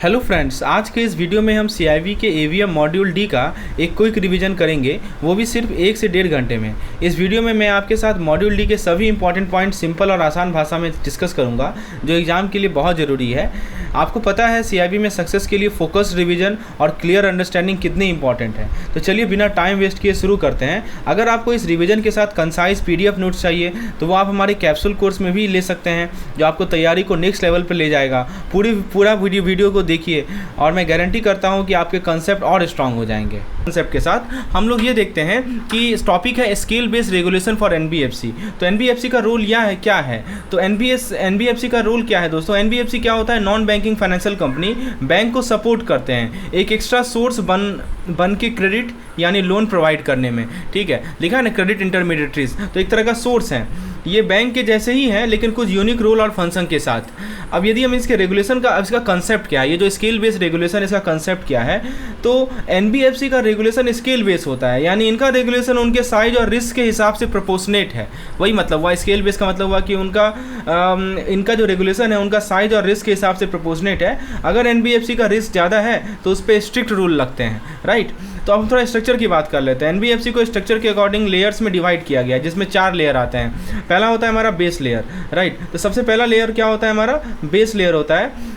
Hello friends, आज के इस वीडियो में हम CIV के AVM मॉड्यूल डी का एक क्विक रिवीजन करेंगे, वो भी सिर्फ 1 से 1.5 घंटे में। इस वीडियो में मैं आपके साथ मॉड्यूल डी के सभी इंपॉर्टेंट पॉइंट सिंपल और आसान भाषा में डिस्कस करूंगा, जो एग्ज़ाम के लिए बहुत ज़रूरी है। आपको पता है CIV में सक्सेस के लिए फोकस्ड रिवीजन और क्लियर अंडरस्टैंडिंग कितनी इंपॉर्टेंट है। तो चलिए बिना टाइम वेस्ट किए शुरू करते हैं। अगर आपको इस रिवीजन के साथ कंसाइज PDF नोट्स चाहिए तो वो आप हमारे कैप्सूल कोर्स में भी ले सकते हैं, जो आपको तैयारी को नेक्स्ट लेवल पर ले जाएगा। पूरा वीडियो को देखिए और मैं गारंटी करता हूं कि आपके कंसेप्ट और स्ट्रांग हो जाएंगे। कंसेप्ट के साथ हम लोग ये देखते हैं कि टॉपिक है scale based regulation for NBFC। तो NBFC का रोल क्या है? तो NBFC का रोल क्या है दोस्तों? NBFC क्या होता है? Non banking financial company. Bank को सपोर्ट करते हैं, एक एक्स्ट्रा सोर्स बन के क्रेडिट यानी लोन प्रोवाइड करने में। ठीक है, लिखा है ना, क्रेडिट इंटरमीडिएटरीज। तो एक तरह का सोर्स है, ये बैंक के जैसे ही हैं लेकिन कुछ यूनिक रोल और फंक्शन के साथ। अब यदि हम इसके रेगुलेशन का, इसका कंसेप्ट क्या है, ये जो स्केल बेस्ड रेगुलेशन, इसका कंसेप्ट क्या है? तो NBFC का रेगुलेशन स्केल बेस होता है, यानी इनका रेगुलेशन उनके साइज और रिस्क के हिसाब से प्रोपोर्शनेट है। वही मतलब हुआ स्केल बेस का, मतलब हुआ कि इनका जो रेगुलेशन है उनका साइज और रिस्क के हिसाब से प्रोपोर्शनेट है। अगर NBFC का रिस्क ज़्यादा है तो उस पर स्ट्रिक्ट रूल लगते हैं, राइट। तो अब थोड़ा स्ट्रक्चर की बात कर लेते हैं। NBFC को स्ट्रक्चर के अकॉर्डिंग लेयर्स में डिवाइड किया गया है, जिसमें 4 लेयर आते हैं। पहला होता है हमारा बेस लेयर, राइट। तो सबसे पहला लेयर क्या होता है? हमारा बेस लेयर होता है।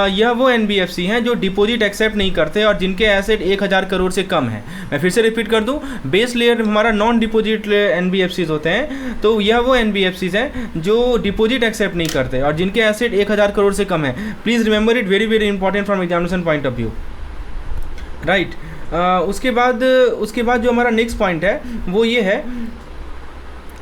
यह वो NBFC हैं जो डिपॉजिट एक्सेप्ट नहीं करते और जिनके एसेट 1000 करोड़ से कम है। मैं फिर से रिपीट कर दूं, बेस लेयर हमारा नॉन डिपॉजिट NBFCs होते हैं। तो यह वो NBFCs हैं जो डिपॉजिट एक्सेप्ट नहीं करते और जिनके एसेट 1000 करोड़ से कम है। Please remember it, very very important from examination point of view, right. उसके बाद जो हमारा नेक्स्ट पॉइंट है वो ये है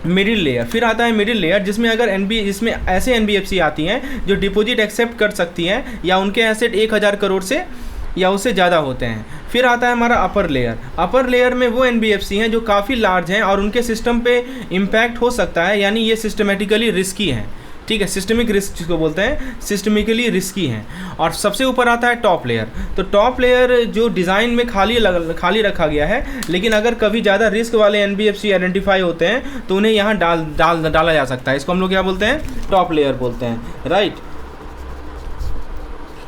मिडिल लेयर। फिर आता है मिडिल लेयर, जिसमें इसमें ऐसे NBFC आती हैं जो डिपॉजिट एक्सेप्ट कर सकती हैं या उनके एसेट 1000 करोड़ से या उससे ज़्यादा होते हैं। फिर आता है हमारा अपर लेयर। अपर लेयर में वो NBFC हैं जो काफ़ी लार्ज हैं और उनके सिस्टम पे इम्पैक्ट हो सकता है, यानी ये सिस्टमेटिकली रिस्की हैं। ठीक है, सिस्टमिक रिस्क जिसको बोलते हैं, सिस्टमिकली रिस्की हैं। और सबसे ऊपर आता है टॉप लेयर। तो टॉप लेयर जो डिज़ाइन में खाली रखा गया है, लेकिन अगर कभी ज़्यादा रिस्क वाले NBFC आइडेंटिफाई होते हैं तो उन्हें यहाँ डाला जा सकता है। इसको हम लोग क्या बोलते हैं? टॉप लेयर बोलते हैं, राइट।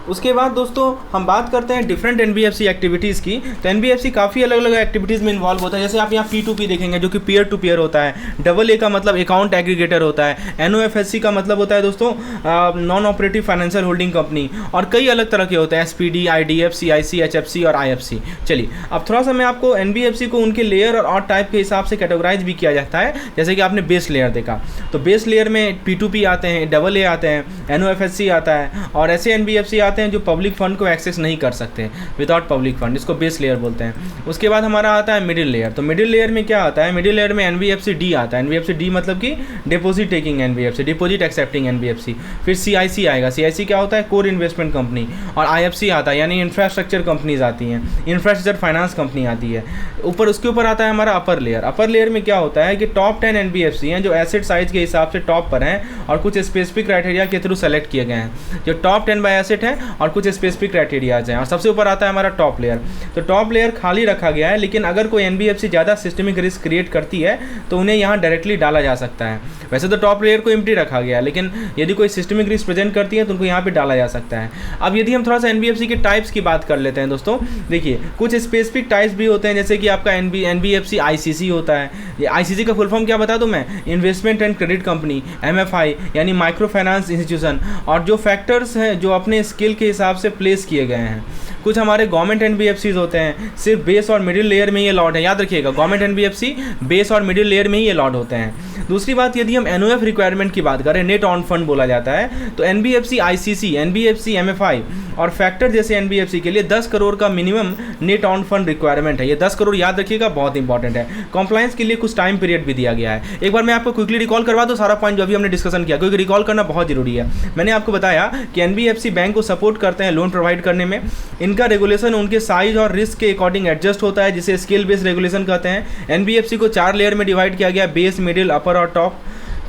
उसके बाद दोस्तों हम बात करते हैं डिफरेंट NBFC एक्टिविटीज़ की। तो NBFC काफ़ी अलग अलग एक्टिविटीज़ में इन्वॉल्व होता है। जैसे आप यहाँ P2P देखेंगे, जो कि पीयर टू पीयर होता है। AA का मतलब अकाउंट एग्रीगेटर होता है। NOFSC का मतलब होता है दोस्तों non operative financial holding company. और कई अलग तरह के होते हैं, SPD, IDF, CIC, HFC और IFC। चलिए अब थोड़ा सा मैं आपको NBFC को उनके लेयर और टाइप के हिसाब से कैटेगराइज भी किया जाता है। जैसे कि आपने बेस लेयर देखा, तो बेस लेयर में P2P आते हैं, AA आते हैं, NOFSC आता है और ऐसे NBFC आते हैं जो पब्लिक फंड को एक्सेस नहीं कर सकते, विदाउट पब्लिक फंड। इसको बेस लेयर बोलते हैं। उसके बाद हमारा आता है मिडिल लेयर। तो मिडिल लेयर में क्या आता है? मिडिल लेयर में NBFC D आता है। NBFC D मतलब कि deposit taking NBFC, deposit accepting NBFC। फिर CIC आएगा। CIC क्या होता है? Core investment company. और IFC आता है, यानी इंफ्रास्ट्रक्चर कंपनीज आती हैं, इंफ्रास्ट्रक्चर फाइनेंस कंपनी आती है। उसके ऊपर आता है हमारा अपर लेयर। अपर लेयर में क्या होता है कि टॉप 10 NBFC हैं जो एसेट साइज के हिसाब से टॉप पर हैं और कुछ स्पेसिफिक क्राइटेरिया के थ्रू सेलेक्ट किए गए हैं। जो टॉप 10 बाय एसेट हैं और कुछ स्पेसिफिक क्राइटेरियाज हैं। और सबसे ऊपर आता है हमारा टॉप लेयर। तो टॉप लेयर खाली रखा गया है, लेकिन अगर कोई NBFC ज़्यादा सिस्टमिक रिस्क क्रिएट करती है तो उन्हें यहाँ डायरेक्टली डाला जा सकता है। वैसे तो टॉप लेयर को एम्प्टी रखा गया है, लेकिन यदि कोई सिस्टमिक रिस्क प्रेजेंट करती है तो उनको यहाँ पे डाला जा सकता है। अब यदि हम थोड़ा सा NBFC के टाइप्स की बात कर लेते हैं दोस्तों, देखिए कुछ स्पेसिफिक टाइप्स भी होते हैं। जैसे कि आपका NBFC ICC होता है। ये ICC का फुल फॉर्म क्या बता दूं मैं? Investment and credit company, MFI यानी माइक्रो फाइनेंस इंस्टीट्यूशन। और जो फैक्टर्स हैं जो अपने स्किल के हिसाब से प्लेस किए गए हैं। कुछ हमारे गवर्नमेंट NBFCs होते हैं, सिर्फ बेस और मिडिल लेयर में ये लॉट है। याद रखिएगा, गवर्नमेंट NBFC बेस और मिडिल लेयर में ही ये लॉट होते हैं। दूसरी बात, यदि हम NOF रिक्वायरमेंट की बात करें, नेट ऑन फंड बोला जाता है, तो NBFC ICC, NBFC MFI और फैक्टर जैसे NBFC के लिए 10 करोड़ का minimum net on fund requirement है। ये 10 करोड़ याद रखिएगा, बहुत इंपॉर्टेंट है। कंप्लायंस के लिए कुछ टाइम पीरियड भी दिया गया है। एक बार मैं आपको क्विकली रिकॉल करवा दूं सारा पॉइंट जो अभी हमने डिस्कशन किया, क्योंकि रिकॉल करना बहुत जरूरी है। मैंने आपको बताया कि NBFC बैंक को सपोर्ट करते हैं लोन प्रोवाइड करने में। इनका रेगुलेशन उनके साइज और रिस्क के अकॉर्डिंग एडजस्ट होता है, जिसे स्केल बेस्ड रेगुलेशन कहते हैं। NBFC को 4 लेयर में डिवाइड किया गया, बेस, मिडिल, अपर और टॉप।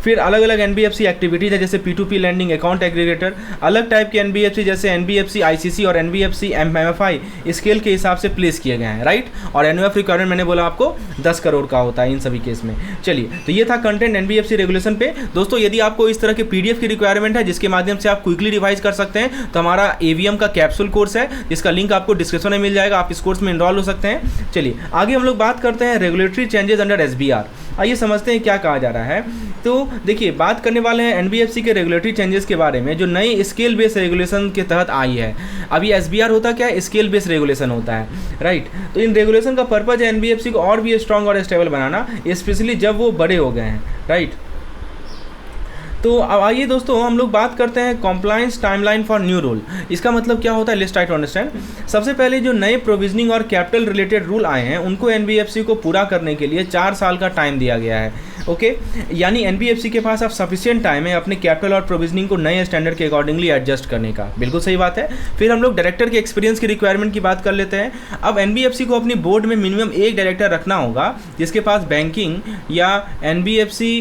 फिर अलग अलग एनबीएफसी एक्टिविटीज़ है जैसे P2P लैंडिंग, अकाउंट एग्रीगेटर, अलग टाइप के एनबीएफसी जैसे एनबीएफसी आईसीसी और एनबीएफसी एमएफआई स्केल के हिसाब से प्लेस किए गए हैं, राइट। और एनयूएफ रिक्वायरमेंट मैंने बोला आपको 10 करोड़ का होता है इन सभी केस में। चलिए, तो ये था कंटेंट एनबीएफसी रेगुलेशन पे। दोस्तों यदि आपको इस तरह के पीडीएफ की रिक्वायरमेंट है जिसके माध्यम से आप क्विकली रिवाइज कर सकते हैं, तो हमारा एवीएम का कैप्सूल कोर्स है जिसका लिंक आपको डिस्क्रिप्शन में मिल जाएगा, आप इस कोर्स में इनरोल हो सकते हैं। चलिए आगे हम लोग बात करते हैं रेगुलेटरी चेंजेस अंडर एसबीआर। आइए समझते हैं क्या कहा जा रहा है। तो देखिए, बात करने वाले हैं एनबीएफसी के रेगुलेटरी चेंजेस के बारे में जो नई स्केल बेस्ड रेगुलेशन के तहत आई है। अभी एसबीआर होता क्या है? स्केल बेस्ड रेगुलेशन होता है, राइट। तो इन रेगुलेशन का पर्पज है एनबीएफसी को और भी स्ट्रॉन्ग और स्टेबल बनाना, स्पेशली जब वो बड़े हो गए हैं, राइट। तो अब आइए दोस्तों हम लोग बात करते हैं compliance timeline for new rule. इसका मतलब क्या होता है, लेट्स ट्राई टू अंडरस्टैंड। सबसे पहले जो नए प्रोविजनिंग और कैपिटल रिलेटेड रूल आए हैं उनको एनबीएफसी को पूरा करने के लिए 4 साल का टाइम दिया गया है, ओके। यानी एनबीएफसी के पास अब सफिशिएंट टाइम है अपने कैपिटल और प्रोविजनिंग को नए स्टैंडर्ड के अकॉर्डिंगली एडजस्ट करने का। बिल्कुल सही बात है। फिर हम लोग डायरेक्टर के एक्सपीरियंस की रिक्वायरमेंट की बात कर लेते हैं। अब एनबीएफसी को अपनी बोर्ड में मिनिमम एक डायरेक्टर रखना होगा जिसके पास बैंकिंग या एनबीएफसी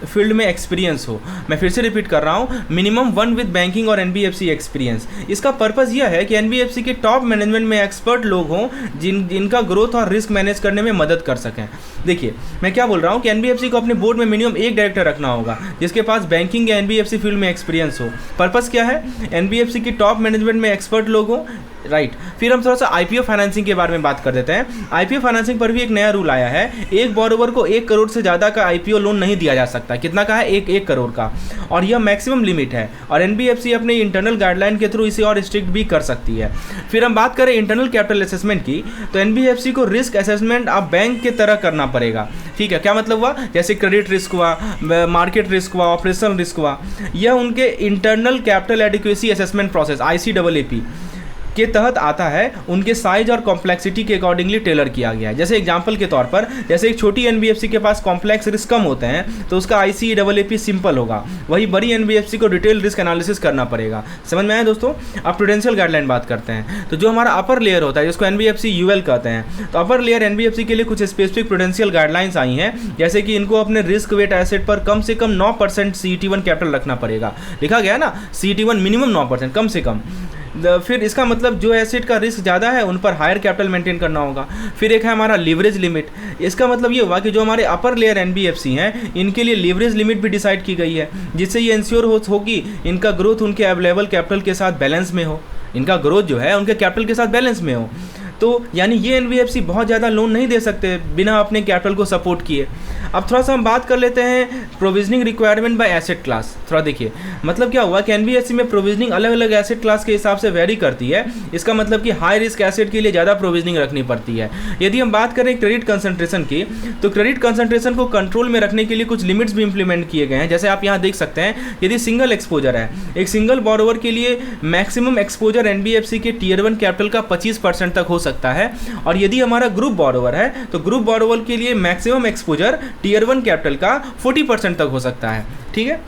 फील्ड में एक्सपीरियंस हो। मैं फिर से रिपीट कर रहा हूँ, मिनिमम 1 विद बैंकिंग और एनबीएफसी एक्सपीरियंस। इसका पर्पज़ यह है कि एनबीएफसी के टॉप मैनेजमेंट में एक्सपर्ट लोग हों जिनका ग्रोथ और रिस्क मैनेज करने में मदद कर सकें। देखिए मैं क्या बोल रहा हूँ कि एनबीएफसी को अपने बोर्ड में मिनिमम एक डायरेक्टर रखना होगा जिसके पास बैंकिंग या एनबीएफसी फील्ड में एक्सपीरियंस हो। पर्पज़ क्या है? एनबीएफसी की टॉप मैनेजमेंट में एक्सपर्ट लोग हों, राइट। फिर हम थोड़ा सा आईपीओ फाइनेंसिंग के बारे में बात कर देते हैं। आईपीओ फाइनेंसिंग पर भी एक नया रूल आया है। एक बोरोवर को 1 करोड़ से ज़्यादा का आईपीओ लोन नहीं दिया जा सकता। कितना का है? 1 करोड़ का, और यह मैक्सिमम लिमिट है। और एनबीएफसी अपने इंटरनल गाइडलाइन के थ्रू इसे और स्ट्रिक्ट भी कर सकती है। फिर हम बात करें इंटरनल कैपिटल असेसमेंट की, तो एनबीएफसी को रिस्क असेसमेंट अब बैंक के तरह करना पड़ेगा, ठीक है। क्या मतलब हुआ? जैसे क्रेडिट रिस्क हुआ, मार्केट रिस्क हुआ, ऑपरेशनल रिस्क हुआ, यह उनके internal capital adequacy assessment process ICAAP के तहत आता है। उनके साइज और कॉम्प्लेक्सिटी के अकॉर्डिंगली टेलर किया गया है। जैसे एग्जांपल के तौर पर, जैसे एक छोटी एनबीएफसी के पास कॉम्प्लेक्स रिस्क कम होते हैं तो उसका ICAAP सिंपल होगा, वही बड़ी एनबीएफसी को डिटेल रिस्क एनालिसिस करना पड़ेगा। समझ में आया दोस्तों? अब प्रूडेंशियल गाइडलाइन बात करते हैं। तो जो हमारा अपर लेयर होता है जिसको एनबीएफसी UL कहते हैं, तो अपर लेयर एनबीएफसी के लिए कुछ स्पेसिफिक प्रूडेंशियल गाइडलाइंस आई हैं, जैसे कि इनको अपने रिस्क वेट एसेट पर कम से कम 9% CET1 कैपिटल रखना पड़ेगा। लिखा गया ना, CET1 मिनिमम 9% कम से कम। फिर इसका मतलब जो एसेट का रिस्क ज़्यादा है उन पर हायर कैपिटल मेंटेन करना होगा। फिर एक है हमारा लीवरेज लिमिट। इसका मतलब ये हुआ कि जो हमारे अपर लेयर एनबीएफसी हैं इनके लिए लीवरेज लिमिट भी डिसाइड की गई है, जिससे ये इंश्योर हो कि इनका ग्रोथ उनके अवेलेबल कैपिटल के साथ बैलेंस में हो, इनका ग्रोथ जो है उनके कैपिटल के साथ बैलेंस में हो। तो यानी ये एनबीएफसी बहुत ज़्यादा लोन नहीं दे सकते बिना अपने कैपिटल को सपोर्ट किए। अब थोड़ा सा हम बात कर लेते हैं provisioning requirement bye asset class. थोड़ा देखिए मतलब क्या हुआ कि एनबीएफसी में प्रोविजनिंग अलग अलग एसेट क्लास के हिसाब से वेरी करती है। इसका मतलब कि हाई रिस्क एसेट के लिए ज़्यादा प्रोविजनिंग रखनी पड़ती है। यदि हम बात करें क्रेडिट कंसंट्रेशन की, तो क्रेडिट कंसंट्रेशन को कंट्रोल में रखने के लिए कुछ लिमिट्स भी इंप्लीमेंट किए गए हैं। जैसे आप यहाँ देख सकते हैं, यदि सिंगल एक्सपोजर है, एक सिंगल बोरोवर के लिए मैक्सिमम एक्सपोजर एनबीएफसी के Tier 1 कैपिटल का 25% तक हो सकता है। और यदि हमारा ग्रुप बोरोवर है तो ग्रुप बोरोवर के लिए मैक्सिमम एक्सपोजर Tier 1 कैपिटल का 40% तक हो सकता है, ठीक है।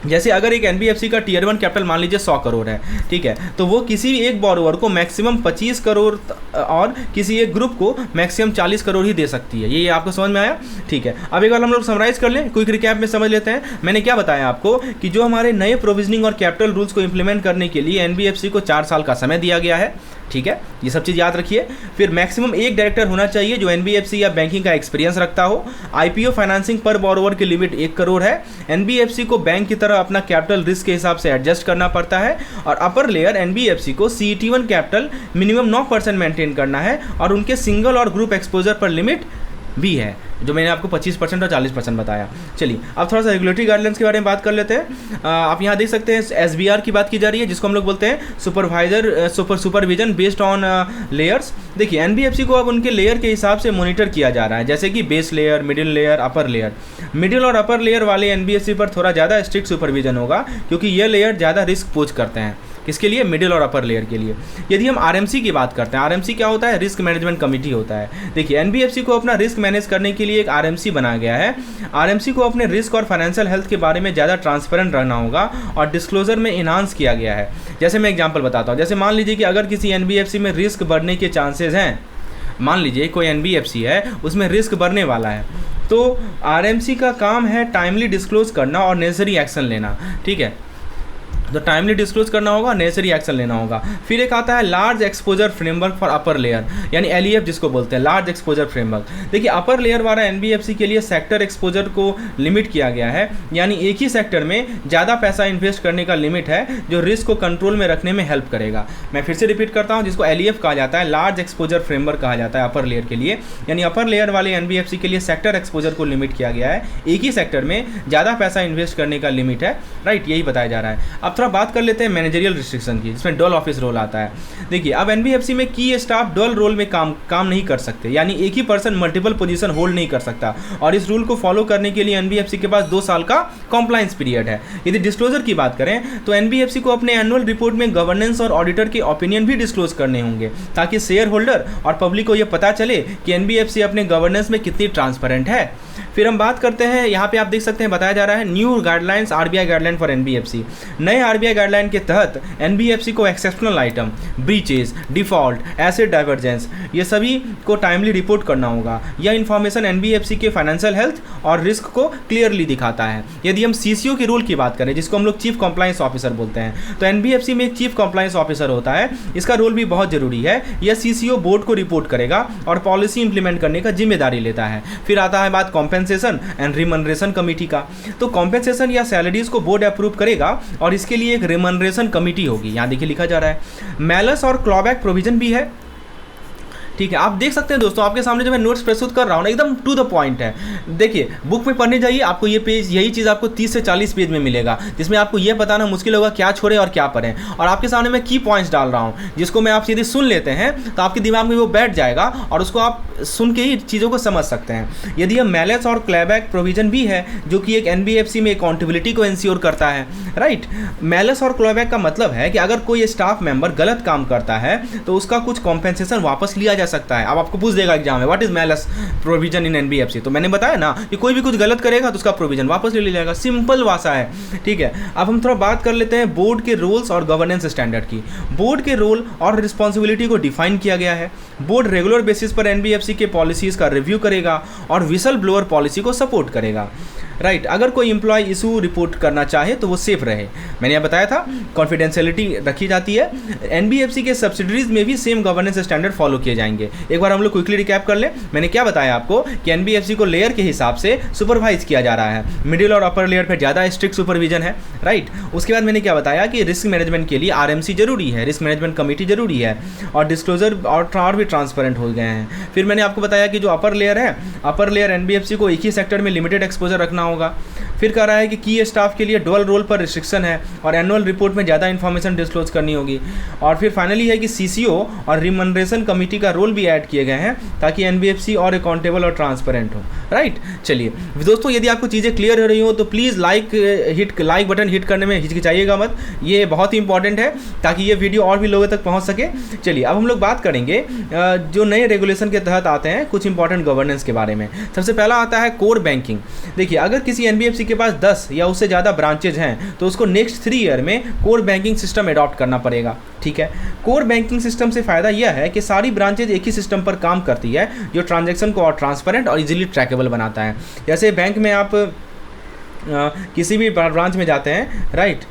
जैसे अगर एक एनबीएफसी का Tier 1 कैपिटल मान लीजिए 100 करोड़ है, ठीक है, तो वो किसी एक बोरोवर को मैक्सिमम 25 करोड़ और किसी एक ग्रुप को मैक्सिमम 40 करोड़ ही दे सकती है। ये आपको समझ में आया? ठीक है। अब एक बार हम लोग समराइज कर लें, क्विक रिकैप में समझ लेते हैं। मैंने क्या बताया आपको कि जो हमारे नए प्रोविजनिंग और कैपिटल रूल्स को इंप्लीमेंट करने के लिए एनबीएफसी को 4 साल का समय दिया गया है, ठीक है। ये सब चीज़ याद रखिए। फिर मैक्सिमम एक डायरेक्टर होना चाहिए जो एनबीएफसी या बैंकिंग का एक्सपीरियंस रखता हो। आईपीओ फाइनेंसिंग पर बोरोवर की लिमिट 1 करोड़ है। एनबीएफसी को बैंक की तरह अपना कैपिटल रिस्क के हिसाब से एडजस्ट करना पड़ता है। और अपर लेयर एनबीएफसी को CET1 कैपिटल मिनिमम 9% मेंटेन करना है। और उनके सिंगल और ग्रुप एक्सपोजर पर लिमिट भी है, जो मैंने आपको 25% और 40% बताया। चलिए अब थोड़ा सा रेगुलेटरी गाइडलाइंस के बारे में बात कर लेते हैं। आप यहाँ देख सकते हैं एसबीआर की बात की जा रही है, जिसको हम लोग बोलते हैं सुपरविजन बेस्ड ऑन लेयर्स। देखिए एनबीएफसी को अब उनके लेयर के हिसाब से मॉनिटर किया जा रहा है, जैसे कि base layer, middle layer, upper layer. Middle और अपर लेयर वाले एनबीएफसी पर थोड़ा ज़्यादा स्ट्रिक्ट सुपरविजन होगा, क्योंकि ये लेयर ज़्यादा रिस्क पोज करते हैं। किसके लिए? मिडिल और अपर लेयर के लिए। यदि हम आरएमसी की बात करते हैं, आरएमसी क्या होता है? रिस्क मैनेजमेंट कमेटी होता है। देखिए एनबीएफसी को अपना रिस्क मैनेज करने के लिए एक आरएमसी बनाया गया है। आरएमसी को अपने रिस्क और फाइनेंशियल हेल्थ के बारे में ज़्यादा ट्रांसपेरेंट रहना होगा और डिस्क्लोजर में इन्हांस किया गया है। जैसे मैं एग्जाम्पल बताता हूँ, जैसे मान लीजिए कि अगर किसी एनबीएफसी में रिस्क बढ़ने के चांसेस हैं, मान लीजिए कोई एनबीएफसी है उसमें रिस्क बढ़ने वाला है, तो आरएमसी का काम है टाइमली डिस्क्लोज करना और नेसेसरी एक्शन लेना, ठीक है। तो टाइमली डिस्क्लोज करना होगा, नेसेसरी एक्शन लेना होगा। फिर एक आता है large exposure framework for upper layer, यानी एलईएफ जिसको बोलते हैं, लार्ज एक्सपोजर फ्रेमवर्क। देखिए अपर लेयर वाला एनबीएफसी के लिए सेक्टर एक्सपोजर को लिमिट किया गया है, यानी एक ही सेक्टर में ज़्यादा पैसा इन्वेस्ट करने का लिमिट है जो रिस्क को कंट्रोल में रखने में हेल्प करेगा। मैं फिर से रिपीट करता हूँ, जिसको एलईएफ कहा जाता है, लार्ज एक्सपोजर फ्रेमवर्क कहा जाता है अपर लेयर के लिए, यानी अपर लेयर वाले एनबीएफसी के लिए सेक्टर एक्सपोजर को लिमिट किया गया है, एक ही सेक्टर में ज़्यादा पैसा इन्वेस्ट करने का लिमिट है, राइट, यही बताया जा रहा है। अब थोड़ा बात कर लेते हैं मैनेजरियल रिस्ट्रिक्शन की, जिसमें डुअल ऑफिस रोल आता है। देखिए अब एनबीएफसी में की स्टाफ डुअल रोल में काम नहीं कर सकते, यानी एक ही पर्सन मल्टीपल पोजीशन होल्ड नहीं कर सकता, और इस रूल को फॉलो करने के लिए एनबीएफसी के पास 2 साल का कॉम्प्लायंस पीरियड है। यदि डिस्क्लोजर की बात करें तो एनबीएफसी को अपने एनुअल रिपोर्ट में गवर्नेंस और ऑडिटर के ओपिनियन भी डिस्क्लोज करने होंगे, ताकि शेयर होल्डर और पब्लिक को यह पता चले कि एनबीएफसी अपने गवर्नेंस में कितनी ट्रांसपेरेंट है। फिर हम बात करते हैं, यहाँ पे आप देख सकते हैं बताया जा रहा है new guidelines RBI guideline for NBFC. नए आरबीआई गाइडलाइन के तहत एनबीएफसी को exceptional item, breaches, default, asset divergence, ये सभी को टाइमली रिपोर्ट करना होगा। यह इन्फॉर्मेशन एनबीएफसी के फाइनेंशियल हेल्थ और रिस्क को क्लियरली दिखाता है। यदि हम सीसीओ के रोल की बात करें, जिसको हम लोग चीफ कंप्लायंस ऑफिसर बोलते हैं, तो एनबीएफसी में एक चीफ कंप्लायंस ऑफिसर होता है, इसका रोल भी बहुत जरूरी है। यह सीसीओ बोर्ड को रिपोर्ट करेगा और पॉलिसी इंप्लीमेंट करने का जिम्मेदारी लेता है। फिर आता है बात कॉम्पेंसेशन एंड रिमनरेशन कमेटी का। तो कॉम्पेंसेशन या सैलरीज को बोर्ड अप्रूव करेगा और इसके लिए एक रिमनरेशन कमेटी होगी, यहाँ देखिए लिखा जा रहा है। मैलस और क्लॉबैक प्रोविजन भी है, ठीक है। आप देख सकते हैं दोस्तों, आपके सामने जो मैं नोट्स प्रस्तुत कर रहा हूँ ना, एकदम टू द पॉइंट है। देखिए बुक में पढ़ने जाइए, आपको ये पेज, यही चीज़ आपको 30 से 40 पेज में मिलेगा, जिसमें आपको ये बताना मुश्किल होगा क्या छोड़े और क्या पढ़ें। और आपके सामने मैं की पॉइंट्स डाल रहा हूँ, जिसको मैं आप सीधे सुन लेते हैं तो आपके दिमाग में वो बैठ जाएगा और उसको आप सुन के ही चीज़ों को समझ सकते हैं। यदि हम मैलेस और क्लैबैक प्रोविजन भी है, जो कि एक एनबीएफसी में अकाउंटेबिलिटी को इंश्योर करता है, राइट। मैलेस और क्लैबैक का मतलब है कि अगर कोई स्टाफ मेंबर गलत काम करता है तो उसका कुछ कॉम्पेंसेशन वापस लिया जा सकता है। अब आपको पूछ देगा एग्जाम में, what is malice provision in NBFC, तो मैंने बताया ना कि कोई भी कुछ गलत करेगा तो उसका प्रोविजन वापस ले लिया जाएगा, सिंपल भाषा है, ठीक है। अब हम थोड़ा बात कर लेते हैं बोर्ड के रोल्स और गवर्नेंस स्टैंडर्ड की। बोर्ड के रोल और रिस्पॉन्सिबिलिटी को डिफाइन किया गया है। बोर्ड रेगुलर बेसिस पर एनबीएफसी के पॉलिसीज का रिव्यू करेगा और विसल ब्लोअर पॉलिसी को सपोर्ट करेगा, राइट। अगर कोई एम्प्लॉय इशू रिपोर्ट करना चाहे तो वो सेफ रहे, मैंने यहाँ बताया था, कॉन्फिडेंशियलिटी रखी जाती है। एनबीएफसी के सब्सिडरीज में भी सेम गवर्नेंस स्टैंडर्ड फॉलो किए जाएंगे। एक बार हम लोग क्विकली रिकैप कर लें। मैंने क्या बताया आपको कि एनबीएफसी को लेयर के हिसाब से सुपरवाइज किया जा रहा है, मिडिल और अपर लेयर पर ज़्यादा स्ट्रिक्ट सुपरविजन है, राइट। उसके बाद मैंने क्या बताया कि रिस्क मैनेजमेंट के लिए आरएमसी जरूरी है, रिस्क मैनेजमेंट कमेटी जरूरी है, और डिस्क्लोजर और भी ट्रांसपेरेंट हो गए हैं। फिर मैंने आपको बताया कि जो अपर लेयर है, अपर लेयर एनबीएफसी को एक ही सेक्टर में लिमिटेड एक्सपोजर रखना होगा। फिर कह रहा है कि की स्टाफ के लिए डुअल रोल पर रिस्ट्रिक्शन है और एनुअल रिपोर्ट में ज़्यादा इन्फॉर्मेशन डिस्क्लोज करनी होगी। और फिर फाइनली है कि सीसीओ और रिमनरेशन कमेटी का रोल भी ऐड किए गए हैं, ताकि एनबीएफसी और अकाउंटेबल और ट्रांसपेरेंट हो, राइट। चलिए दोस्तों, यदि आपको चीज़ें क्लियर हो रही हो तो प्लीज़ लाइक बटन हिट करने में हिचकिचाइएगा मत, ये बहुत ही इंपॉर्टेंट है ताकि ये वीडियो और भी लोगों तक पहुँच सके। चलिए अब हम लोग बात करेंगे जो नए रेगुलेशन के तहत आते हैं कुछ इंपॉर्टेंट गवर्नेंस के बारे में। सबसे पहला आता है कोर बैंकिंग। देखिए अगर किसी एनबीएफसी के पास 10 या उससे ज़्यादा ब्रांचेज हैं तो उसको नेक्स्ट 3 ईयर में कोर बैंकिंग सिस्टम अडॉप्ट करना पड़ेगा, ठीक है। कोर बैंकिंग सिस्टम से फ़ायदा यह है कि सारी ब्रांचेज एक ही सिस्टम पर काम करती है, जो ट्रांजैक्शन को और ट्रांसपेरेंट और इजीली ट्रैकेबल बनाता है। जैसे बैंक में आप किसी भी ब्रांच में जाते हैं, राइट,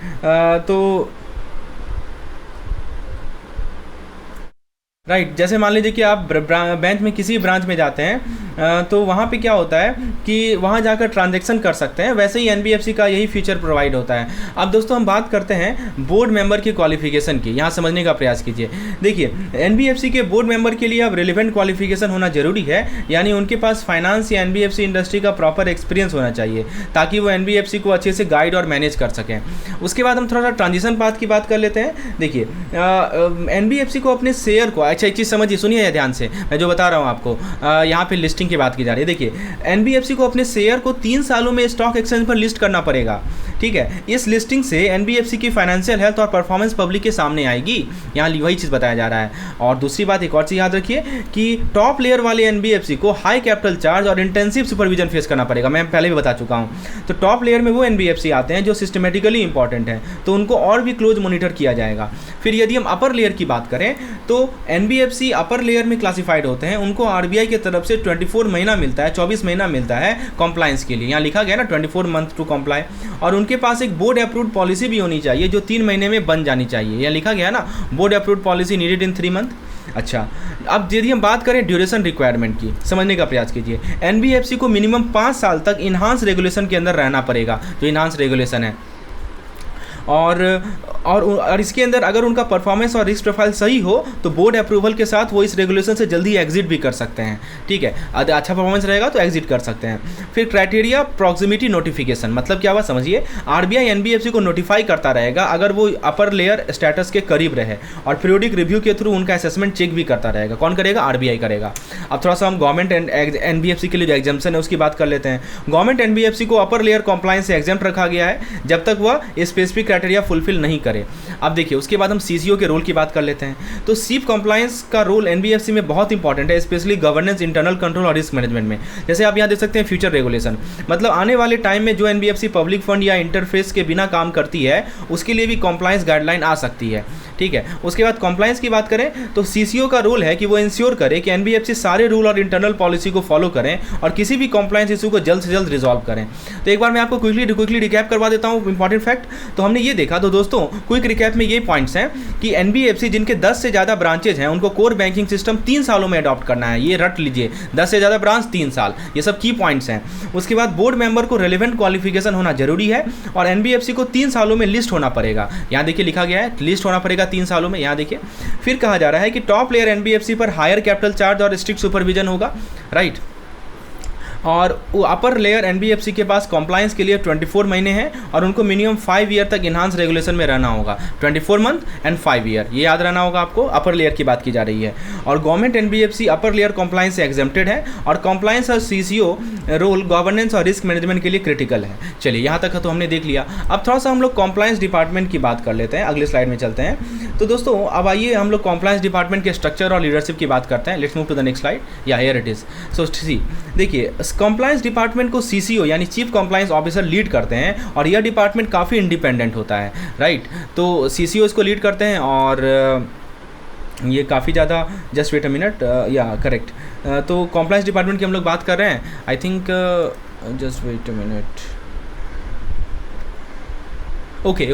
जैसे मान लीजिए कि आप बैंक में किसी ब्रांच में जाते हैं तो वहाँ पे क्या होता है कि वहाँ जाकर ट्रांजैक्शन कर सकते हैं। वैसे ही एनबीएफसी का यही फीचर प्रोवाइड होता है। अब दोस्तों हम बात करते हैं बोर्ड मेंबर की क्वालिफिकेशन की, यहाँ समझने का प्रयास कीजिए। देखिए एनबीएफसी के बोर्ड मेंबर के लिए अब रिलेवेंट क्वालिफिकेशन होना जरूरी है, यानी उनके पास फाइनेंस या एनबीएफसी इंडस्ट्री का प्रॉपर एक्सपीरियंस होना चाहिए, ताकि वो एनबीएफसी को अच्छे से गाइड और मैनेज कर सकें। उसके बाद हम थोड़ा सा ट्रांजिशन पाथ की बात कर लेते हैं। देखिए एनबीएफसी को अपने शेयर को, अच्छा एक चीज़ समझिए, सुनिए ध्यान से, मैं जो बता रहा हूँ आपको, यहाँ पे लिस्टिंग की बात की जा रही है। देखिए एनबीएफसी को अपने शेयर को 3 सालों में स्टॉक एक्सचेंज पर लिस्ट करना पड़ेगा, ठीक है। इस लिस्टिंग से एनबीएफसी की फाइनेंशियल हेल्थ और परफॉर्मेंस पब्लिक के सामने आएगी, यहाँ वही चीज़ बताया जा रहा है। और दूसरी बात, एक और चीज़ याद रखिए कि टॉप लेयर वाले एनबीएफसी को हाई कैपिटल चार्ज और इंटेंसिव सुपरविजन फेस करना पड़ेगा, मैं पहले भी बता चुका हूँ। तो टॉप लेयर में वो एनबीएफसी आते हैं जो सिस्टमेटिकली इंपॉर्टेंट है, तो उनको और भी क्लोज मॉनिटर किया जाएगा। फिर यदि हम अपर लेयर की बात करें तो एनबीएफसी अपर लेयर में क्लासिफाइड होते हैं, उनको आरबीआई की तरफ से 24 महीना मिलता है, 24 महीना मिलता है कॉम्प्लाइंस के लिए, यहाँ लिखा गया ना 24 मंथ टू कॉम्प्लाई। और उनके पास एक बोर्ड अप्रूव्ड पॉलिसी भी होनी चाहिए जो 3 महीने में बन जानी चाहिए, यहाँ लिखा गया ना board approved policy needed in 3 month. अच्छा, अब यदि हम बात करें ड्यूरेशन रिक्वायरमेंट की, समझने का प्रयास कीजिए। एनबीएफसी को मिनिमम 5 साल तक इन्हांस रेगुलेशन के अंदर रहना पड़ेगा, जो इन्हांस रेगुलेशन है। और इसके अंदर अगर उनका परफॉर्मेंस और रिस्क प्रोफाइल सही हो तो बोर्ड अप्रूवल के साथ वो इस रेगुलेशन से जल्दी एग्जिट भी कर सकते हैं, ठीक है। अच्छा परफॉर्मेंस रहेगा तो एग्जिट कर सकते हैं। फिर क्राइटेरिया प्रॉक्सिमिटी नोटिफिकेशन, मतलब क्या हुआ समझिए, आरबीआई एनबीएफसी को नोटिफाई करता रहेगा अगर वो अपर लेयर स्टेटस के करीब रहे, और पीरियोडिक रिव्यू के थ्रू उनका असेसमेंट चेक भी करता रहेगा। कौन करेगा? आरबीआई करेगा। अब थोड़ा सा हम गवर्नमेंट एनबीएफसी के लिए जो एग्जाम्पशन है उसकी बात कर लेते हैं। गवर्नमेंट एनबीएफसी को अपर लेयर कॉम्प्लायंस से एग्जाम्प्ट रखा गया है जब तक वह स्पेसिफिक क्राइटेरिया फुलफिल नहीं करे। अब देखिए उसके बाद हम सीसीओ के रोल की बात कर लेते हैं। तो चीफ कंप्लायंस का रोल एनबीएफसी में बहुत इंपॉर्टेंट है, स्पेशली गवर्नेंस, इंटरनल कंट्रोल और रिस्क मैनेजमेंट में। जैसे आप यहाँ देख सकते हैं फ्यूचर रेगुलेशन, मतलब आने वाले टाइम में जो एनबीएफसी पब्लिक फंड या इंटरफेस के बिना काम करती है उसके लिए भी कंप्लायंस गाइडलाइन आ सकती है, ठीक है। उसके बाद कंप्लायंस की बात करें तो सीसीओ का रोल है कि वो इंश्योर करे कि एनबीएफसी सारे रूल और इंटरनल पॉलिसी को फॉलो करें और किसी भी कंप्लायंस इशू को जल्द से जल्द रिजॉल्व करें। तो एक बार मैं आपको क्विकली रिकैप करवा देता हूँ इंपॉर्टेंट फैक्ट। तो हमने ये देखा, तो दोस्तों क्विक रिकैप में ये पॉइंट्स हैं कि एनबीएफसी जिनके 10 से ज़्यादा ब्रांचेज हैं उनको कोर बैंकिंग सिस्टम 3 सालों में अडॉप्ट करना है, ये रट लीजिए, 10 से ज़्यादा ब्रांच 3 साल, ये सब की पॉइंट्स हैं। उसके बाद बोर्ड मेंबर को रेलेवेंट क्वालिफिकेशन होना जरूरी है और एनबीएफसी को 3 सालों में लिस्ट होना पड़ेगा, यहाँ देखिए लिखा गया है लिस्ट होना पड़ेगा 3 सालों में, यहाँ देखिए। फिर कहा जा रहा है कि टॉप लेयर एनबीएफसी पर हायर कैपिटल चार्ज और स्ट्रिक्ट सुपरविजन होगा, राइट। और अपर लेयर एनबीएफसी के पास कॉम्प्लायंस के लिए 24 महीने हैं और उनको मिनिमम 5 ईयर तक इन्हांस रेगुलेशन में रहना होगा, 24 मंथ एंड 5 ईयर, ये याद रहना होगा आपको। अपर लेयर की बात की जा रही है। और government NBFC upper layer compliance से एग्जेम्प्टेड है और कॉम्प्लायंस और सीसीओ रोल गवर्नेंस और रिस्क मैनेजमेंट के लिए क्रिटिकल है। चलिए यहाँ तक तो हमने देख लिया। अब थोड़ा सा हम लोग कॉम्प्लायंस डिपार्टमेंट की बात कर लेते हैं, अगले स्लाइड में चलते हैं। तो दोस्तों अब आइए हम लोग कॉम्प्लायंस डिपार्टमेंट के स्ट्रक्चर और लीडरशिप की बात करते हैं। Let's move to the next slide, yeah here it is. So see देखिए, कॉम्प्लायंस डिपार्टमेंट को सीसीओ यानी चीफ कॉम्प्लायंस ऑफिसर लीड करते हैं और यह डिपार्टमेंट काफ़ी इंडिपेंडेंट होता है, राइट। तो सीसीओ इसको लीड करते हैं और ये काफ़ी ज़्यादा, just wait a minute, yeah correct. तो कॉम्प्लायंस डिपार्टमेंट की हम लोग बात कर रहे हैं, I think just wait a minute, okay.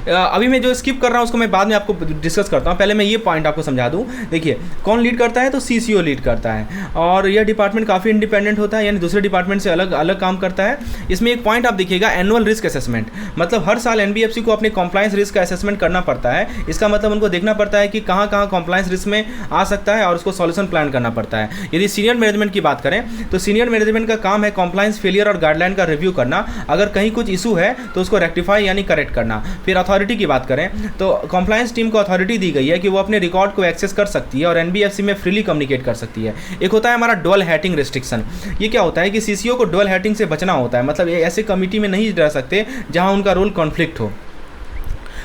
अभी मैं जो स्किप कर रहा हूँ उसको मैं बाद में आपको डिस्कस करता हूँ, पहले मैं ये पॉइंट आपको समझा दूँ। देखिए कौन लीड करता है, तो सीसीओ लीड करता है और यह डिपार्टमेंट काफ़ी इंडिपेंडेंट होता है, यानी दूसरे डिपार्टमेंट से अलग अलग काम करता है। इसमें एक पॉइंट आप देखिएगा, एनुअल रिस्क असेसमेंट, मतलब हर साल एनबीएफसी को अपने कॉम्प्लायंस रिस्क का असेसमेंट करना पड़ता है। इसका मतलब उनको देखना पड़ता है कि कहाँ कहाँ कॉम्प्लायंस रिस्क में आ सकता है और उसको सॉल्यूशन प्लान करना पड़ता है। यदि सीनियर मैनेजमेंट की बात करें तो सीनियर मैनेजमेंट का काम है कॉम्प्लायंस फेलियर और गाइडलाइन का रिव्यू करना, अगर कहीं कुछ इशू है तो उसको रेक्टिफाई यानी करेक्ट करना। फिर अथॉरिटी की बात करें तो कॉम्प्लायंस टीम को अथॉरिटी दी गई है कि वो अपने रिकॉर्ड को एक्सेस कर सकती है और एनबीएफसी में फ्रीली कम्युनिकेट कर सकती है। एक होता है हमारा डुअल हैटिंग रिस्ट्रिक्शन। ये क्या होता है कि सीसीओ को डुअल हैटिंग से बचना होता है, मतलब ऐसे कमिटी में नहीं रह सकते जहां उनका रोल कॉन्फ्लिक्ट हो।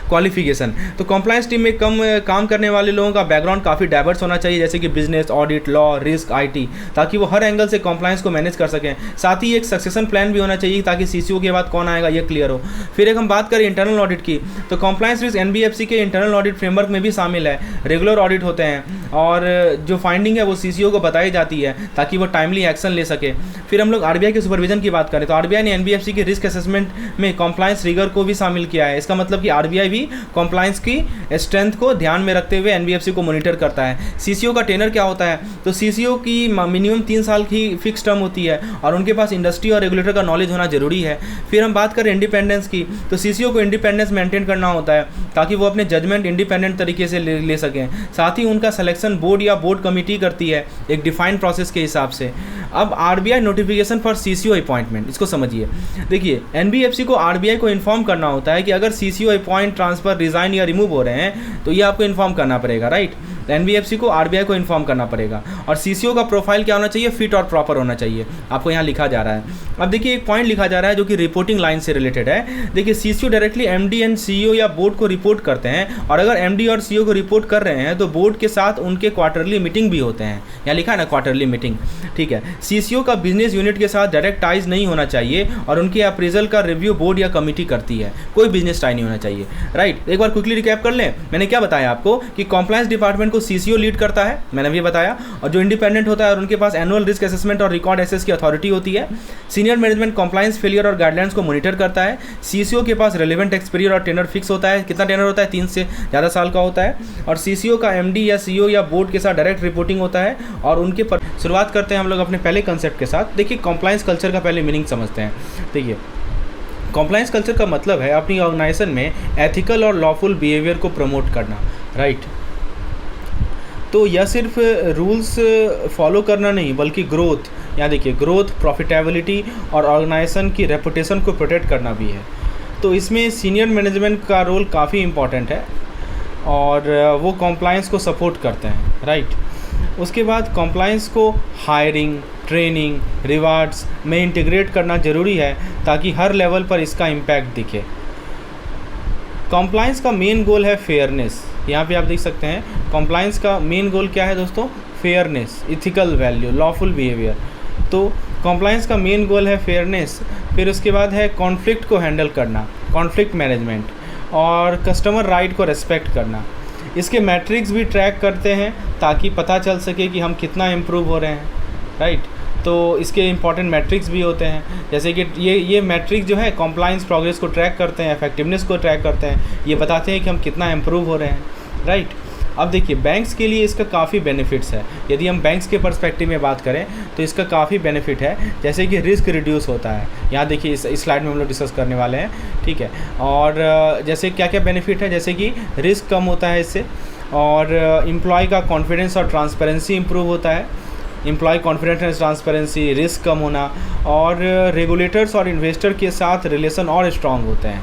क्वालिफिकेशन, तो कॉम्प्लायंस टीम में कम काम करने वाले लोगों का बैकग्राउंड काफ़ी डाइवर्स होना चाहिए, जैसे कि business, audit, law, risk, IT, ताकि वो हर एंगल से कॉम्प्लायंस को मैनेज कर सकें। साथ ही एक सक्सेशन प्लान भी होना चाहिए ताकि सीसीओ के बाद कौन आएगा ये क्लियर हो। फिर एक हम बात करें इंटरनल ऑडिट की, तो कॉम्प्लायंस रिस्क एनबीएफसी के इंटरनल ऑडिट फ्रेमवर्क में भी शामिल है। रेगुलर ऑडिट होते हैं और जो फाइंडिंग है वो सीसीओ को बताई जाती है ताकि वो टाइमली एक्शन ले सके। फिर हम लोग आरबीआई के सुपरविजन की बात करें तो आरबीआई ने एनबीएफसी के रिस्क असेसमेंट में कॉम्प्लायंस रिगर को भी शामिल किया है। इसका मतलब कि आरबीआई भी कॉम्प्लायंस की स्ट्रेंथ को ध्यान में रखते हुए एनबीएफसी को मॉनिटर करता है। सीसीओ का टेनर क्या होता है, तो सीसीओ की मिनिमम 3 साल की फिक्स टर्म होती है और उनके पास इंडस्ट्री और रेगुलेटर का नॉलेज होना जरूरी है। फिर हम बात करें इंडिपेंडेंस की, तो सीसीओ को इंडिपेंडेंस मेंटेन करना होता है ताकि वो अपने जजमेंट इंडिपेंडेंट तरीके से ले सकें। साथ ही उनका सिलेक्शन बोर्ड या बोर्ड कमिटी करती है एक डिफाइंड प्रोसेस के हिसाब से। अब RBI notification for CCO appointment, इसको समझिए। देखिए एनबीएफसी को आरबीआई को इन्फॉर्म करना होता है कि अगर सीसीओ अपॉइंट, ट्रांसफर, रिजाइन या रिमूव हो रहे हैं तो ये आपको इन्फॉर्म करना पड़ेगा, राइट। एनबीएफसी को आरबीआई को इन्फॉर्म करना पड़ेगा। और सीसीओ का प्रोफाइल क्या होना चाहिए, फिट और प्रॉपर होना चाहिए, आपको यहाँ लिखा जा रहा है। अब देखिए एक पॉइंट लिखा जा रहा है जो कि रिपोर्टिंग लाइन से रिलेटेड है। देखिए CCO directly MD and CEO या बोर्ड को रिपोर्ट करते हैं, और अगर एमडी और सीईओ को रिपोर्ट कर रहे हैं तो बोर्ड के साथ उनके क्वार्टरली मीटिंग भी होते हैं, यहाँ लिखा है ना क्वार्टरली मीटिंग, ठीक है। सीसीओ का बिजनेस यूनिट के साथ डायरेक्ट टाइज नहीं होना चाहिए, और उनके अप्रेजल का रिव्यू बोर्ड या कमिटी करती है, कोई बिजनेस टाई नहीं होना चाहिए, राइट। एक बार क्विकली रिकैप कर लें, मैंने क्या बताया आपको कि कॉम्प्लायंस डिपार्टमेंट को सीसीओ लीड करता है, मैंने भी बताया, और जो इंडिपेंडेंट होता है और उनके पास एनुअल रिस्क असेसमेंट और रिकॉर्ड एक्सेस की अथॉरिटी होती है। सीनियर मैनेजमेंट कॉम्प्लायंस फेलियर और गाइडलाइंस को मॉनिटर करता है। सीसीओ के पास रेलेवेंट एक्सपीरियंस और टेनर फिक्स होता है, कितना टेनर होता है, 3 से ज़्यादा साल का होता है। और सीसीओ का एमडी या सीईओ या बोर्ड के साथ डायरेक्ट रिपोर्टिंग होता है, और उनके पर शुरुआत करते हैं हम लोग अपने पहले कंसेप्ट के साथ। देखिए कॉम्प्लायंस कल्चर का पहले मीनिंग समझते हैं। देखिए कॉम्प्लायंस कल्चर का मतलब है अपनी ऑर्गेनाइजेशन में एथिकल और लॉफुल बिहेवियर को प्रमोट करना, राइट। तो यह सिर्फ रूल्स फॉलो करना नहीं, बल्कि ग्रोथ, यहाँ देखिए ग्रोथ, प्रॉफिटेबिलिटी और ऑर्गेनाइजेशन की रेपुटेशन को प्रोटेक्ट करना भी है। तो इसमें सीनियर मैनेजमेंट का रोल काफ़ी इम्पॉर्टेंट है, और वो कॉम्प्लायंस को सपोर्ट करते हैं, राइट। उसके बाद कॉम्प्लायंस को हायरिंग, ट्रेनिंग, रिवार्ड्स में इंटीग्रेट करना ज़रूरी है, ताकि हर लेवल पर इसका इम्पैक्ट दिखे। कॉम्प्लायंस का मेन गोल है फेयरनेस, यहाँ पे आप देख सकते हैं कॉम्प्लायंस का मेन गोल क्या है दोस्तों, fairness, ethical value, lawful behaviour. तो कॉम्प्लायंस का मेन गोल है फेयरनेस। फिर उसके बाद है कॉन्फ्लिक्ट को हैंडल करना, कॉन्फ्लिक्ट मैनेजमेंट, और कस्टमर राइट को रेस्पेक्ट करना। इसके मैट्रिक्स भी ट्रैक करते हैं ताकि पता चल सके कि हम कितना इम्प्रूव हो रहे हैं, राइट। तो इसके इंपॉर्टेंट मैट्रिक्स भी होते हैं, जैसे कि ये मैट्रिक्स जो है कॉम्प्लायंस प्रोग्रेस को ट्रैक करते हैं, इफेक्टिवनेस को ट्रैक करते हैं, ये बताते हैं कि हम कितना इम्प्रूव हो रहे हैं, राइट। अब देखिए बैंक्स के लिए इसका काफ़ी बेनिफिट्स है। यदि हम बैंक्स के पर्सपेक्टिव में बात करें तो इसका काफ़ी बेनिफिट है, जैसे कि रिस्क रिड्यूस होता है, यहाँ देखिए इस स्लाइड में हम लोग डिस्कस करने वाले हैं, ठीक है। और जैसे क्या क्या बेनिफिट है, जैसे कि रिस्क कम होता है इससे, और एम्प्लॉय का कॉन्फिडेंस और ट्रांसपेरेंसी इंप्रूव होता है, employ confidence and transparency, risk कम होना, और रेगुलेटर्स और इन्वेस्टर के साथ रिलेशन और स्ट्रॉन्ग होते हैं,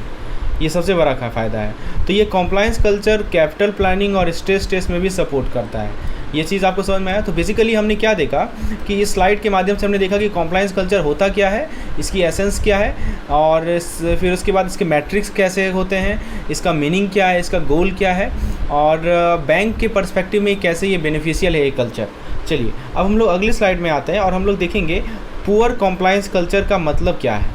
ये सबसे बड़ा फ़ायदा है। तो ये कॉम्प्लायंस कल्चर कैपिटल प्लानिंग और स्ट्रेस टेस्ट में भी सपोर्ट करता है। ये चीज़ आपको समझ में आया। तो बेसिकली हमने क्या देखा कि इस स्लाइड के माध्यम से हमने देखा कि कॉम्प्लायंस कल्चर होता क्या है, इसकी एसेंस क्या है, और फिर उसके बाद इसके मैट्रिक्स कैसे होते हैं, इसका मीनिंग क्या है, इसका गोल क्या है, और बैंक के पर्सपेक्टिव में कैसे ये बेनिफिशियल है ये कल्चर। चलिए अब हम लोग अगले स्लाइड में आते हैं और हम लोग देखेंगे पुअर कॉम्प्लायंस कल्चर का मतलब क्या है।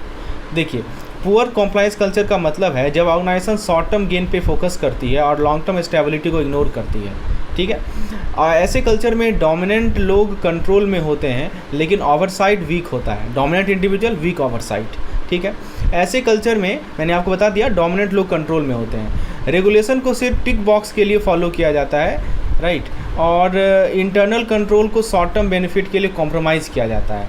देखिए पुअर कॉम्प्लायंस कल्चर का मतलब है जब ऑर्गेनाइजेशन शॉर्ट टर्म गेन पे फोकस करती है और लॉन्ग टर्म स्टेबिलिटी को इग्नोर करती है, ठीक है। और ऐसे कल्चर में डोमिनेंट लोग कंट्रोल में होते हैं लेकिन ओवरसाइट वीक होता है, डोमिनेंट इंडिविजुअल, वीक ओवरसाइट, ठीक है। ऐसे कल्चर में मैंने आपको बता दिया डोमिनेंट लोग कंट्रोल में होते हैं, रेगुलेशन को सिर्फ टिक बॉक्स के लिए फॉलो किया जाता है, राइट, और इंटरनल कंट्रोल को शॉर्ट टर्म बेनिफिट के लिए कॉम्प्रोमाइज़ किया जाता है,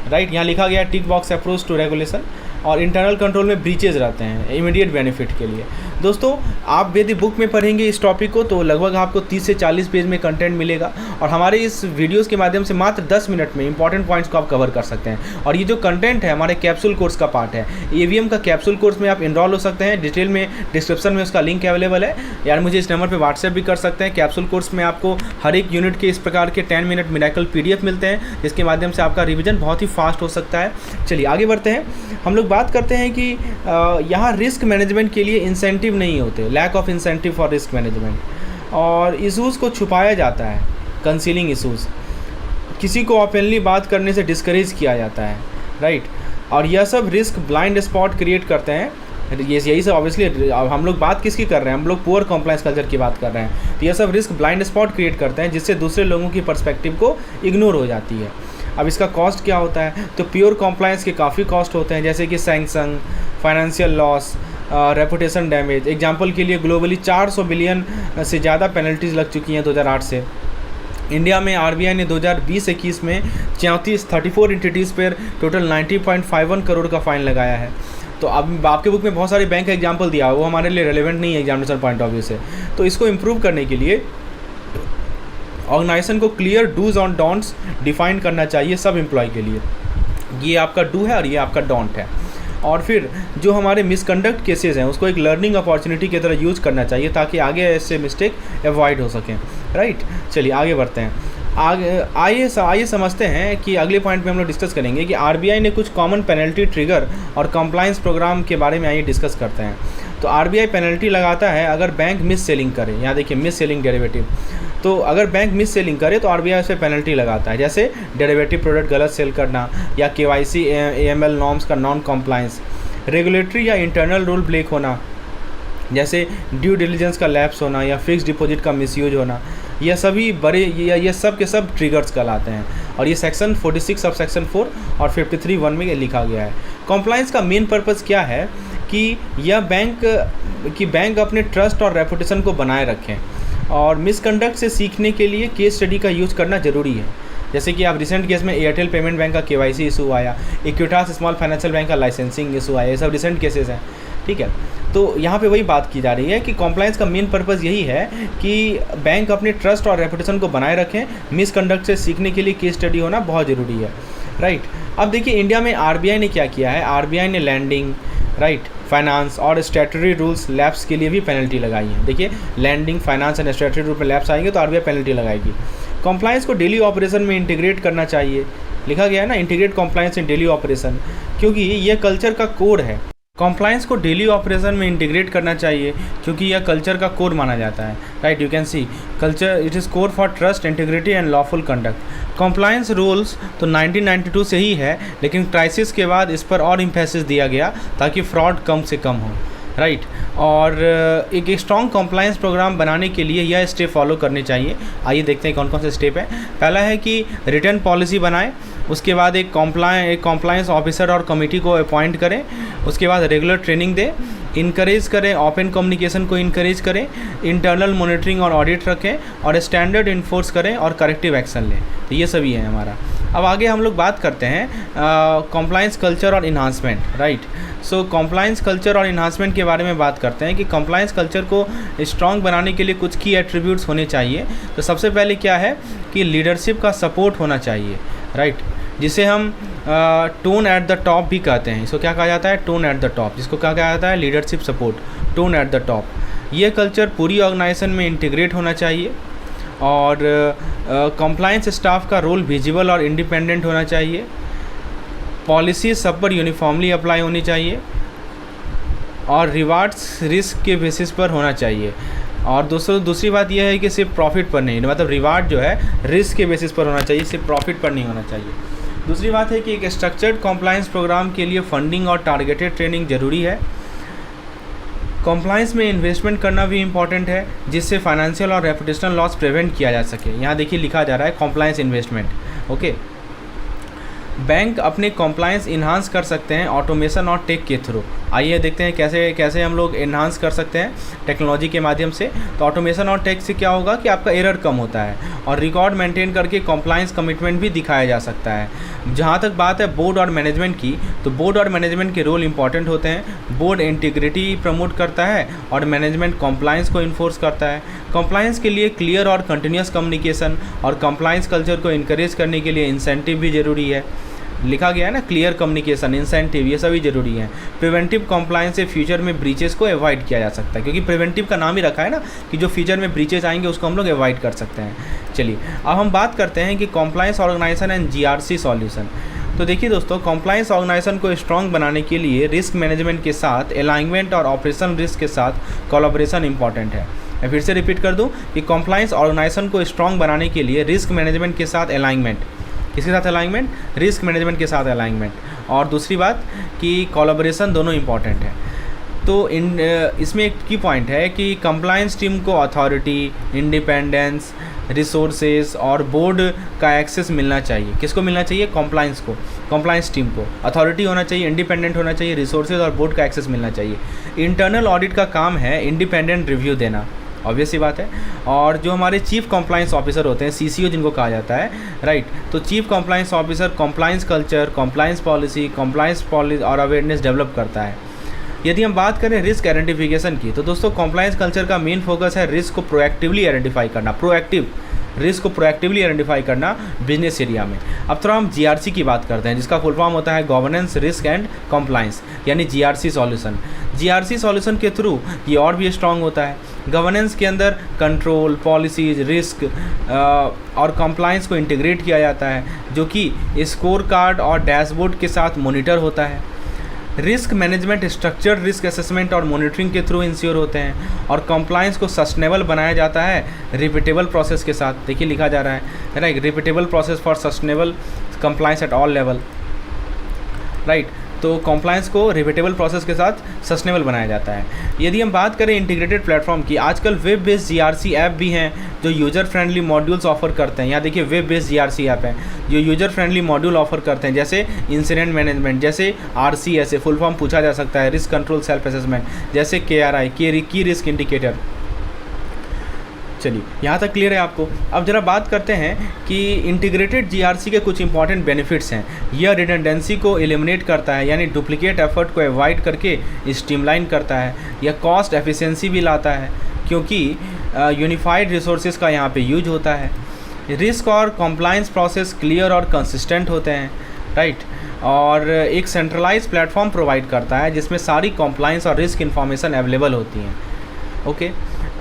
राइट। यहाँ लिखा गया टिक बॉक्स अप्रोच टू रेगुलेशन, और इंटरनल कंट्रोल में ब्रीचेज रहते हैं इमीडिएट बेनिफिट के लिए। दोस्तों आप यदि बुक में पढ़ेंगे इस टॉपिक को तो लगभग आपको 30 से 40 पेज में कंटेंट मिलेगा, और हमारे इस वीडियोस के माध्यम से मात्र 10 मिनट में इंपॉर्टेंट पॉइंट्स को आप कवर कर सकते हैं। और ये जो कंटेंट है हमारे कैप्सूल कोर्स का पार्ट है, एवीएम का कैप्सूल कोर्स में आप इनरोल हो सकते हैं, डिटेल में डिस्क्रिप्शन में उसका लिंक अवेलेबल है, यार मुझे इस नंबर पर व्हाट्सएप भी कर सकते हैं। कैप्सूल कोर्स में आपको हर एक यूनिट के इस प्रकार के 10 मिनट मिरेकल PDF मिलते हैं, जिसके माध्यम से आपका रिविजन बहुत ही फास्ट हो सकता है। चलिए आगे बढ़ते हैं, हम लोग बात करते हैं कि यहाँ रिस्क मैनेजमेंट के लिए इंसेंटिव नहीं होते, lack of incentive for risk management, और इशूज़ को छुपाया जाता है, कंसीलिंग इशूज़, किसी को ओपनली बात करने से डिस्करेज किया जाता है, राइट। और यह सब रिस्क ब्लाइंड स्पॉट क्रिएट करते हैं। यही सब ऑब्वियसली हम लोग बात किसकी कर रहे हैं, हम लोग पुअर कॉम्प्लायंस कल्चर की बात कर रहे हैं। तो यह सब रिस्क ब्लाइंड स्पॉट क्रिएट करते हैं जिससे दूसरे लोगों की पर्सपेक्टिव को इग्नोर हो जाती है। अब इसका कॉस्ट क्या होता है, तो प्योर कॉम्प्लायंस के काफ़ी कॉस्ट होते हैं, जैसे कि sanction, financial loss, reputation damage. Example के लिए ग्लोबली 400 बिलियन से ज़्यादा पेनल्टीज़ लग चुकी हैं 2008 से। इंडिया में RBI ने 2020-21 में 34 एंटिटीज़ पर टोटल 90.51 करोड़ का फ़ाइन लगाया है। तो अब आपके बुक में बहुत सारे बैंक का एग्जाम्पल दिया है, वो हमारे लिए रेलेवेंट नहीं है एग्जामिनेशन पॉइंट ऑफ व्यू से। तो इसको इम्प्रूव करने के लिए ऑर्गेनाइजेशन को क्लियर डूज और डोंट्स डिफाइन करना चाहिए सब एम्प्लॉय के लिए। ये आपका डू है और ये आपका डोंट है। और फिर जो हमारे मिसकंडक्ट केसेस हैं उसको एक लर्निंग अपॉर्चुनिटी की तरह यूज़ करना चाहिए ताकि आगे ऐसे मिस्टेक अवॉइड हो सकें, राइट। चलिए आगे बढ़ते हैं। आइए समझते हैं कि अगले पॉइंट में हम लोग डिस्कस करेंगे कि आरबीआई ने कुछ कॉमन पेनल्टी ट्रिगर और कंप्लायंस प्रोग्राम के बारे में आइए डिस्कस करते हैं। तो आरबीआई पेनल्टी लगाता है अगर बैंक मिस सेलिंग करे, यहाँ देखिए मिस सेलिंग डेरिवेटिव। तो अगर बैंक मिस सेलिंग करे तो आरबीआई उस पर पेनल्टी लगाता है, जैसे डेरिवेटिव प्रोडक्ट गलत सेल करना या केवाईसी एएमएल नॉर्म्स का नॉन कॉम्प्लायंस, रेगुलेटरी या इंटरनल रूल ब्रेक होना, जैसे ड्यू डिलीजेंस का लैप्स होना या फिक्स डिपॉजिट का मिसयूज होना, यह सभी बड़े ये सब के सब ट्रिगर्स कहलाते हैं। और ये सेक्शन 46 सब सेक्शन 4 और 53(1) में लिखा गया है। कॉम्प्लायंस का मेन पर्पज़ क्या है कि यह बैंक अपने ट्रस्ट और रेपुटेशन को बनाए रखें, और मिसकंडक्ट से सीखने के लिए केस स्टडी का यूज़ करना ज़रूरी है। जैसे कि आप रिसेंट केस में एयरटेल पेमेंट बैंक का केवाईसी इशू आया, इक्विटास स्मॉल फाइनेंशियल बैंक का लाइसेंसिंग इशू आया, ये सब रिसेंट केसेस हैं, ठीक है। तो यहाँ पे वही बात की जा रही है कि कॉम्प्लायंस का मेन पर्पज़ यही है कि बैंक अपने ट्रस्ट और रेपुटेशन को बनाए रखें, मिसकंडक्ट से सीखने के लिए केस स्टडी होना बहुत ज़रूरी है, राइट। अब देखिए इंडिया में आरबीआई ने क्या किया है, आरबीआई ने लैंडिंग, राइट, फाइनेंस और स्टैट्यूटरी रूल्स लैप्स के लिए भी पेनल्टी लगाई है। देखिए lending, finance and statutory rule में लैप्स आएंगे तो आरबीआई पेनल्टी लगाएगी। कॉम्प्लायंस को डेली ऑपरेशन में इंटीग्रेट करना चाहिए, लिखा गया है ना, integrate compliance in daily operation, क्योंकि यह कल्चर का कोड है। कॉम्प्लायंस को डेली ऑपरेशन में इंटीग्रेट करना चाहिए क्योंकि यह कल्चर का कोड माना जाता है, right. You can see culture it is code for trust, integrity and lawful conduct. Compliance rules तो 1992 से ही है, लेकिन क्राइसिस के बाद इस पर और इम्फेसिस दिया गया ताकि फ्रॉड कम से कम हो, राइट। और एक स्ट्रॉन्ग कॉम्प्लायंस प्रोग्राम बनाने के लिए यह स्टेप फॉलो करने चाहिए। आइए देखते हैं कौन कौन से स्टेप है। पहला है कि रिटर्न पॉलिसी बनाएं, उसके बाद एक कॉम्प्लायंस ऑफिसर और कमेटी को अपॉइंट करें, उसके बाद रेगुलर ट्रेनिंग दें, इनकरेज करें, ओपन कम्युनिकेशन को इनकरेज करें, इंटरनल मॉनिटरिंग और ऑडिट रखें, और स्टैंडर्ड इन्फोर्स करें और करेक्टिव एक्शन लें। तो ये सभी है हमारा। अब आगे हम लोग बात करते हैं कॉम्प्लायंस कल्चर और इन्हांसमेंट, राइट। सो कॉम्प्लायंस कल्चर और इन्हांसमेंट के बारे में बात करते हैं कि कॉम्प्लायंस कल्चर को स्ट्रॉन्ग बनाने के लिए कुछ की एट्रीब्यूट्स होने चाहिए। तो सबसे पहले क्या है कि लीडरशिप का सपोर्ट होना चाहिए, राइट, जिसे हम टोन एट द टॉप भी कहते हैं। इसको क्या कहा जाता है, टोन एट द टॉप, जिसको क्या कहा जाता है, leadership support, tone at the top. ये कल्चर पूरी ऑर्गेनाइजेशन में इंटीग्रेट होना चाहिए, और कंप्लायंस स्टाफ का रोल विजिबल और इंडिपेंडेंट होना चाहिए। पॉलिसी सब पर यूनिफॉर्मली अप्लाई होनी चाहिए, और रिवार्ड्स रिस्क के बेसिस पर होना चाहिए। और दूसरी बात यह है कि सिर्फ प्रॉफिट पर नहीं, मतलब रिवार्ड जो है रिस्क के बेसिस पर होना चाहिए, सिर्फ प्रॉफिट पर नहीं होना चाहिए। दूसरी बात है कि एक स्ट्रक्चर्ड कॉम्प्लायंस प्रोग्राम के लिए फंडिंग और टारगेटेड ट्रेनिंग ज़रूरी है। कॉम्प्लायंस में इन्वेस्टमेंट करना भी इम्पॉर्टेंट है, जिससे फाइनेंशियल और रेपुटेशनल लॉस प्रिवेंट किया जा सके। यहाँ देखिए लिखा जा रहा है कॉम्प्लायंस इन्वेस्टमेंट, ओके। बैंक अपने कॉम्प्लायंस इन्हांस कर सकते हैं ऑटोमेशन और टेक के थ्रू। आइए देखते हैं कैसे हम लोग इन्हांस कर सकते हैं टेक्नोलॉजी के माध्यम से। तो ऑटोमेशन और टेक से क्या होगा कि आपका एरर कम होता है, और रिकॉर्ड मेंटेन करके कॉम्प्लायंस कमिटमेंट भी दिखाया जा सकता है। जहाँ तक बात है बोर्ड और मैनेजमेंट की, तो बोर्ड और मैनेजमेंट के रोल इंपॉर्टेंट होते हैं। बोर्ड इंटीग्रिटी प्रमोट करता है और मैनेजमेंट कॉम्प्लायंस को इन्फोर्स करता है। कॉम्प्लायंस के लिए क्लियर और कंटिन्यूस कम्युनिकेशन और कॉम्प्लायंस कल्चर को इनकरेज करने के लिए इंसेंटिव भी ज़रूरी है। लिखा गया है ना, क्लियर कम्युनिकेशन, इंसेंटिव, ये सभी ज़रूरी हैं। प्रिवेंटिव कॉम्प्लायंस से फ्यूचर में ब्रीचेस को अवॉइड किया जा सकता है, क्योंकि प्रिवेंटिव का नाम ही रखा है ना कि जो फ्यूचर में ब्रीचेस आएंगे उसको हम लोग अवॉइड कर सकते हैं। चलिए अब हम बात करते हैं कि compliance organisation and GRC solution. तो देखिए दोस्तों, कॉम्प्लायंस ऑर्गेनाइजेशन को स्ट्रॉन्ग बनाने के लिए रिस्क मैनेजमेंट के साथ अलाइनमेंट और ऑपरेशनल रिस्क के साथ कोलैबोरेशन इंपॉर्टेंट है। मैं फिर से रिपीट कर दूं कि कॉम्प्लायंस ऑर्गेनाइजेशन को स्ट्रॉन्ग बनाने के लिए रिस्क मैनेजमेंट के साथ अलाइनमेंट, किसके साथ अलाइनमेंट, रिस्क मैनेजमेंट के साथ अलाइनमेंट, और दूसरी बात कि कोलैबोरेशन, दोनों इंपॉर्टेंट है। तो इसमें एक की पॉइंट है कि कंप्लायंस टीम को अथॉरिटी, इंडिपेंडेंस, रिसोर्सेज और बोर्ड का एक्सेस मिलना चाहिए। किसको मिलना चाहिए, कंप्लायंस को, कंप्लायंस टीम को अथॉरिटी होना चाहिए, इंडिपेंडेंट होना चाहिए, रिसोर्सेज और बोर्ड का एक्सेस मिलना चाहिए। इंटरनल ऑडिट का काम है इंडिपेंडेंट रिव्यू देना, ऑब्वियस सी बात है। और जो हमारे चीफ कंप्लायंस ऑफिसर होते हैं, सीसीओ जिनको कहा जाता है, राइट, तो chief compliance officer compliance culture, compliance policy और अवेयरनेस डेवलप करता है। यदि हम बात करें रिस्क आइडेंटिफिकेशन की, तो दोस्तों कंप्लायंस कल्चर का मेन फोकस है रिस्क को प्रोएक्टिवली आइडेंटिफाई करना, प्रोएक्टिव, रिस्क को प्रोएक्टिवली आइडेंटिफाई करना बिजनेस एरिया में। अब थोड़ा हम जीआरसी की बात करते हैं, जिसका फुल फॉर्म होता है गवर्नेंस रिस्क एंड कंप्लायंस, यानी जीआरसी सॉल्यूशन। जीआरसी सॉल्यूशन के थ्रू ये और भी स्ट्रांग होता है। गवर्नेंस के अंदर कंट्रोल, पॉलिसीज, रिस्क और कंप्लायंस को इंटीग्रेट किया जाता है, जो कि स्कोर कार्ड और डैशबोर्ड के साथ मॉनिटर होता है। Risk management structured risk assessment और मॉनिटरिंग के थ्रू इंश्योर होते हैं, और कंप्लायंस को सस्टेनेबल बनाया जाता है रिपीटेबल प्रोसेस के साथ। देखिए लिखा जा रहा है ना, repeatable process for sustainable compliance at all level, right. तो कंप्लायंस को रिपीटेबल प्रोसेस के साथ सस्टेनेबल बनाया जाता है। यदि हम बात करें इंटीग्रेटेड प्लेटफॉर्म की, आजकल वेब बेस्ड जीआरसी ऐप भी हैं जो यूज़र फ्रेंडली मॉड्यूल्स ऑफर करते हैं। यहाँ देखिए वेब बेस्ड जीआरसी ऐप है जो यूज़र फ्रेंडली मॉड्यूल ऑफर करते हैं, जैसे इंसिडेंट मैनेजमेंट, जैसे RCS, फुल फॉर्म पूछा जा सकता है, रिस्क कंट्रोल सेल्फ असेसमेंट, जैसे KRI, की रिस्क इंडिकेटर। चलिए यहाँ तक क्लियर है आपको। अब जरा बात करते हैं कि इंटीग्रेटेड जीआरसी के कुछ इंपॉर्टेंट बेनिफिट्स हैं। यह रिडंडेंसी को एलिमिनेट करता है, यानी डुप्लीकेट एफर्ट को अवॉइड करके स्ट्रीमलाइन करता है। यह कॉस्ट एफिशिएंसी भी लाता है, क्योंकि यूनिफाइड रिसोर्सेज का यहाँ पे यूज होता है। रिस्क और कंप्लायंस प्रोसेस क्लियर और कंसिस्टेंट होते हैं, राइट। और एक सेंट्रलाइज प्लेटफॉर्म प्रोवाइड करता है जिसमें सारी कंप्लायंस और रिस्क इन्फॉर्मेशन अवेलेबल होती हैं। ओके,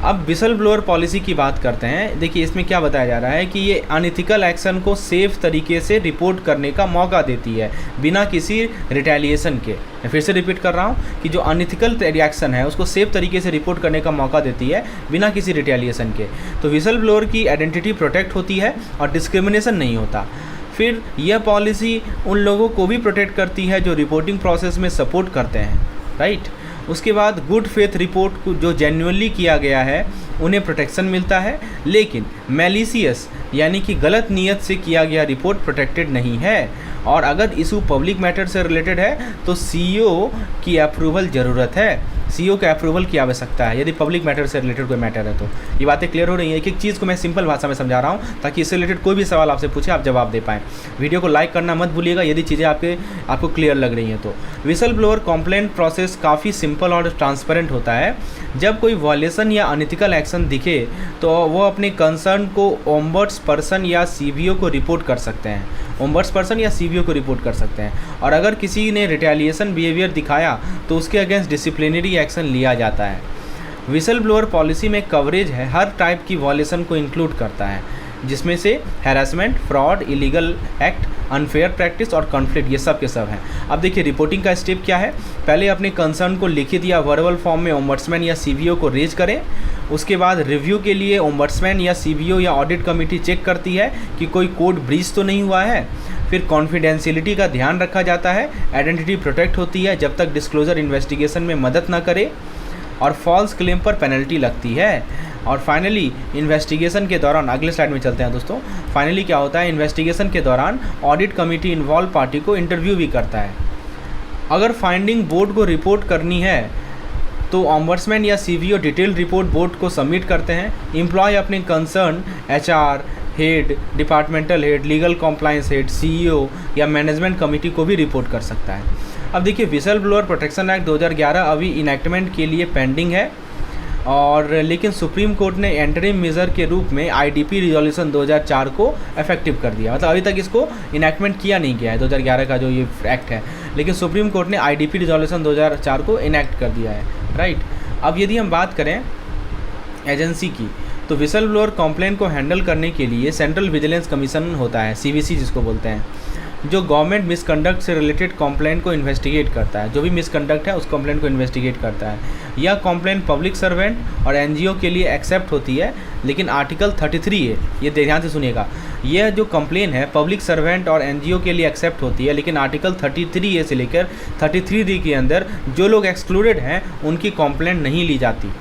अब विसल ब्लोअर पॉलिसी की बात करते हैं। देखिए इसमें क्या बताया जा रहा है कि ये अनइथिकल एक्शन को सेफ तरीके से रिपोर्ट करने का मौका देती है बिना किसी रिटेलिएशन के। मैं फिर से रिपीट कर रहा हूँ कि जो अनइथिकल रिएक्शन है उसको सेफ तरीके से रिपोर्ट करने का मौका देती है बिना किसी रिटेलिएशन के। तो विसल ब्लोअर की आइडेंटिटी प्रोटेक्ट होती है और डिस्क्रिमिनेशन नहीं होता। फिर यह पॉलिसी उन लोगों को भी प्रोटेक्ट करती है जो रिपोर्टिंग प्रोसेस में सपोर्ट करते हैं, राइट। उसके बाद गुड फेथ रिपोर्ट को जो जेन्युइनली किया गया है उन्हें प्रोटेक्शन मिलता है, लेकिन मैलिशियस यानी कि गलत नीयत से किया गया रिपोर्ट प्रोटेक्टेड नहीं है। और अगर इशू पब्लिक मैटर से रिलेटेड है तो CEO की अप्रूवल ज़रूरत है, CEO के अप्रूवल की आवश्यकता है यदि पब्लिक मैटर से रिलेटेड कोई मैटर है। तो ये बातें क्लियर हो रही हैं। एक एक चीज़ को मैं सिंपल भाषा में समझा रहा हूँ ताकि इससे रिलेटेड कोई भी सवाल आपसे पूछे आप जवाब दे पाएँ। वीडियो को लाइक करना मत भूलिएगा यदि चीज़ें आपको क्लियर लग रही हैं। तो विसल ब्लोअर कंप्लेंट प्रोसेस काफ़ी सिंपल और ट्रांसपेरेंट होता है। जब कोई वॉयलेशन या अनइथिकल एक्शन दिखे तो वो अपने कंसर्न को ओम्बड्स पर्सन या CBO को रिपोर्ट कर सकते हैं, ओम्बड्स पर्सन या CBO को रिपोर्ट कर सकते हैं। और अगर किसी ने रिटेलिएशन बिहेवियर दिखाया तो उसके अगेंस्ट डिसिप्लिनरी एक्शन लिया जाता है। विसल ब्लोअर पॉलिसी में कवरेज है हर टाइप की वॉयलेशन को इंक्लूड करता है, जिसमें से harassment, fraud, illegal act, unfair practice और कॉन्फ्लिक्ट, ये सब के सब हैं। अब देखिए रिपोर्टिंग का स्टेप क्या है। पहले अपने कंसर्न को लिखित या वर्बल फॉर्म में ओम्बड्समैन या CBO को रेज करें। उसके बाद रिव्यू के लिए ओम्बड्समैन या CBO या ऑडिट कमेटी चेक करती है कि कोई कोड ब्रीच तो नहीं हुआ है। फिर कॉन्फिडेंशियलिटी का ध्यान रखा जाता है, आइडेंटिटी प्रोटेक्ट होती है जब तक डिस्क्लोजर इन्वेस्टिगेशन में मदद ना करे, और फॉल्स क्लेम पर पेनल्टी लगती है। और फाइनली इन्वेस्टिगेशन के दौरान, अगले स्लाइड में चलते हैं दोस्तों, फाइनली क्या होता है, इन्वेस्टिगेशन के दौरान ऑडिट कमेटी इन्वॉल्व पार्टी को इंटरव्यू भी करता है। अगर फाइंडिंग बोर्ड को रिपोर्ट करनी है तो ओम्बड्समैन या CBO डिटेल रिपोर्ट बोर्ड को सबमिट करते हैं। एम्प्लॉय अपने concern HR head, departmental head, legal compliance head, CEO या मैनेजमेंट कमेटी को भी रिपोर्ट कर सकता है। अब देखिए विसल ब्लोअर प्रोटेक्शन एक्ट 2011 अभी इनैक्टमेंट के लिए पेंडिंग है, और लेकिन सुप्रीम कोर्ट ने एंटरिम मेजर के रूप में IDP रिजोल्यूशन 2004 को इफेक्टिव कर दिया। मतलब अभी तक इसको इनैक्टमेंट किया नहीं गया है 2011 का जो ये एक्ट है, लेकिन सुप्रीम कोर्ट ने IDP रिजोल्यूशन 2004 को इनैक्ट कर दिया है, राइट। अब यदि हम बात करें एजेंसी की, तो विसल ब्लोअर कंप्लेंट को हैंडल करने के लिए सेंट्रल विजिलेंस कमीशन होता है, CVC जिसको बोलते हैं, जो गवर्नमेंट मिसकंडक्ट से रिलेटेड कंप्लेंट को इन्वेस्टिगेट करता है। जो भी मिसकंडक्ट है उस कंप्लेंट को इन्वेस्टिगेट करता है। यह कंप्लेंट पब्लिक सर्वेंट और NGO के लिए एक्सेप्ट होती है, लेकिन आर्टिकल 33 है, ये ध्यान से सुनिएगा, यह जो कंप्लेन है पब्लिक सर्वेंट और NGO के लिए एक्सेप्ट होती है, लेकिन आर्टिकल 33A से लेकर 33D के अंदर जो लोग एक्सक्लूडेड हैं उनकी कंप्लेंट नहीं ली जाती,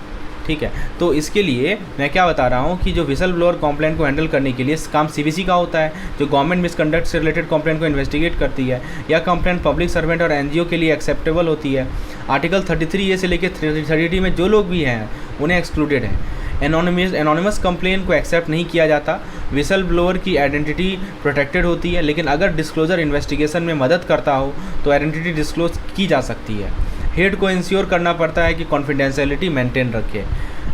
ठीक है। तो इसके लिए मैं क्या बता रहा हूँ कि जो विसल ब्लोअर कंप्लेंट को हैंडल करने के लिए काम CVC का होता है, जो गवर्नमेंट मिसकंडक्ट से रिलेटेड कंप्लेंट को इन्वेस्टिगेट करती है। यह कंप्लेंट पब्लिक सर्वेंट और NGO के लिए एक्सेप्टेबल होती है। आर्टिकल 33A से लेकर 30D में जो लोग भी हैं उन्हें एक्सक्लूडेड है। एनोनिमस कंप्लेन को एक्सेप्ट नहीं किया जाता। विसल ब्लोअर की आइडेंटिटी प्रोटेक्टेड होती है, लेकिन अगर डिस्क्लोजर इन्वेस्टिगेशन में मदद करता हो तो आइडेंटिटी डिस्क्लोज की जा सकती है। हेड को इंश्योर करना पड़ता है कि कॉन्फिडेंशियलिटी मेंटेन रखे।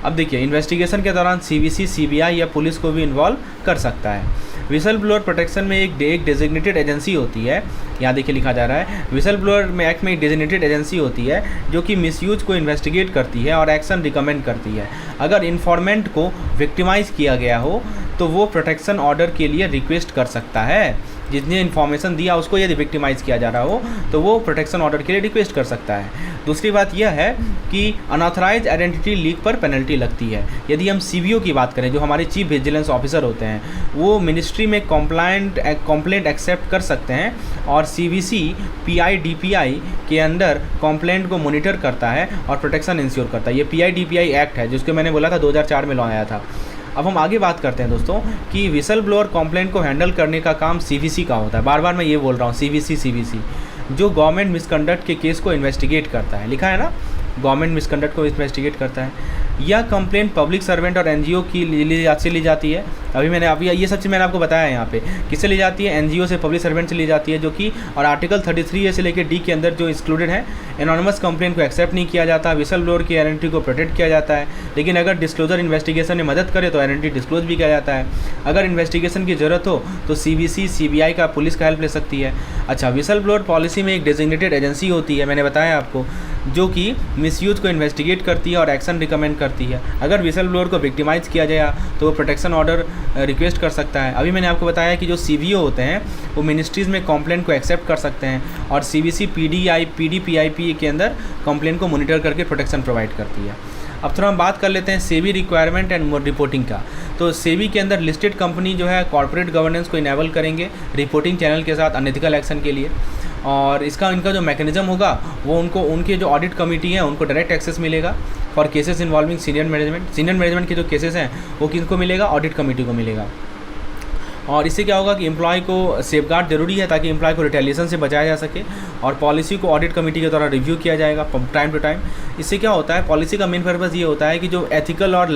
अब देखिए, इन्वेस्टिगेशन के दौरान सीवीसी, सीबीआई या पुलिस को भी इन्वॉल्व कर सकता है। विसल ब्लोअर प्रोटेक्शन में एक डेजिग्नेटेड एजेंसी होती है, यहाँ देखिए लिखा जा रहा है, विसल ब्लोअर में एक्ट में एक डेजिग्नेटेड एजेंसी होती है जो कि मिसयूज को इन्वेस्टिगेट करती है और एक्शन रिकमेंड करती है। अगर इन्फॉर्मेंट को विक्टिमाइज़ किया गया हो तो वो प्रोटेक्शन ऑर्डर के लिए रिक्वेस्ट कर सकता है। जिसने इन्फॉर्मेशन दिया उसको यदि विक्टिमाइज़ किया जा रहा हो तो वो प्रोटेक्शन ऑर्डर के लिए रिक्वेस्ट कर सकता है। दूसरी बात यह है कि अनऑथराइज आइडेंटिटी लीक पर पेनल्टी लगती है। यदि हम सीबीओ की बात करें, जो हमारे चीफ विजिलेंस ऑफिसर होते हैं, वो मिनिस्ट्री में कंप्लेंट एक्सेप्ट कर सकते हैं और सीवीसी पीआई डीपीआई के अंदर कंप्लेंट को मॉनिटर करता है और प्रोटेक्शन इंश्योर करता है। ये पीआई डीपीआई एक्ट है जिसको मैंने बोला था 2004 में लॉ आया था। अब हम आगे बात करते हैं दोस्तों कि विसल ब्लोअर कंप्लेंट को हैंडल करने का काम सीवीसी का होता है। बार बार मैं ये बोल रहा हूँ, सीवीसी जो गवर्नमेंट मिसकंडक्ट के केस को इन्वेस्टिगेट करता है, लिखा है ना, गवर्नमेंट मिसकंडक्ट को इन्वेस्टिगेट करता है। यह कंप्लेंट पब्लिक सर्वेंट और एनजीओ की से ली जाती है। अभी ये सब चीज़ मैंने आपको बताया है यहाँ पे, किससे ली जाती है, एनजीओ से, पब्लिक सर्वेंट से ली जाती है, जो कि और आर्टिकल 33A से लेकर डी के अंदर जो एक्सक्लूडेड है। एनोनिमस कंप्लेंट को एक्सेप्ट नहीं किया जाता, विसल ब्लोअर की आइडेंटिटी को प्रोटेक्ट किया जाता है, लेकिन अगर डिस्क्लोजर इन्वेस्टिगेशन में मदद करे तो आइडेंटिटी डिस्क्लोज भी किया जाता है। अगर इन्वेस्टिगेशन की ज़रूरत हो तो सीवीसी, सीबीआई का, पुलिस का हेल्प ले सकती है। अच्छा, विसल ब्लोअर पॉलिसी में एक डेजिग्नेटेड एजेंसी होती है, मैंने बताया आपको, जो कि मिसयूज को इन्वेस्टिगेट करती है और एक्शन रिकमेंड करती है। अगर विसल ब्लोअर को विक्टिमाइज़ किया जाए तो वो प्रोटेक्शन ऑर्डर रिक्वेस्ट कर सकता है। अभी मैंने आपको बताया कि जो सीवीओ होते हैं वो मिनिस्ट्रीज़ में कंप्लेंट को एक्सेप्ट कर सकते हैं और सीवीसी पीडीपीआईपी के अंदर कंप्लेंट को मॉनिटर करके प्रोटेक्शन प्रोवाइड करती है। अब थोड़ा हम बात कर लेते हैं सेबी रिक्वायरमेंट एंड रिपोर्टिंग का। तो सेबी के अंदर लिस्टेड कंपनी जो है कॉर्पोरेट गवर्नेंस को इनेबल करेंगे रिपोर्टिंग चैनल के साथ अनएथिकल एक्शन के लिए, और इनका जो मैकेनिज्म होगा वो उनके जो ऑडिट कमेटी है उनको डायरेक्ट एक्सेस मिलेगा for cases involving senior management के जो केसेस हैं वो किनको मिलेगा, ऑडिट कमेटी को मिलेगा। और इससे क्या होगा कि एम्प्लॉय को सेफगार्ड जरूरी है ताकि एम्प्लॉय को रिटेलिएशन से बचाया जा सके, और पॉलिसी को ऑडिट कमेटी के द्वारा रिव्यू किया जाएगा टाइम टू टाइम। इससे क्या होता है, पॉलिसी का मेन पर्पस ये होता है कि जो एथिकल और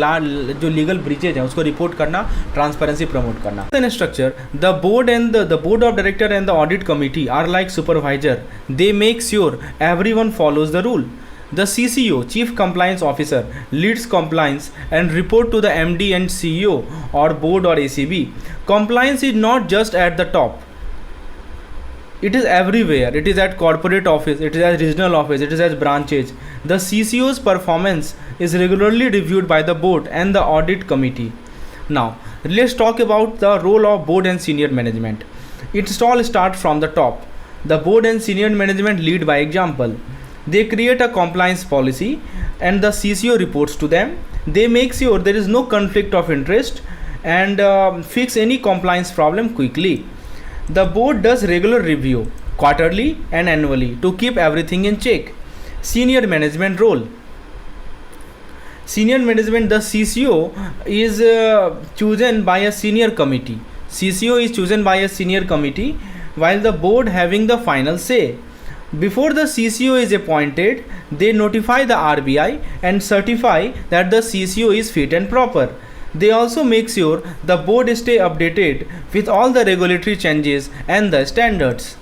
जो लीगल ब्रीचेज हैं उसको रिपोर्ट करना, ट्रांसपेरेंसी प्रमोट करना। Structure, the board of director and the audit committee are like supervisor, they make sure everyone follows the rule. The CCO, Chief Compliance Officer, leads compliance and report to the MD and CEO or board or ACB. Compliance is not just at the top. It is everywhere. It is at corporate office, it is at regional office, it is at branches. The CCO's performance is regularly reviewed by the board and the audit committee. Now, let's talk about the role of board and senior management. It all starts from the top. The board and senior management lead by example. They create a compliance policy and the CCO reports to them. They make sure there is no conflict of interest and fix any compliance problem quickly. The board does regular review quarterly and annually to keep everything in check. Senior management role. Senior management, the CCO is chosen by a senior committee. CCO is chosen by a senior committee while the board having the final say. Before the CCO is appointed, they notify the RBI and certify that the CCO is fit and proper. They also make sure the board stay updated with all the regulatory changes and the standards.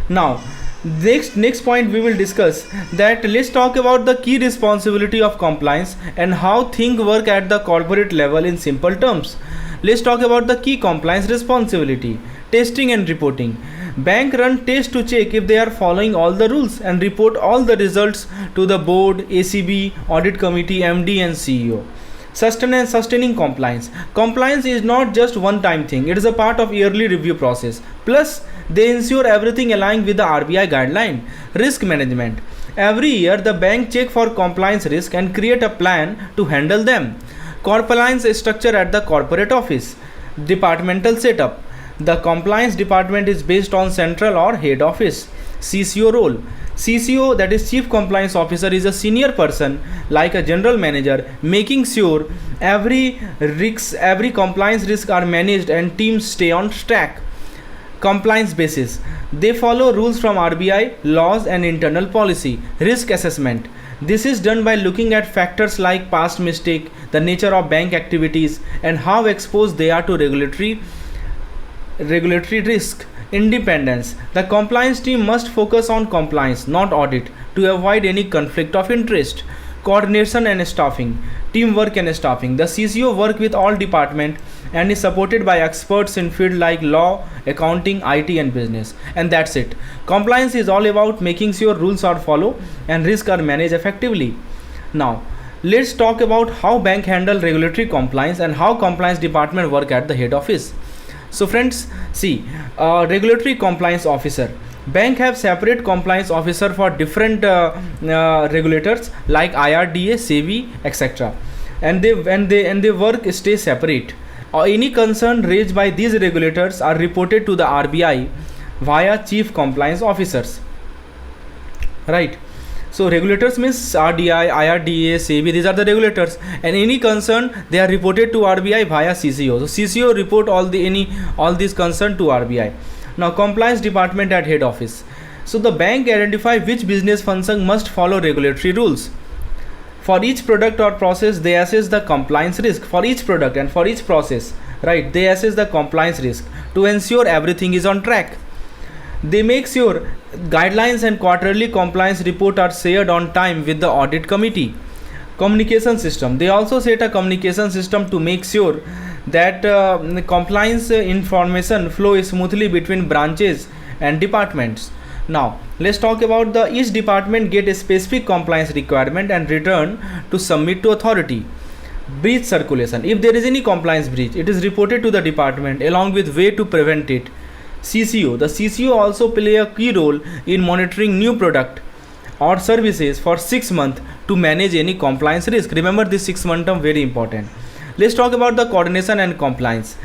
Now, next point we will discuss that let's talk about the key responsibility of compliance and how things work at the corporate level in simple terms. Let's talk about the key compliance responsibility, testing and reporting. Bank run tests to check if they are following all the rules and report all the results to the board, ACB, audit committee, MD and CEO. Sustaining compliance. Compliance is not just one time thing, it is a part of yearly review process. Plus, they ensure everything aligns with the RBI guideline. Risk management. Every year, the bank check for compliance risk and create a plan to handle them. Compliance structure at the corporate office. Departmental setup. The compliance department is based on central or head office. CCO role. CCO, that is Chief Compliance Officer, is a senior person like a general manager, making sure every compliance risk are managed and teams stay on track. Compliance basis. They follow rules from RBI, laws and internal policy. Risk assessment. This is done by looking at factors like past mistake, the nature of bank activities and how exposed they are to regulatory risk. Independence. The compliance team must focus on compliance, not audit, to avoid any conflict of interest. Coordination and staffing. Teamwork and staffing. The CCO work with all department and is supported by experts in field like law, accounting, IT and business. And that's it. Compliance is all about making sure rules are followed and risks are managed effectively. Now, let's talk about how bank handle regulatory compliance and how compliance department work at the head office. So friends, see, regulatory compliance officer. Bank have separate compliance officer for different regulators like IRDA, SEBI, etc. And they work stay separate. Any concern raised by these regulators are reported to the RBI via chief compliance officers. Right. So regulators means RDI, IRDA, SEBI, these are the regulators, and any concern they are reported to RBI via CCO. So CCO report all these concern to RBI. Now compliance department at head office. So the bank identify which business function must follow regulatory rules. For each product or process, they assess the compliance risk for each product and for each process. Right? They assess the compliance risk to ensure everything is on track. They make sure guidelines and quarterly compliance report are shared on time with the audit committee. Communication system. They also set a communication system to make sure that compliance information flow smoothly between branches and departments. Now, let's talk about each department get a specific compliance requirement and return to submit to authority. Breach circulation. If there is any compliance breach, it is reported to the department along with way to prevent it. CCO. The CCO also play a key role in monitoring new product or services for 6 months to manage any compliance risk. Remember this 6 month term very important. Let's talk about the coordination and compliance.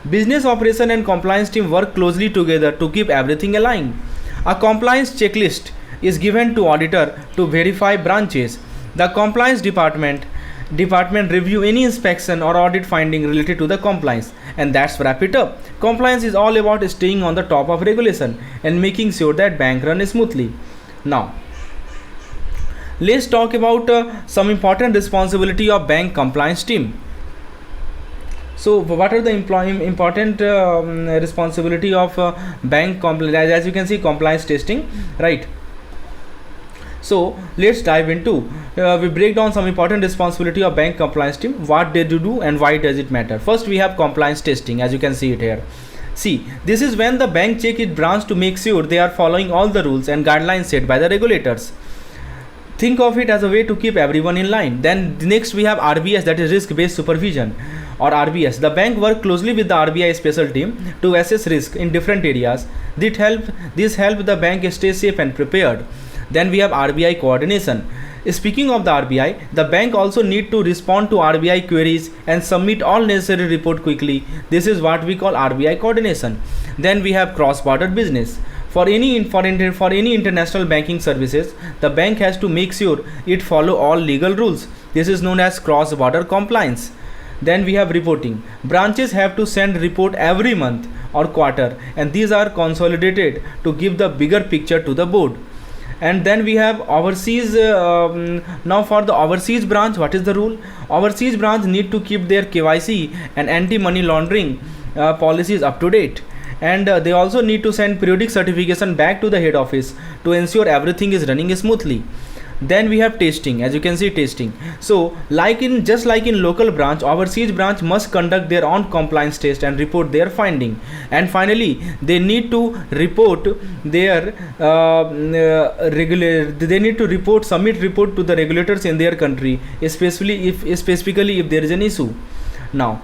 Business operation and compliance team work closely together to keep everything aligned. A compliance checklist is given to auditor to verify branches. The compliance department review any inspection or audit finding related to the compliance, and that's wrap it up. Compliance is all about staying on the top of regulation and making sure that bank run smoothly. Now let's talk about some important responsibility of bank compliance team. So what are the important responsibility of bank compliance? As you can see, compliance testing, right? So let's dive into we break down some important responsibility of bank compliance team, what they do and why does it matter. First we have compliance testing, as you can see it here. See, this is when the bank check its branch to make sure they are following all the rules and guidelines set by the regulators. Think of it as a way to keep everyone in line. Then next we have RBS, that is risk based supervision, or RBS. The bank work closely with the RBI special team to assess risk in different areas. This help the bank stay safe and prepared. Then we have RBI coordination. Speaking of the RBI, the bank also need to respond to RBI queries and submit all necessary report quickly. This is what we call RBI coordination. Then we have cross-border business. For any international banking services, the bank has to make sure it follow all legal rules. This is known as cross-border compliance. Then we have reporting. Branches have to send report every month or quarter, and these are consolidated to give the bigger picture to the board. And then we have overseas. Now for the overseas branch, what is the rule? Overseas branch need to keep their KYC and anti-money laundering policies up to date, and they also need to send periodic certification back to the head office to ensure everything is running smoothly. Then we have testing, as you can see, testing. So just like in local branch, overseas branch must conduct their own compliance test and report their finding. And finally, they need to report their submit report to the regulators in their country, specifically if there is an issue. Now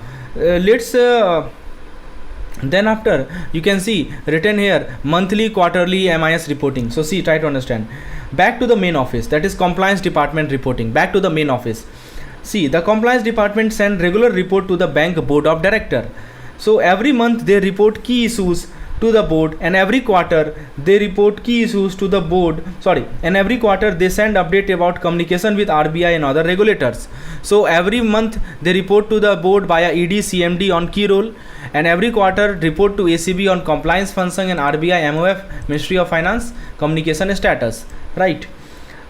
then after, you can see written here monthly, quarterly MIS reporting. So see, try to understand. Back to the main office, that is compliance department reporting. Back to the main office. See, the compliance department send regular report to the bank board of director. So every month they report key issues to the board, and every quarter they report key issues to the board. And every quarter they send update about communication with RBI and other regulators. So every month they report to the board via ED CMD on key role, and every quarter report to ACB on compliance function and RBI MOF Ministry of Finance communication status, right?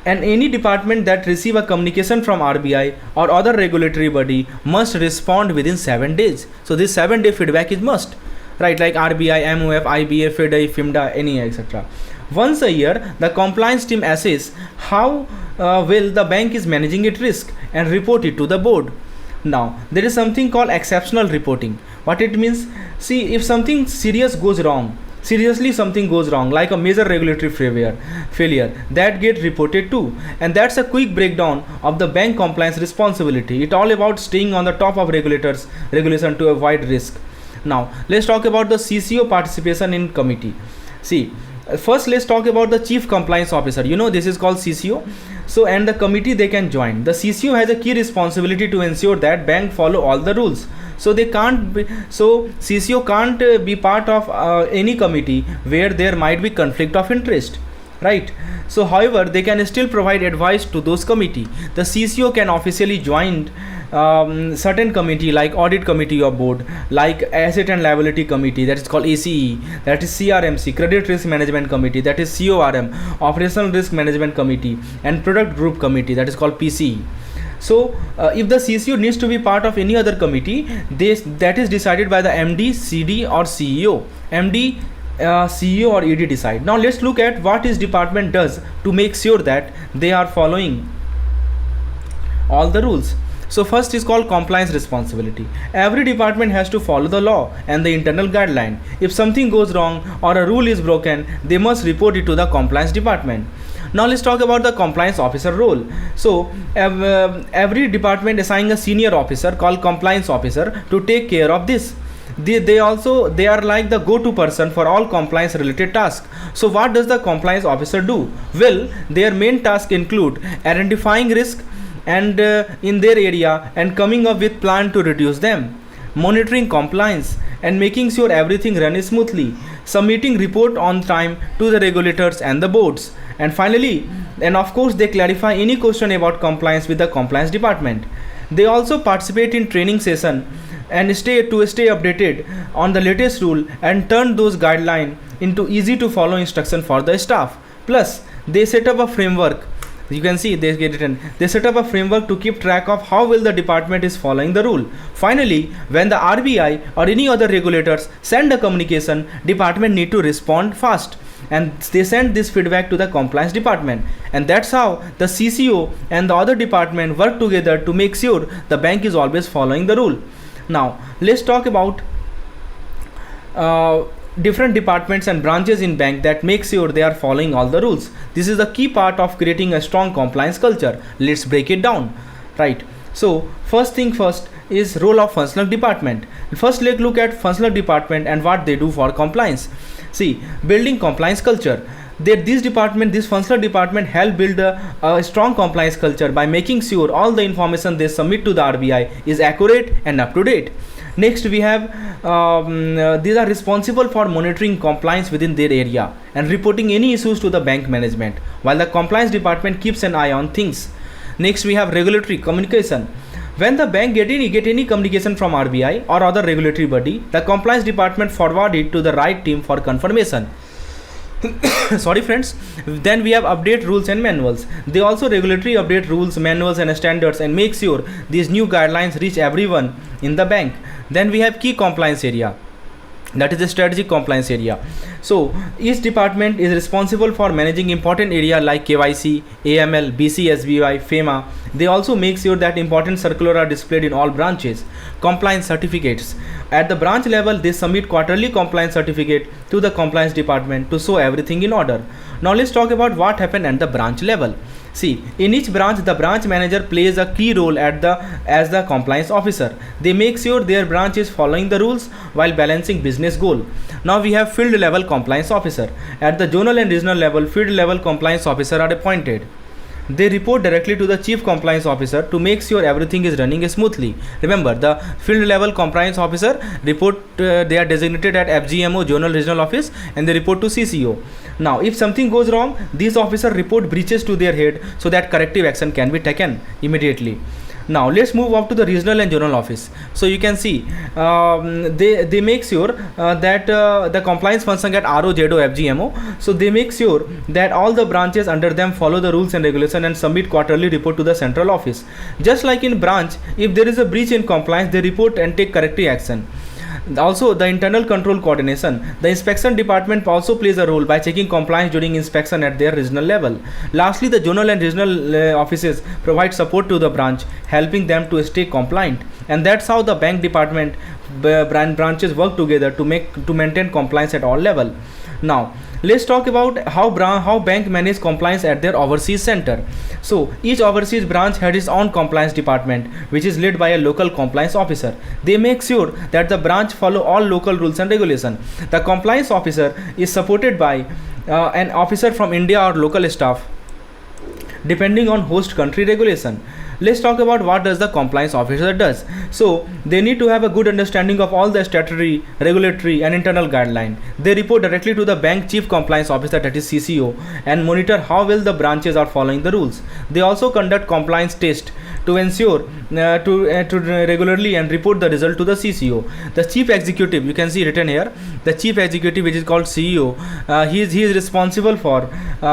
And any department that receive a communication from RBI or other regulatory body must respond within 7 days. So this 7-day feedback is must. right? Like RBI, MOF, IBA, FIDI, FIMDA, any etc. Once a year, the compliance team assess how well the bank is managing its risk and report it to the board. Now, there is something called exceptional reporting. What it means? See, if something seriously something goes wrong, like a major regulatory failure, that get reported too. And that's a quick breakdown of the bank compliance responsibility. It's all about staying on the top of regulation to avoid risk. Now, let's talk about the CCO participation in committee. See, first let's talk about the chief compliance officer. You know, this is called CCO. So, and the committee they can join. The CCO has a key responsibility to ensure that bank follow all the rules. So they can't be, so CCO can't be part of any committee where there might be conflict of interest, right? So however, they can still provide advice to those committee. The CCO can officially join certain committee like audit committee of board, like asset and liability committee, that is called ACE, that is CRMC, credit risk management committee, that is CORM, operational risk management committee, and product group committee, that is called PCE. So if the CCO needs to be part of any other committee, that is decided by the MD, CD or CEO. MD, CEO or ED decide. Now let's look at what each department does to make sure that they are following all the rules. So first is called compliance responsibility. Every department has to follow the law and the internal guideline. If something goes wrong or a rule is broken, they must report it to the compliance department. Now let's talk about the compliance officer role. So every department assigns a senior officer called compliance officer to take care of this. They are like the go-to person for all compliance related tasks. So what does the compliance officer do? Well, their main tasks include identifying risk and in their area and coming up with plan to reduce them, monitoring compliance and making sure everything runs smoothly, submitting report on time to the regulators and the boards, and finally, and of course, they clarify any question about compliance with the compliance department. They also participate in training session and stay updated on the latest rule and turn those guidelines into easy to follow instruction for the staff. Plus, they set up a framework. You can see they set up a framework to keep track of how well the department is following the rule. Finally, when the RBI or any other regulators send a communication, department need to respond fast, and they send this feedback to the compliance department. And that's how the CCO and the other department work together to make sure the bank is always following the rule. Now let's talk about different departments and branches in bank that make sure they are following all the rules. This is the key part of creating a strong compliance culture. Let's break it down, right? So first thing first is role of functional department. First let's look at functional department and what they do for compliance. See, building compliance culture. This functional department help build a strong compliance culture by making sure all the information they submit to the RBI is accurate and up to date. Next, we have these are responsible for monitoring compliance within their area and reporting any issues to the bank management, while the compliance department keeps an eye on things. Next, we have regulatory communication. When the bank get any communication from RBI or other regulatory body, the compliance department forward it to the right team for confirmation. Sorry friends. Then we have update rules and manuals. They also regulatory update rules, manuals and standards and make sure these new guidelines reach everyone in the bank. Then we have key compliance area, that is a strategic compliance area. So each department is responsible for managing important area like KYC, AML, BCSBI, FEMA. They also make sure that important circular are displayed in all branches. Compliance certificates. At the branch level, they submit quarterly compliance certificate to the compliance department to show everything in order. Now let's talk about what happened at the branch level. See, in each branch, the branch manager plays a key role as the compliance officer. They make sure their branch is following the rules while balancing business goal. Now we have field level compliance officer. At the zonal and regional level, field level compliance officer are appointed. They report directly to the chief compliance officer to make sure everything is running smoothly. Remember, the field level compliance officer report, they are designated at FGMO, zonal regional office, and they report to CCO. Now if something goes wrong, these officers report breaches to their head so that corrective action can be taken immediately. Now let's move up to the regional and zonal office. So you can see they make sure that the compliance function get RO, ZO, FGMO. So they make sure that all the branches under them follow the rules and regulation and submit quarterly report to the central office. Just like in branch, if there is a breach in compliance, they report and take corrective action. Also, the internal control coordination. The inspection department also plays a role by checking compliance during inspection at their regional level. Lastly, the zonal and regional offices provide support to the branch, helping them to stay compliant. And that's how the bank department branches work together to maintain compliance at all level. Now, let's talk about how bank manage compliance at their overseas center. So each overseas branch has its own compliance department, which is led by a local compliance officer. They make sure that the branch follow all local rules and regulation. The compliance officer is supported by an officer from India or local staff, depending on host country regulation. Let's talk about what does the compliance officer does. So they need to have a good understanding of all the statutory, regulatory and internal guideline. They report directly to the bank chief compliance officer, that is CCO, and monitor how well the branches are following the rules. They also conduct compliance tests to ensure to regularly and report the result to the CCO. The chief executive, you can see written here, the chief executive, which is called CEO, he is responsible for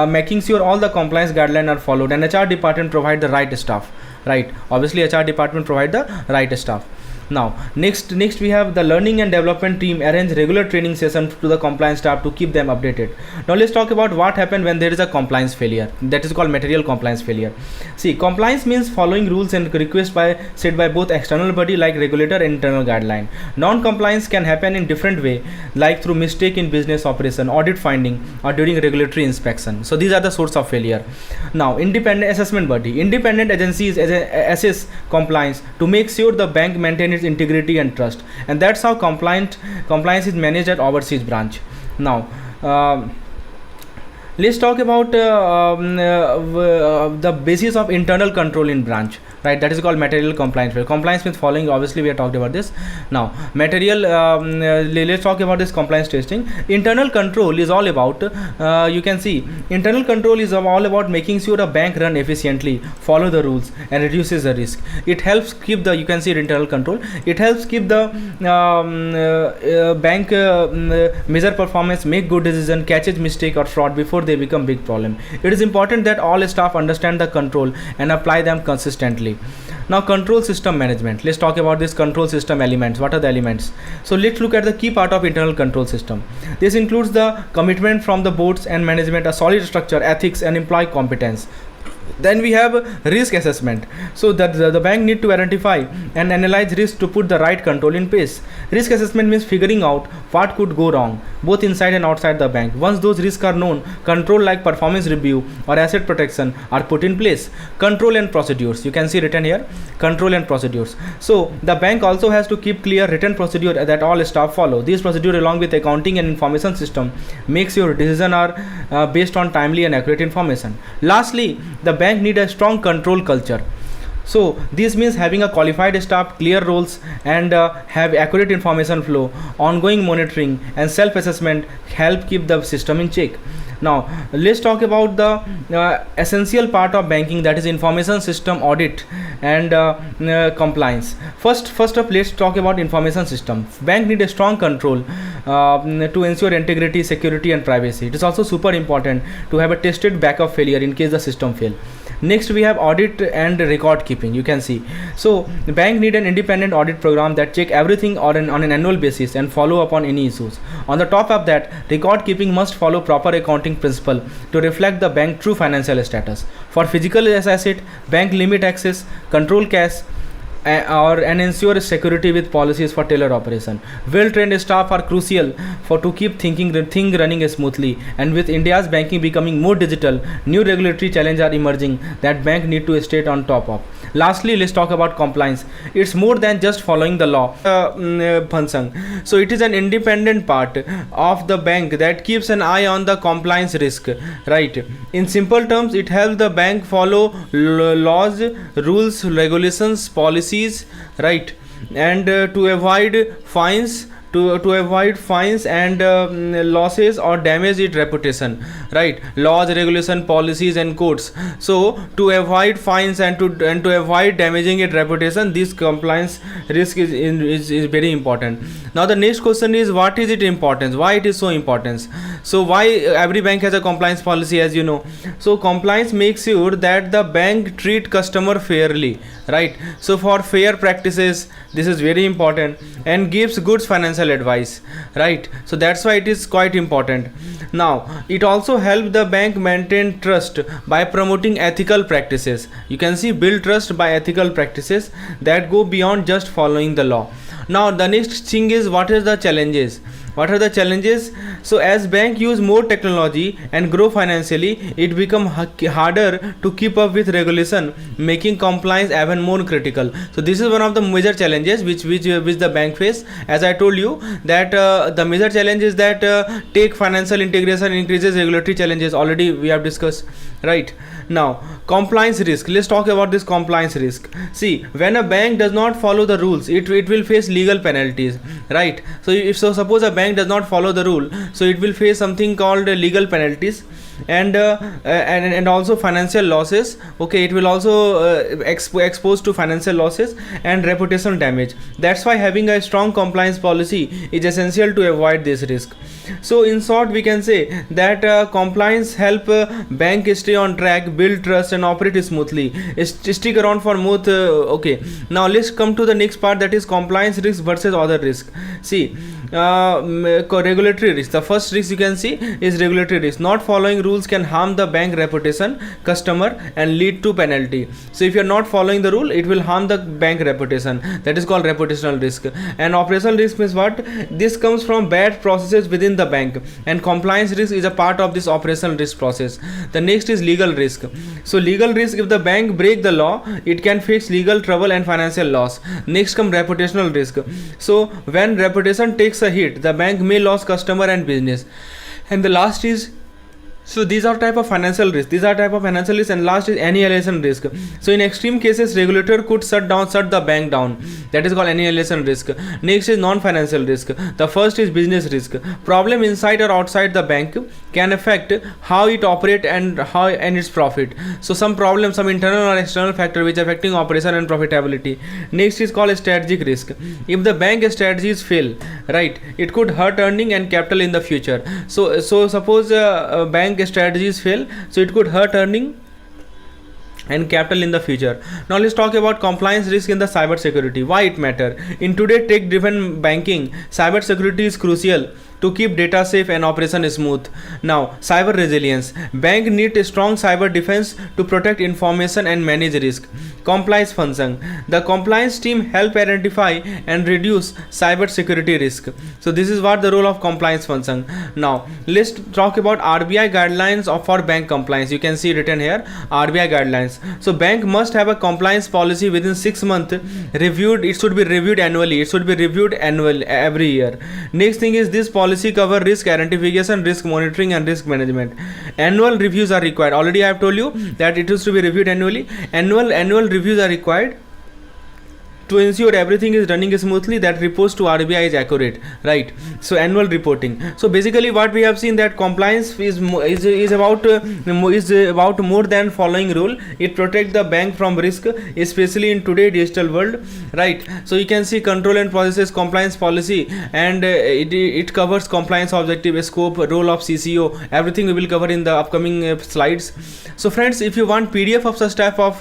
making sure all the compliance guidelines are followed, and HR department provide the right staff. Right, obviously HR department provide the right staff. Now next we have the learning and development team arrange regular training sessions to the compliance staff to keep them updated. Now let's talk about what happens when there is a compliance failure, that is called material compliance failure. See, compliance means following rules and requests set by both external body like regulator and internal guideline. Non-compliance can happen in different way, like through mistake in business operation, audit finding, or during regulatory inspection. So these are the source of failure. Now, independent assessment body. Independent agencies assess compliance to make sure the bank maintains its integrity and trust, and that's how compliance is managed at overseas branch. Now let's talk about the basis of internal control in branch, right? That is called material compliance. Compliance with following, obviously we have talked about this. Now material, let's talk about this compliance testing. Internal control is all about you can see internal control is all about making sure a bank run efficiently, follow the rules and reduces the risk. It helps keep the, you can see internal control, it helps keep the bank measure performance, make good decision, catches mistake or fraud before they become big problem. It is important that all staff understand the control and apply them consistently. Now control system management. Let's talk about this control system elements. What are the elements? So let's look at the key part of internal control system. This includes the commitment from the boards and management, a solid structure, ethics and employee competence. Then we have risk assessment. So that the bank need to identify and analyze risk to put the right control in place. Risk assessment means figuring out what could go wrong both inside and outside the bank. Once those risks are known, control like performance review or asset protection are put in place. Control and procedures, you can see written here, control and procedures. So the bank also has to keep clear written procedure that all staff follow. These procedure along with accounting and information system make sure decisions are based on timely and accurate information. Lastly, the bank need a strong control culture. So this means having a qualified staff, clear roles, and have accurate information flow, ongoing monitoring and self-assessment help keep the system in check. Now let's talk about the essential part of banking, that is information system audit and compliance. First up, let's talk about information system. Bank need a strong control to ensure integrity, security and privacy. It is also super important to have a tested backup failure in case the system fail. Next we have audit and record keeping. You can see, so the bank need an independent audit program that check everything on an annual basis and follow up on any issues. On the top of that, record keeping must follow proper accounting principle to reflect the bank true financial status. For physical asset, bank limit access, control cash and ensure security with policies for teller operation. Well-trained staff are crucial to keep thing running smoothly. And with India's banking becoming more digital, new regulatory challenges are emerging that bank need to stay on top of. Lastly, let's talk about compliance. It's more than just following the law. Bhansang. So it is an independent part of the bank that keeps an eye on the compliance risk, right? In simple terms, it helps the bank follow laws, rules, regulations, policies, right? And to avoid fines, to avoid fines and losses or damage its reputation, right? Laws, regulation, policies and codes. So to avoid fines and to avoid damaging its reputation, this compliance risk is very important. Now the next question is, what is its importance? Why it is so important? So why every bank has a compliance policy, as you know? So compliance makes sure that the bank treat customer fairly, right? So for fair practices, this is very important, and gives good financial financial advice, right? So that's why it is quite important. Now it also helps the bank maintain trust by promoting ethical practices. You can see, build trust by ethical practices that go beyond just following the law. Now the next thing is, what is the challenges? What are the challenges? So as bank use more technology and grow financially, it become harder to keep up with regulation, making compliance even more critical. So this is one of the major challenges which the bank face. As I told you that the major challenge is that take financial integration increases regulatory challenges. Already we have discussed, right? Now compliance risk. Let's talk about this compliance risk. See, when a bank does not follow the rules, it will face legal penalties, right? So if suppose a bank does not follow the rule, so it will face something called legal penalties, and also financial losses. Okay, it will also exposed to financial losses and reputational damage. That's why having a strong compliance policy is essential to avoid this risk. So in short, we can say that compliance help bank stay on track, build trust, and operate smoothly. Stick around for more. Okay, now let's come to the next part, that is compliance risk versus other risk. See, regulatory risk. The first risk you can see is regulatory risk. Not following rules can harm the bank reputation, customer, and lead to penalty. So if you are not following the rule, it will harm the bank reputation. That is called reputational risk. And operational risk means what? This comes from bad processes within the bank, and compliance risk is a part of this operational risk process. The next is legal risk. So legal risk, if the bank break the law, it can face legal trouble and financial loss. Next come reputational risk. So when reputation takes a hit, the bank may lose customer and business. And the last is, so these are type of financial risk. And last is annihilation risk. So in extreme cases, regulator could shut the bank down. That is called annihilation risk. Next is non-financial risk. The first is business risk. Problem inside or outside the bank can affect how it operate and its profit. So some problem, some internal or external factor which affecting operation and profitability. Next is called strategic risk. If the bank strategies fail, right, it could hurt earning and capital in the future. So suppose bank strategies fail, so it could hurt earning and capital in the future. Now let's talk about compliance risk in the cyber security. Why it matter? In today tech driven banking, cyber security is crucial to keep data safe and operation smooth. Now cyber resilience. Bank need a strong cyber defense to protect information and manage risk. Compliance function. The compliance team help identify and reduce cyber security risk. So this is what the role of compliance function. Now let's talk about RBI guidelines for bank compliance. You can see written here RBI guidelines. So bank must have a compliance policy within 6 months reviewed. It should be reviewed annually. Every year. Next thing is, this policy cover risk identification, risk monitoring, and risk management. Annual reviews are required. Already I have told you that it is to be reviewed annually. Annual reviews are required to ensure everything is running smoothly, that reports to RBI is accurate, right? So annual reporting. So basically what we have seen, that compliance is about more than following rule. It protects the bank from risk, especially in today's digital world, right? So you can see control and processes, compliance policy, and it covers compliance objective, scope, role of CCO. Everything we will cover in the upcoming slides. So friends, if you want PDF of such type of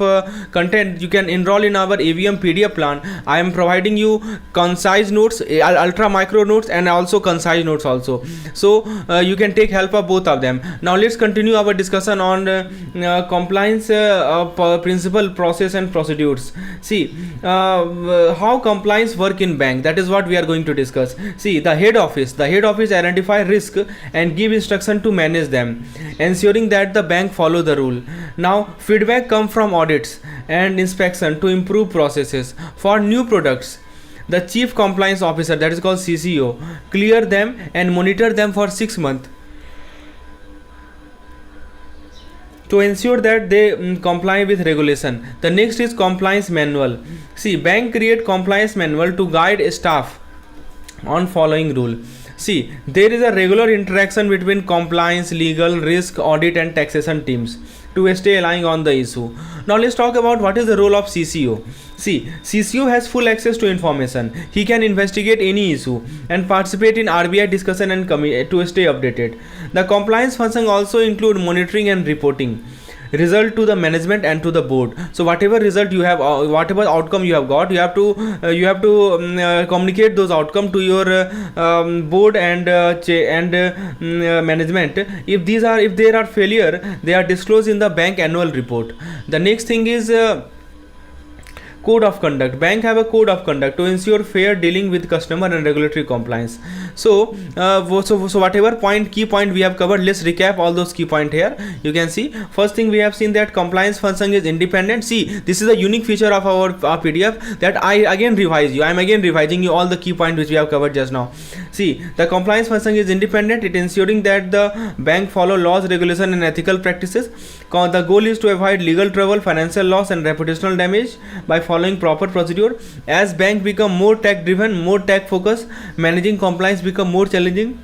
content, you can enroll in our AVM PDF plan. I am providing you concise notes, ultra micro notes, and also concise notes also. So you can take help of both of them. Now let's continue our discussion on compliance principle, process, and procedures. See how compliance work in bank. That is what we are going to discuss. See, the head office identify risk and give instruction to manage them, ensuring that the bank follow the rule. Now feedback come from audits and inspection to improve processes. For new products, the chief compliance officer, that is called CCO, clear them and monitor them for 6 months to ensure that they comply with regulation. The next is compliance manual. See, bank create compliance manual to guide staff on following rule. See, there is a regular interaction between compliance, legal, risk, audit, and taxation teams to stay aligned on the issue. Now let's talk about what is the role of CCO. See, CCO has full access to information. He can investigate any issue and participate in RBI discussion and to stay updated. The compliance function also include monitoring and reporting. result to the management and to the board. So whatever result you have, whatever outcome you have got, you have to communicate those outcome to your board and management. If there are failure, they are disclosed in the bank annual report. The next thing is code of conduct. Bank have a code of conduct to ensure fair dealing with customer and regulatory compliance. So whatever key point we have covered, let's recap all those key point here. You can see, first thing we have seen that compliance function is independent. See, this is a unique feature of our PDF that I am again revising you all the key point which we have covered just now. See, the compliance function is independent. It ensuring that the bank follow laws, regulation and ethical practices. The goal is to avoid legal trouble, financial loss and reputational damage by following proper procedure. As bank become more tech driven, more tech focused, managing compliance become more challenging.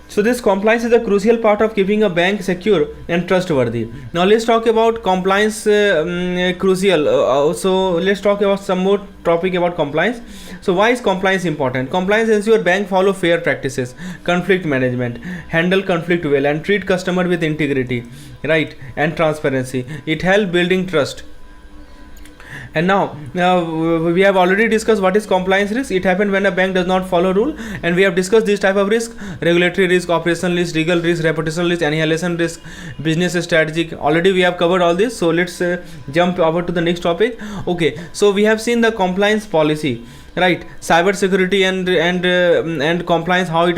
So this compliance is a crucial part of keeping a bank secure and trustworthy. Now let's talk about compliance crucial. So let's talk about some more topic about compliance. So why is compliance important? Compliance ensure bank follow fair practices, conflict management, handle conflict well and treat customer with integrity, right, and transparency. It help building trust. And now we have already discussed what is compliance risk. It happens when a bank does not follow rule, and we have discussed this type of risk: regulatory risk, operational risk, legal risk, reputational risk, annihilation risk, business strategic. Already we have covered all this. So let's jump over to the next topic. Okay, so we have seen the compliance policy, right? Cyber security and compliance, how it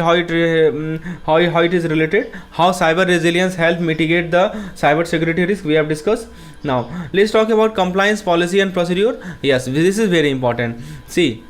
is related, how cyber resilience help mitigate the cyber security risk, we have discussed. Now let's talk about compliance policy and procedure. Yes, this is very important. See,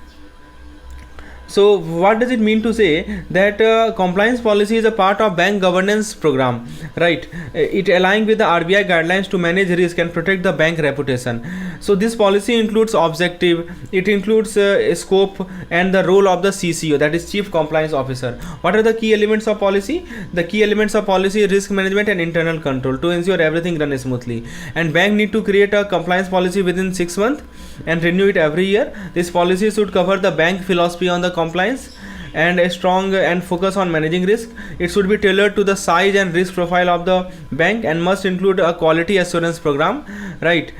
so what does it mean to say that compliance policy is a part of bank governance program, right? It aligns with the RBI guidelines to manage risk and protect the bank reputation. So this policy includes objective, it includes scope and the role of the CCO, that is Chief Compliance Officer. What are the key elements of policy? The key elements of policy is risk management and internal control to ensure everything runs smoothly. And bank need to create a compliance policy within 6 months and renew it every year. This policy should cover the bank philosophy on the compliance and a strong and focus on managing risk. It should be tailored to the size and risk profile of the bank and must include a quality assurance program, right,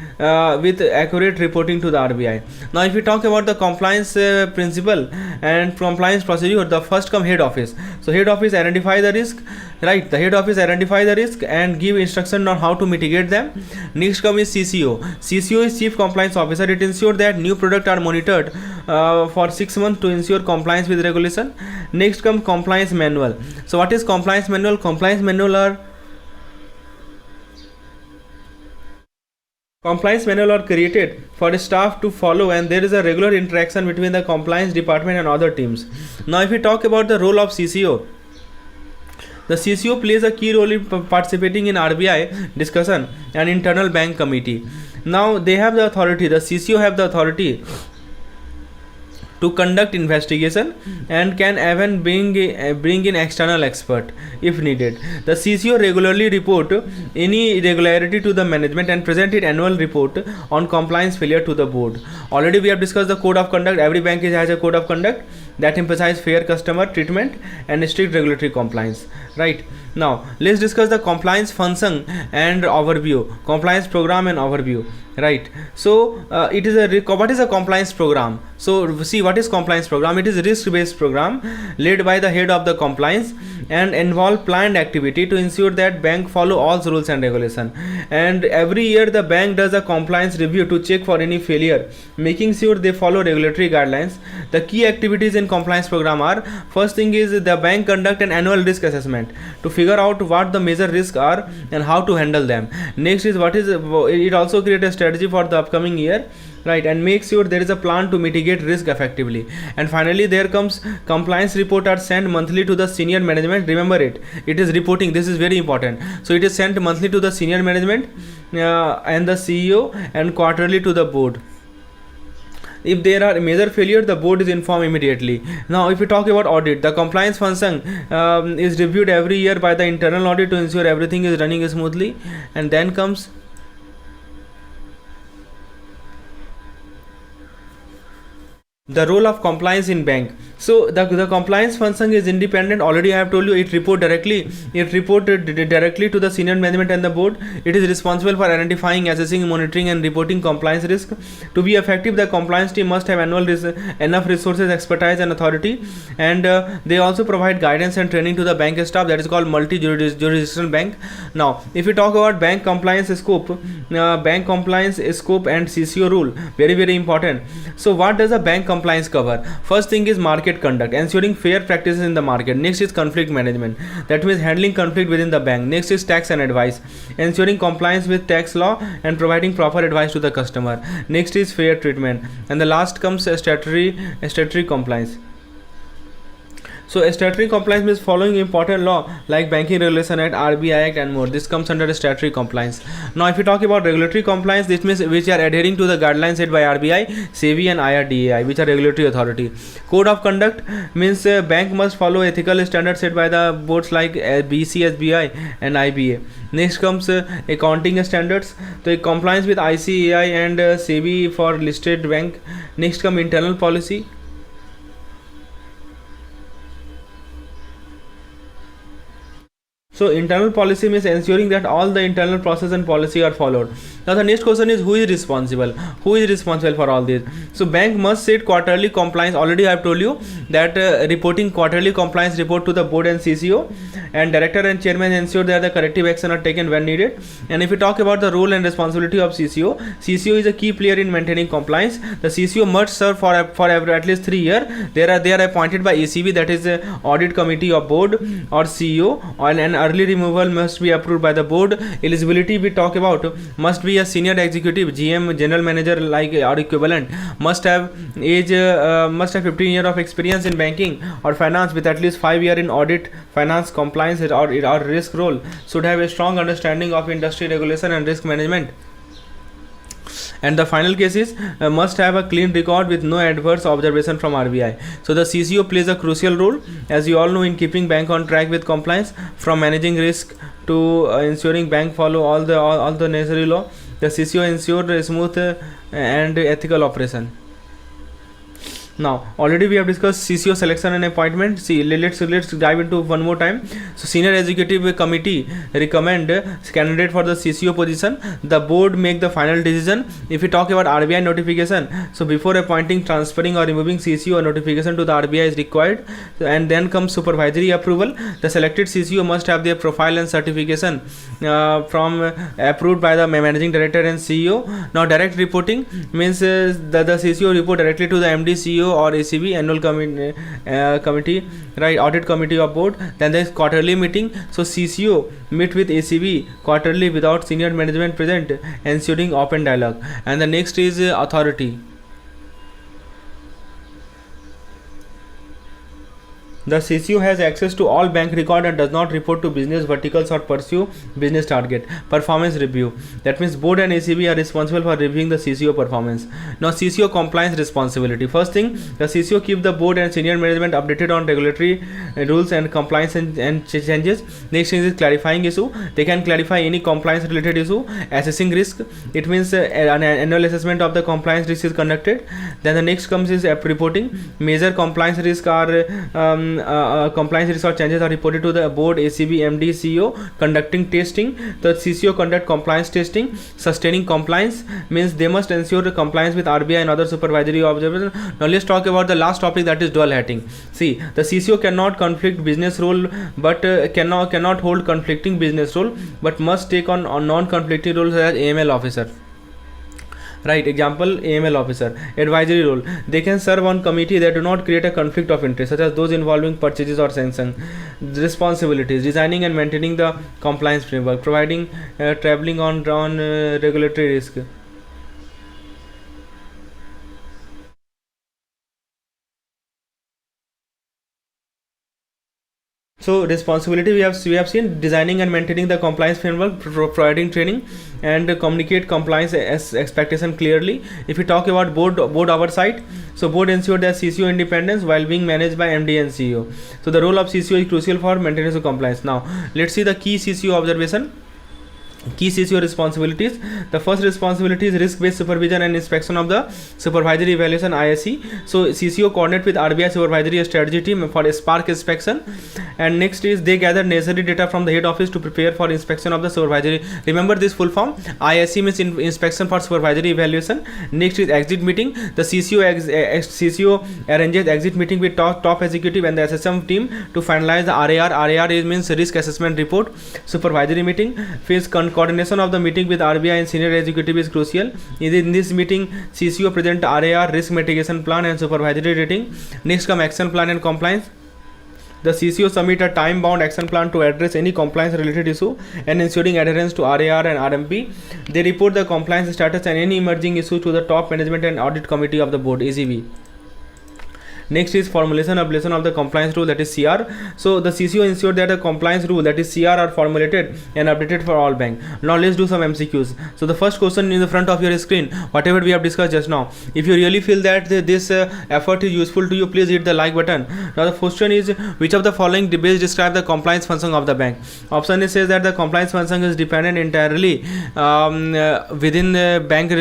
with accurate reporting to the RBI. Now if we talk about the compliance principle and compliance procedure, the first come head office. So head office identify the risk, right? The head office identify the risk and give instruction on how to mitigate them. Next come is CCO. CCO is Chief Compliance Officer. It ensures that new products are monitored for 6 months to ensure compliance with regulation. Next come compliance manual. So what is compliance manual? Compliance manual are created for staff to follow, and there is a regular interaction between the compliance department and other teams. Now if we talk about the role of CCO, the CCO plays a key role in participating in RBI discussion and internal bank committee. Now they have the authority, the CCO have the authority to conduct investigation and can even bring in external expert if needed. The CCO regularly report any irregularity to the management and present its annual report on compliance failure to the board. Already we have discussed the code of conduct. Every bank has a code of conduct that emphasizes fair customer treatment and strict regulatory compliance, right? Now let's discuss the compliance function and overview, compliance program and overview, right? So it is what is a compliance program? So see, what is compliance program? It is a risk based program led by the head of the compliance and involve planned activity to ensure that bank follow all rules and regulation. And every year the bank does a compliance review to check for any failure, making sure they follow regulatory guidelines. The key activities in compliance program are: first thing is the bank conduct an annual risk assessment to figure out what the major risks are and how to handle them. Next is it also create a strategy for the upcoming year, right, and make sure there is a plan to mitigate risk effectively. And finally there comes compliance report are sent monthly to the senior management. Remember it is reporting, this is very important. So it is sent monthly to the senior management and the CEO, and quarterly to the board. If there are major failure, the board is informed immediately. Now if we talk about audit, the compliance function is reviewed every year by the internal audit to ensure everything is running smoothly. And then comes the role of compliance in bank. So the compliance function is independent. Already I have told you it report directly. It reported directly to the senior management and the board. It is responsible for identifying, assessing, monitoring, and reporting compliance risk. To be effective, the compliance team must have enough resources, expertise, and authority. And they also provide guidance and training to the bank staff. That is called multi-jurisdictional bank. Now, if we talk about bank compliance scope and CCO rule, very important. So what does a bank compliance cover? First thing is market conduct, ensuring fair practices in the market. Next is conflict management, that means handling conflict within the bank. Next is tax and advice, ensuring compliance with tax law and providing proper advice to the customer. Next is fair treatment, and the last comes statutory compliance. So statutory compliance means following important law like Banking Regulation Act, RBI Act, and more. This comes under statutory compliance. Now, if you talk about regulatory compliance, this means which are adhering to the guidelines set by RBI, SEBI, and IRDAI, which are regulatory authority. Code of conduct means bank must follow ethical standards set by the boards like BCSBI and IBA. Next comes accounting standards. So compliance with ICAI and SEBI for listed bank. Next come internal policy. So internal policy means ensuring that all the internal process and policy are followed. Now the next question is, who is responsible? Who is responsible for all this? So bank must set quarterly compliance. Already I have told you that reporting quarterly compliance report to the board and CCO, and director and chairman ensure that the corrective action are taken when needed. And if we talk about the role and responsibility of CCO is a key player in maintaining compliance. The CCO must serve for at least 3 years. They are appointed by ACB, that is audit committee of board, or CEO, and an early removal must be approved by the board. Eligibility we talk about must be a senior executive, GM, general manager like or equivalent, must have 15 years of experience in banking or finance with at least 5 years in audit, finance, compliance, or risk role, should have a strong understanding of industry regulation and risk management. And the final case is must have a clean record with no adverse observation from RBI. So the CCO plays a crucial role, as you all know, in keeping bank on track with compliance, from managing risk to ensuring bank follow all the necessary law. The CCO ensures a smooth and ethical operation. Now already we have discussed CCO selection and appointment. See, let's dive into one more time. So senior executive committee recommend candidate for the CCO position. The board make the final decision. If we talk about RBI notification, so before appointing, transferring, or removing CCO, a notification to the RBI is required, and then comes supervisory approval. The selected CCO must have their profile and certification from approved by the managing director and CEO. Now direct reporting means the CCO report directly to the MD, CEO, or ACB, annual committee, right, audit committee of board. Then there is quarterly meeting. So CCO meet with ACB quarterly without senior management present, ensuring open dialogue. And the next is authority. The CCO has access to all bank record and does not report to business verticals or pursue business target. Performance review. That means board and ACB are responsible for reviewing the CCO performance. Now CCO compliance responsibility. First thing, the CCO keep the board and senior management updated on regulatory rules and compliance and changes. Next thing is clarifying issue. They can clarify any compliance related issue. Assessing risk. It means an annual assessment of the compliance risk is conducted. Then the next comes is reporting. Major compliance risk are compliance risk or changes are reported to the board, ACB, MD, CEO. Conducting testing. The CCO conduct compliance testing. Sustaining compliance means they must ensure the compliance with RBI and other supervisory observations. Now let's talk about the last topic, that is dual hatting. See, the CCO cannot conflict business role, but cannot hold conflicting business role, but must take on non-conflicting roles as AML officer. Right, example, AML officer. Advisory role. They can serve on committee that do not create a conflict of interest, such as those involving purchases or sanction. Responsibilities. Designing and maintaining the compliance framework. Providing traveling on regulatory risk. So responsibility we have seen: designing and maintaining the compliance framework, providing training, and communicate compliance as expectation clearly. If we talk about board oversight, so board ensure that CCO independence while being managed by MD and CEO. So the role of CCO is crucial for maintenance of compliance. Now let's see the key CCO observation. Key CCO responsibilities. The first responsibility is risk-based supervision and inspection of the supervisory evaluation (ISE). So CCO coordinate with RBI supervisory strategy team for a Spark inspection. And next is they gather necessary data from the head office to prepare for inspection of the supervisory. Remember this full form. ISE means inspection for supervisory evaluation. Next is exit meeting. The CCO arranges exit meeting with top executive and the SSM team to finalize the RAR. RAR means risk assessment report. Supervisory meeting. Phase coordination of the meeting with RBI and senior executive is crucial. In this meeting, CCO present RAR, risk mitigation plan and supervisory rating. Next come action plan and compliance. The CCO submit a time-bound action plan to address any compliance-related issue and ensuring adherence to RAR and RMP. They report the compliance status and any emerging issue to the top management and audit committee of the board (AGB). Next is formulation of the compliance rule, that is CR. So the CCO ensure that the compliance rule, that is CR, are formulated and updated for all bank. Now let's do some MCQs. So the first question in the front of your screen, whatever we have discussed just now. If you really feel that this effort is useful to you, please hit the like button. Now the question is, which of the following best describe the compliance function of the bank? Option A says that the compliance function is dependent entirely within the bank.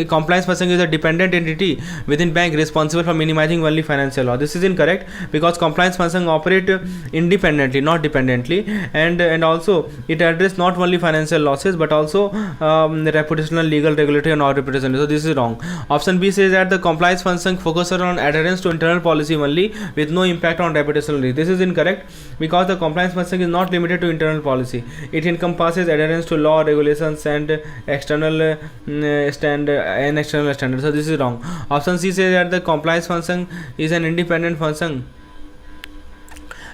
Compliance function is a dependent entity within bank responsible for minimizing only financial loss. This is incorrect because compliance function operate independently, not dependently, and also it address not only financial losses but also reputational, legal, regulatory and non-reputational. So this is wrong. Option B says that the compliance function focuses on adherence to internal policy only with no impact on reputational risk. This is incorrect because the compliance function is not limited to internal policy. It encompasses adherence to law, regulations and external standards. So this is wrong. Option C says that the compliance function is an independent function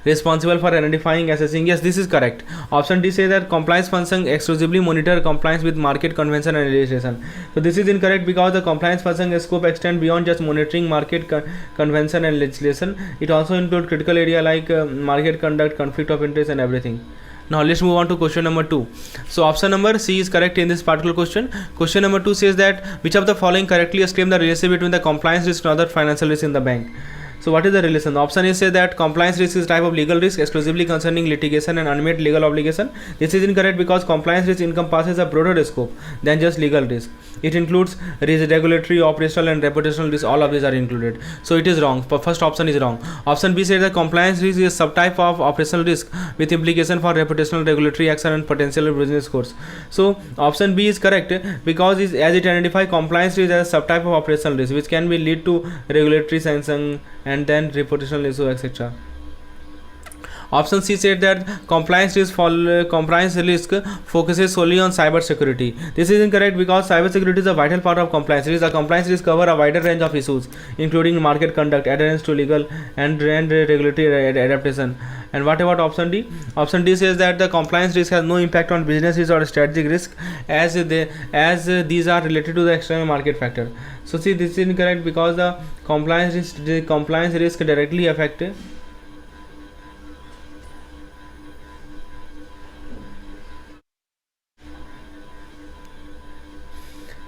responsible for identifying, assessing. Yes, this is correct. Option D says that compliance function exclusively monitor compliance with market convention and legislation. So this is incorrect because the compliance function scope extend beyond just monitoring market convention and legislation. It also include critical area like market conduct, conflict of interest and everything. Now let's move on to question number 2. So option number C is correct in this particular question. Question number 2 says that which of the following correctly explain the relationship between the compliance risk and other financial risk in the bank? So what is the relation? Option A says that compliance risk is type of legal risk exclusively concerning litigation and unmet legal obligation. This is incorrect because compliance risk encompasses a broader scope than just legal risk. It includes regulatory, operational and reputational risk. All of these are included. So it is wrong. First option is wrong. Option B says that compliance risk is a subtype of operational risk with implication for reputational, regulatory action and potential business course. So option B is correct because as it identifies compliance risk as a subtype of operational risk which can be lead to regulatory sanction and then reputational issue, etc. Option C said that compliance risk focuses solely on cyber security. This is incorrect because cyber security is a vital part of compliance risk. The compliance risk cover a wider range of issues, including market conduct, adherence to legal and regulatory adaptation. And what about option D? Option D says that the compliance risk has no impact on business risk or strategic risk as these are related to the external market factor. So see, this is incorrect because the compliance risk directly affect.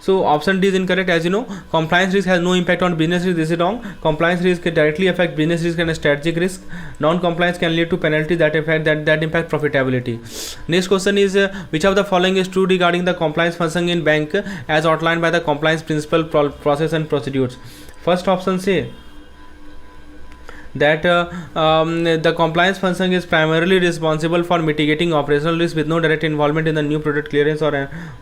So option D is incorrect. As you know, compliance risk has no impact on business risk. This is wrong. Compliance risk directly affect business risk and strategic risk. Non-compliance can lead to penalties that impact profitability. Next question is which of the following is true regarding the compliance function in bank as outlined by the compliance principle, process and procedures? First option say that the compliance function is primarily responsible for mitigating operational risk with no direct involvement in the new product clearance or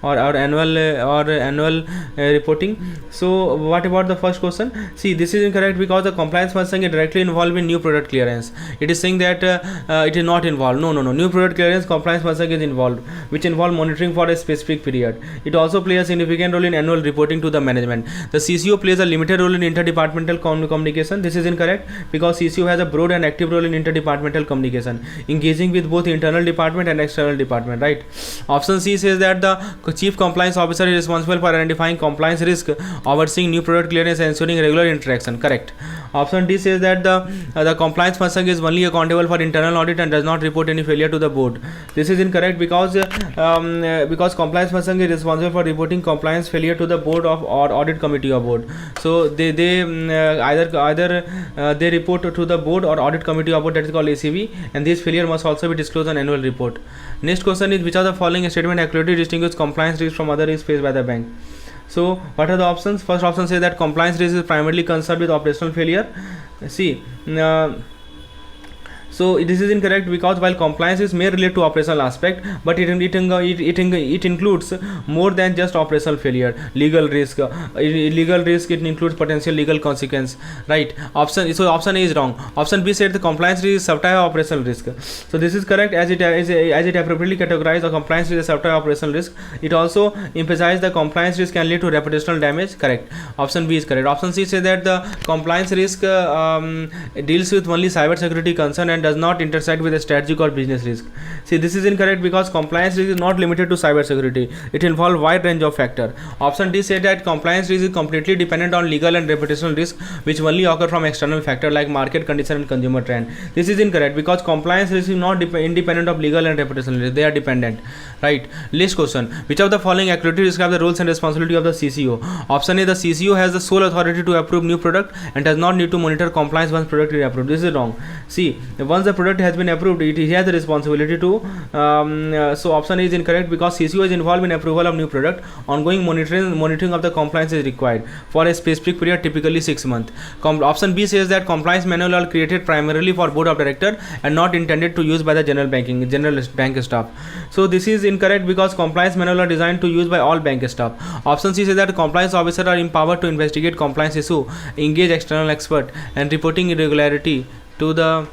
annual reporting. So what about the first question? See, this is incorrect because the compliance function is directly involved in new product clearance. It is saying that it is not involved. No. New product clearance compliance function is involved, which involve monitoring for a specific period. It also plays a significant role in annual reporting to the management. The CCO plays a limited role in interdepartmental communication. This is incorrect because CCO has a broad and active role in interdepartmental communication, engaging with both internal department and external department, right? Option C says that the chief compliance officer is responsible for identifying compliance risk, overseeing new product clearance and ensuring regular interaction. Correct. Option D says that the compliance function is only accountable for internal audit and does not report any failure to the board. This is incorrect because compliance function is responsible for reporting compliance failure to the board of or audit committee of board. So they report to the board or audit committee of board, that is called ACB, and this failure must also be disclosed on annual report. Next question is, which of the following statement accurately distinguish compliance risk from other risks faced by the bank? So what are the options? First option says that compliance risk is primarily concerned with operational failure. See, so this is incorrect, because while compliance is may relate to operational aspect, but it includes more than just operational failure. Legal risk, it includes potential legal consequence, right? Option A is wrong. Option B said the compliance risk is subtype of operational risk. So this is correct, as it appropriately categorized the compliance risk as subtype of operational risk. It also emphasized the compliance risk can lead to reputational damage. Correct. Option B is correct. Option C says that the compliance risk deals with only cyber security concern and does not intersect with a strategic or business risk. See, this is incorrect, because compliance risk is not limited to cyber security. It involves wide range of factors. Option D said that compliance risk is completely dependent on legal and reputational risk, which only occur from external factors like market condition and consumer trend. This is incorrect, because compliance risk is not independent of legal and reputational risk. They are dependent, right? Last question, which of the following accurately describe the roles and responsibility of the CCO? Option A, the CCO has the sole authority to approve new product and does not need to monitor compliance once product is approved. This is wrong. See, once the product has been approved, it has the responsibility to so option A is incorrect, because CCO is involved in approval of new product. Ongoing monitoring of the compliance is required for a specific period, typically 6 months. Option B says that compliance manual are created primarily for board of director and not intended to use by the general bank staff. So this is incorrect, because compliance manual are designed to use by all bank staff. Option C says that compliance officer are empowered to investigate compliance issue, engage external expert, and reporting irregularity to the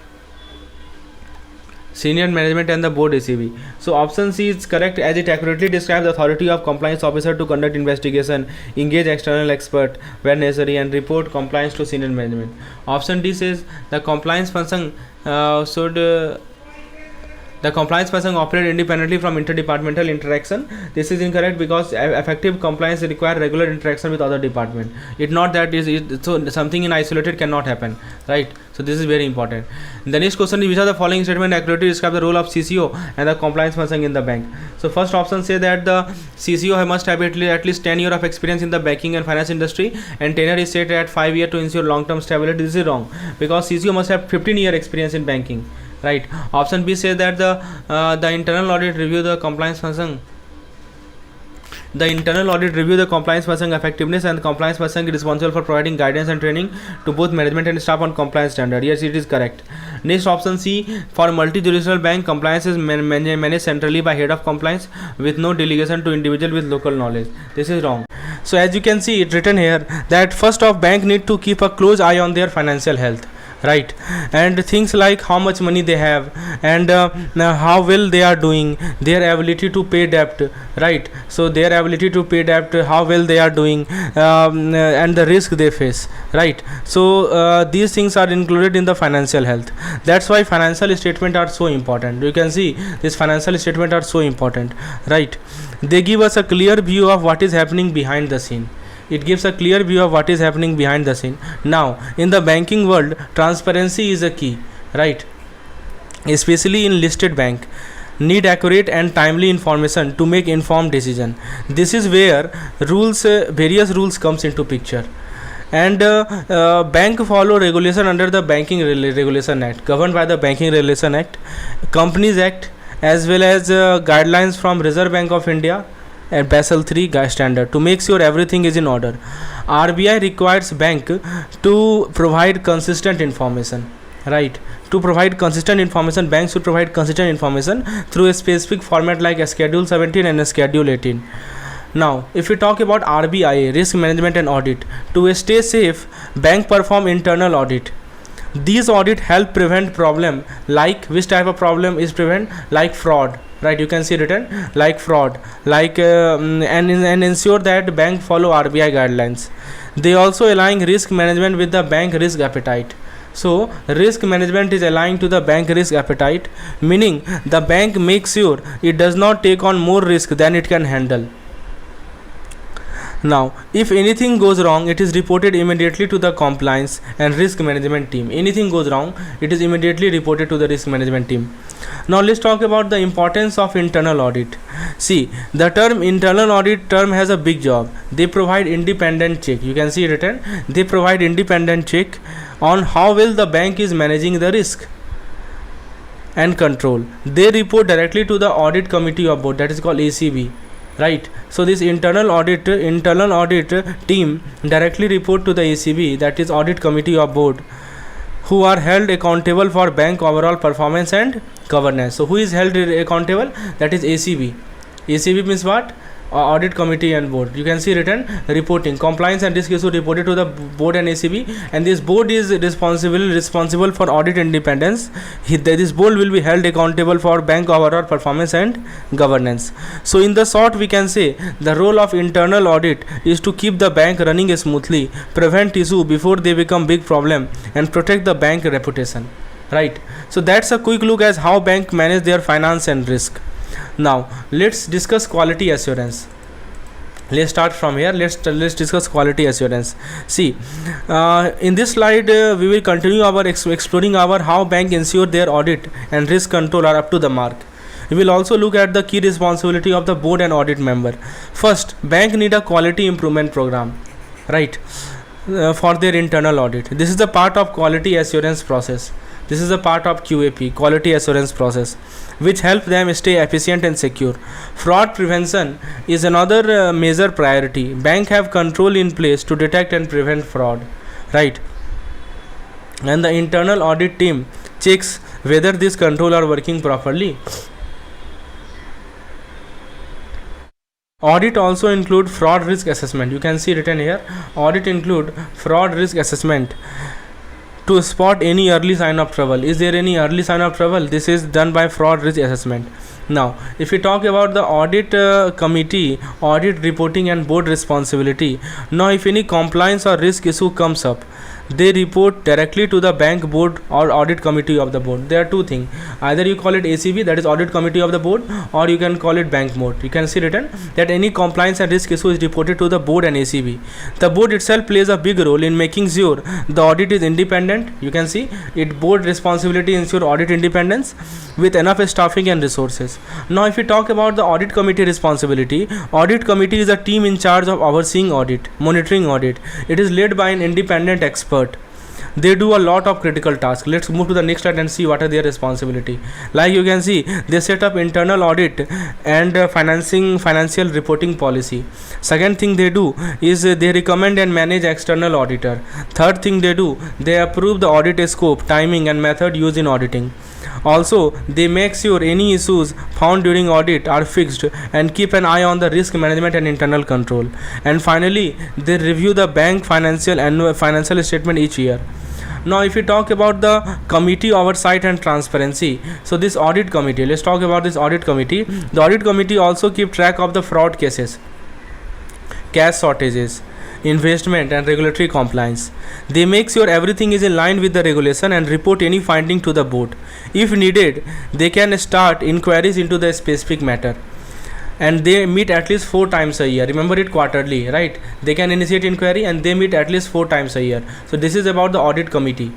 senior management and the board ACB. So option C is correct, as it accurately describes the authority of compliance officer to conduct investigation, engage external expert where necessary, and report compliance to senior management. Option D says the compliance person the compliance person operate independently from interdepartmental interaction. This is incorrect, because effective compliance require regular interaction with other department. It's not that so something in isolated cannot happen, right? So this is very important. The next question is, which are the following statement accurately describe the role of CCO and the compliance person in the bank? So first option say that the CCO must have at least 10 years of experience in the banking and finance industry, and tenure is set at 5 years to ensure long-term stability. This is wrong, because CCO must have 15-year experience in banking, right? Option B says that the internal audit review the compliance person. The internal audit review the compliance person effectiveness, and the compliance person is responsible for providing guidance and training to both management and staff on compliance standard. Yes, it is correct. Next option C, for multi-jurisdictional bank, compliance is managed centrally by head of compliance with no delegation to individual with local knowledge. This is wrong. So as you can see, it written here that first off, bank need to keep a close eye on their financial health, right? And things like how much money they have, and how well they are doing, their ability to pay debt, right? So their ability to pay debt, how well they are doing, and the risk they face, right? So these things are included in the financial health. That's why financial statement are so important. You can see these financial statement are so important, right? They give us a clear view of what is happening behind the scene. It gives a clear view of what is happening behind the scene. Now, in the banking world, transparency is a key, right? Especially in listed bank, need accurate and timely information to make informed decision. This is where various rules comes into picture. And bank follow regulation under the Banking Regulation Act, governed by the Banking Regulation Act, Companies Act, as well as guidelines from Reserve Bank of India and Basel III standard to make sure everything is in order. RBI requires bank to provide consistent information, right? To provide consistent information, banks should provide consistent information through a specific format like a Schedule 17 and a Schedule 18. Now, if we talk about RBI, risk management and audit, to stay safe, bank perform internal audit. These audit help prevent problem, like which type of problem is prevent, like fraud, right? You can see written like fraud, like and ensure that bank follow RBI guidelines. They also align risk management with the bank risk appetite. So risk management is aligned to the bank risk appetite, meaning the bank makes sure it does not take on more risk than it can handle. Now, if anything goes wrong, it is reported immediately to the compliance and risk management team. Anything goes wrong, it is immediately reported to the risk management team. Now, let's talk about the importance of internal audit. See, the term internal audit term has a big job. They provide independent check. You can see it written. They provide independent check on how well the bank is managing the risk and control. They report directly to the audit committee of board, that is called ACB, right? So this internal audit team directly report to the ACB, that is audit committee of board, who are held accountable for bank overall performance and governance. So who is held accountable? That is ACB. ACB means what? Audit committee and board. You can see written reporting compliance and risk issue reported to the board and ACB, and this board is responsible for audit independence. This board will be held accountable for bank overall performance and governance. So in the short, we can say the role of internal audit is to keep the bank running smoothly, prevent issue before they become big problem, and protect the bank reputation, right? So that's a quick look as how bank manage their finance and risk. Now let's discuss quality assurance. Let's start from here. Let's discuss quality assurance. See, in this slide we will continue our exploring our how bank ensure their audit and risk control are up to the mark. We will also look at the key responsibility of the board and audit member. First, bank need a quality improvement program, right, for their internal audit. This is the part of quality assurance process. This is a part of QAP, quality assurance process, which help them stay efficient and secure. Fraud prevention is another major priority. Bank have control in place to detect and prevent fraud, right? And the internal audit team checks whether these control are working properly. Audit also include fraud risk assessment. You can see written here, audit include fraud risk assessment to spot any early sign of trouble. Is there any early sign of trouble? This is done by fraud risk assessment. Now if we talk about the audit committee, audit reporting and board responsibility. Now if any compliance or risk issue comes up, they report directly to the bank board or audit committee of the board. There are two things, either you call it ACB, that is audit committee of the board, or you can call it bank board. You can see written that any compliance and risk issue is reported to the board and ACB. The board itself plays a big role in making sure the audit is independent. You can see it board responsibility ensure audit independence with enough staffing and resources. Now if we talk about the audit committee responsibility, audit committee is a team in charge of overseeing audit, monitoring audit. It is led by an independent expert. They do a lot of critical tasks. Let's move to the next slide and see what are their responsibility. Like you can see, they set up internal audit and financial reporting policy. Second thing they do is they recommend and manage external auditor. Third thing they do, they approve the audit scope, timing and method used in auditing. Also, they make sure any issues found during audit are fixed and keep an eye on the risk management and internal control. And finally, they review the bank financial statement each year. Now if we talk about the committee oversight and transparency, so this audit committee, let's talk about this audit committee. The audit committee also keep track of the fraud cases, cash shortages, investment and regulatory compliance. They make sure everything is in line with the regulation and report any finding to the board. If needed, they can start inquiries into the specific matter. And they meet at least 4 times a year. Remember it, quarterly, right? They can initiate inquiry and they meet at least 4 times a year. So this is about the audit committee.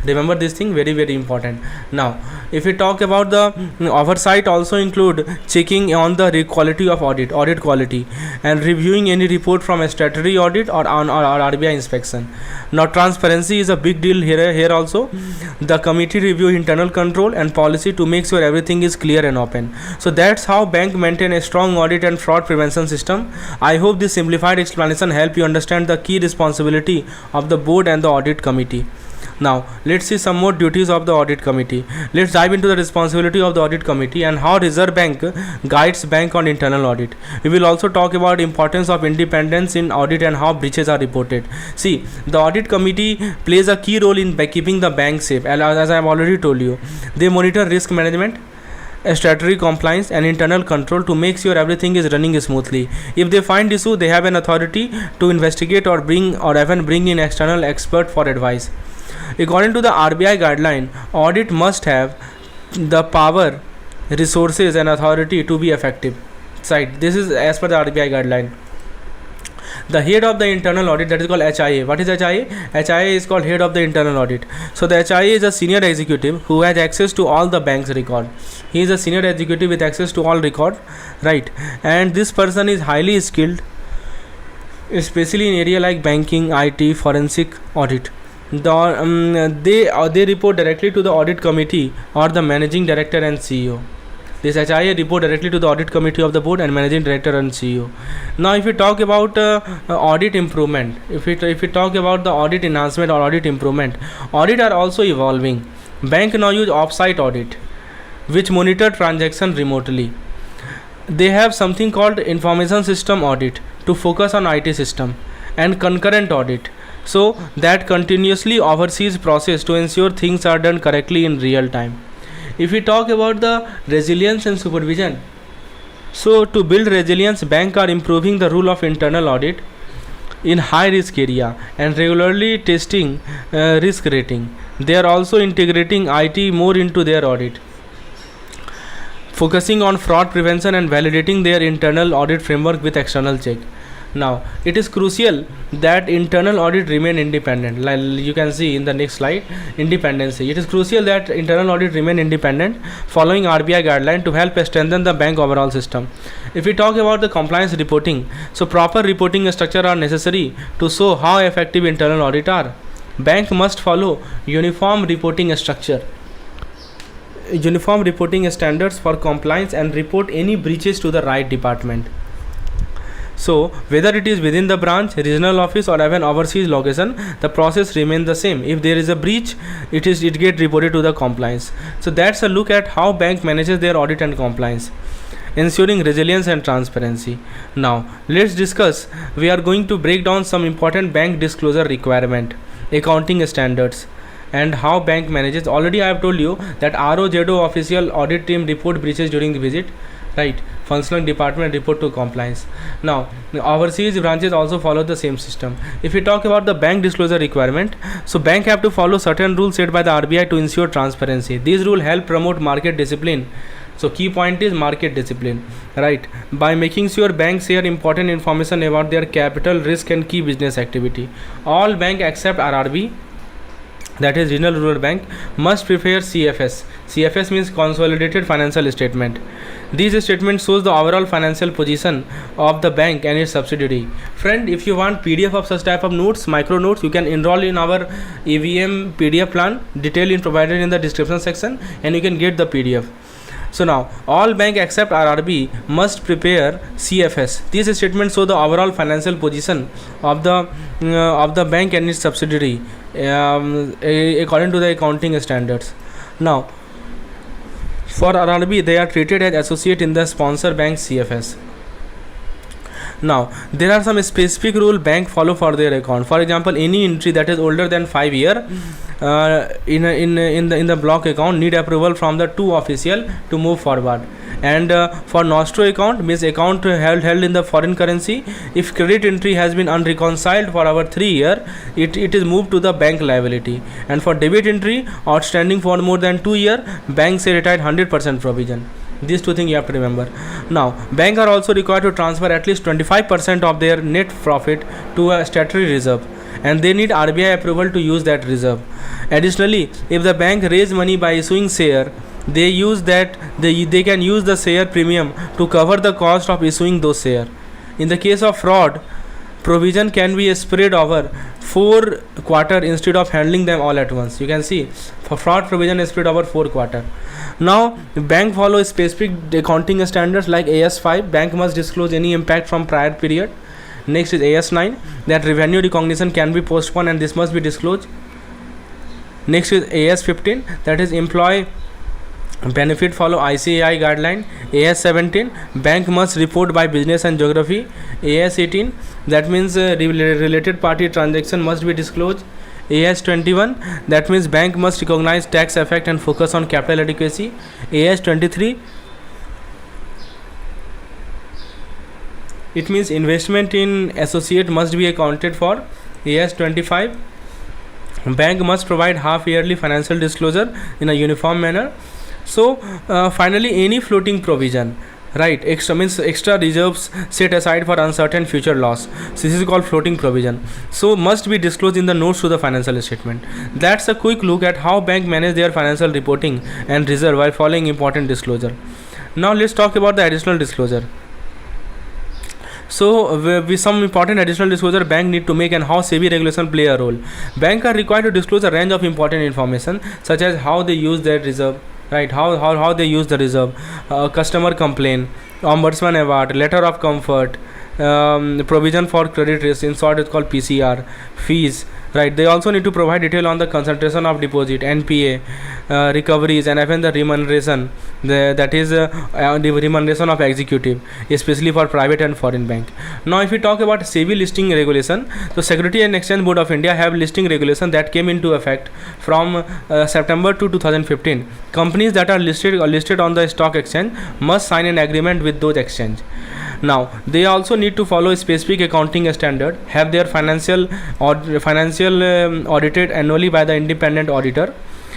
Remember this thing, very very important. Now if we talk about the oversight, also include checking on the quality of audit quality, and reviewing any report from a statutory audit or RBI inspection. Now transparency is a big deal here also. The committee review internal control and policy to make sure everything is clear and open. So that's how bank maintain a strong audit and fraud prevention system. I hope this simplified explanation help you understand the key responsibility of the board and the audit committee. Now let's see some more duties of the audit committee. Let's dive into the responsibility of the audit committee and how Reserve Bank guides bank on internal audit. We will also talk about importance of independence in audit and how breaches are reported. See, the audit committee plays a key role in keeping the bank safe. As I have already told you, they monitor risk management, statutory compliance and internal control to make sure everything is running smoothly. If they find issue, they have an authority to investigate or even bring in external expert for advice. According to the RBI guideline, audit must have the power, resources and authority to be effective. Right. This is as per the RBI guideline. The head of the internal audit, that is called HIA. What is HIA? HIA is called head of the internal audit. So the HIA is a senior executive who has access to all the bank's record. He is a senior executive with access to all record, right? And this person is highly skilled, especially in area like banking, IT, forensic audit. They report directly to the audit committee or the managing director and CEO. This HIA report directly to the audit committee of the board and managing director and CEO. Now, if we talk about audit improvement, if we talk about the audit enhancement or audit improvement, audit are also evolving. Bank now use offsite audit, which monitor transaction remotely. They have something called information system audit to focus on IT system, and concurrent audit, so that continuously oversees process to ensure things are done correctly in real time. If we talk about the resilience and supervision, so to build resilience, banks are improving the rule of internal audit in high risk area and regularly testing risk rating. They are also integrating IT more into their audit, focusing on fraud prevention and validating their internal audit framework with external check. Now, it is crucial that internal audit remain independent. Like you can see in the next slide, independency. It is crucial that internal audit remain independent following RBI guideline to help strengthen the bank overall system. If we talk about the compliance reporting, so proper reporting structure are necessary to show how effective internal audit are. Bank must follow uniform reporting structure, uniform reporting standards for compliance, and report any breaches to the right department. So whether it is within the branch, regional office, or even overseas location, the process remains the same. If there is a breach, it get reported to the compliance. So that's a look at how bank manages their audit and compliance, ensuring resilience and transparency. Now let's discuss. We are going to break down some important bank disclosure requirement, accounting standards, and how bank manages. Already I have told you that ROZO official audit team report breaches during the visit, right? Functional department report to compliance. Now overseas branches also follow the same system. If we talk about the bank disclosure requirement, so bank have to follow certain rules set by the RBI to ensure transparency. These rules help promote market discipline. So key point is market discipline, right? By making sure banks share important information about their capital risk and key business activity. All bank except RRB, that is Regional Rural Bank, must prepare CFS. CFS means Consolidated Financial Statement. This statement shows the overall financial position of the bank and its subsidiary. Friend, if you want PDF of such type of notes, micro notes, you can enroll in our AVM PDF plan. Detail is provided in the description section, and you can get the PDF. So now, all bank except RRB must prepare CFS. These statements show the overall financial position of the bank and its subsidiary according to the accounting standards. Now, for RRB, they are treated as associate in the sponsor bank CFS. Now, there are some specific rule bank follow for their account. For example, any entry that is older than 5 years in the block account need approval from the two official to move forward. And for nostro account, means account held in the foreign currency, if credit entry has been unreconciled for over 3 years, it is moved to the bank liability. And for debit entry outstanding for more than 2 years, bank say retired 100% provision. These two things you have to remember. Now, banks are also required to transfer at least 25% of their net profit to a statutory reserve, and they need RBI approval to use that reserve. Additionally, if the bank raise money by issuing share, they can use the share premium to cover the cost of issuing those share. In the case of fraud, provision can be spread over 4 quarters instead of handling them all at once. You can see for fraud, provision is spread over 4 quarters. Now, bank follow specific accounting standards like AS5. Bank must disclose any impact from prior period. Next is AS9, that revenue recognition can be postponed and this must be disclosed. Next is AS15, that is employee benefit follow ICAI guideline. AS17, bank must report by business and geography. AS18, that means related party transaction must be disclosed. AS21, that means bank must recognize tax effect and focus on capital adequacy. AS23, it means investment in associate must be accounted for. AS25, bank must provide half yearly financial disclosure in a uniform manner. So finally, any floating provision, right, extra reserves set aside for uncertain future loss, so this is called floating provision, so must be disclosed in the notes to the financial statement. That's a quick look at how bank manage their financial reporting and reserve while following important disclosure. Now let's talk about the additional disclosure. So, with some important additional disclosure bank need to make and how SEBI regulation play a role. Bank are required to disclose a range of important information such as how they use their reserve, right? How they use the reserve, customer complaint, ombudsman award, letter of comfort, provision for credit risk. In short, it's called PCR. Fees, right? They also need to provide detail on the concentration of deposit, NPA, recoveries, and even the remuneration. That is the remuneration of executive, especially for private and foreign bank. Now, if we talk about SEBI listing regulation, so Security and Exchange Board of India have listing regulation that came into effect from September to 2015. Companies that are listed on the stock exchange must sign an agreement with those exchange. Now, they also need to follow a specific accounting standard, have their financial audited annually by the independent auditor,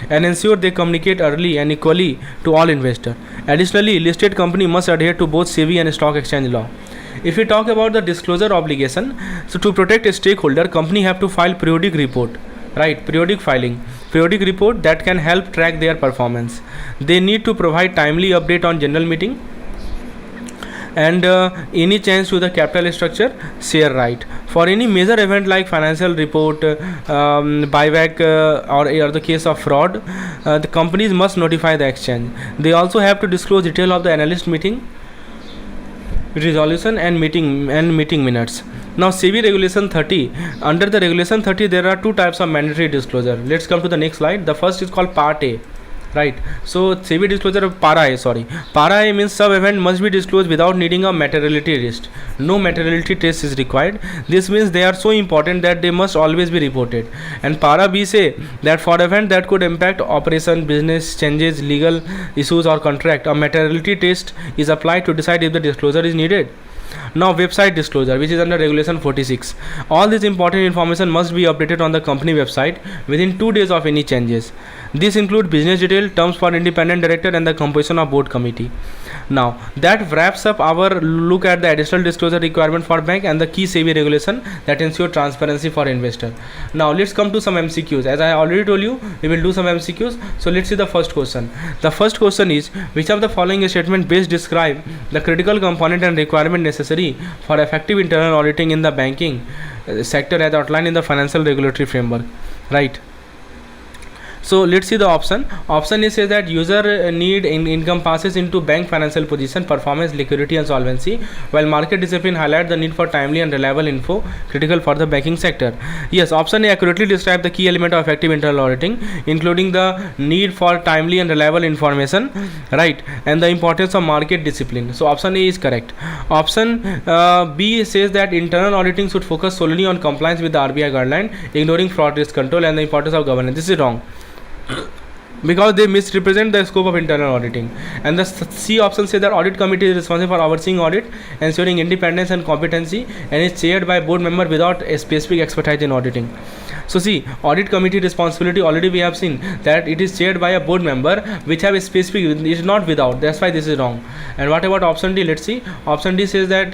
and ensure they communicate early and equally to all investors. Additionally, listed company must adhere to both SEBI and stock exchange law. If we talk about the disclosure obligation, so to protect a stakeholder, company have to file periodic report, right? Periodic report that can help track their performance. They need to provide timely update on general meeting and any change to the capital structure, share right. For any major event like financial report, buyback, or the case of fraud, the companies must notify the exchange. They also have to disclose detail of the analyst meeting, resolution, and meeting minutes. Now, SEBI Regulation 30. Under the Regulation 30, there are two types of mandatory disclosure. Let's come to the next slide. The first is called Part A. Right. So SEBI disclosure of Para A means sub event must be disclosed without needing a materiality test. No materiality test is required. This means they are so important that they must always be reported. And Para B say that for event that could impact operation, business changes, legal issues, or contract, a materiality test is applied to decide if the disclosure is needed. Now, website disclosure, which is under Regulation 46. All this important information must be updated on the company website within 2 days of any changes. This include business detail, terms for independent director, and the composition of board committee. Now, that wraps up our look at the additional disclosure requirement for bank and the key SEBI regulation that ensure transparency for investor. Now, let's come to some MCQs. As I already told you, we will do some MCQs. So, let's see the first question. The first question is, which of the following statement best describe the critical component and requirement necessary for effective internal auditing in the banking sector as outlined in the financial regulatory framework, right? So let's see the option. Option A says that user need encompasses into bank financial position, performance, liquidity, and solvency, while market discipline highlight the need for timely and reliable info critical for the banking sector. Yes, option A accurately describe the key element of effective internal auditing, including the need for timely and reliable information, right, and the importance of market discipline. So option A is correct. Option B says that internal auditing should focus solely on compliance with the RBI guideline, ignoring fraud, risk control, and the importance of governance. This is wrong, because they misrepresent the scope of internal auditing. And the C option says that audit committee is responsible for overseeing audit, ensuring independence and competency, and is chaired by board member without a specific expertise in auditing. So see, audit committee responsibility, already we have seen that it is chaired by a board member which have a specific, it is not without. That's why this is wrong. And what about option D? Let's see. Option D says that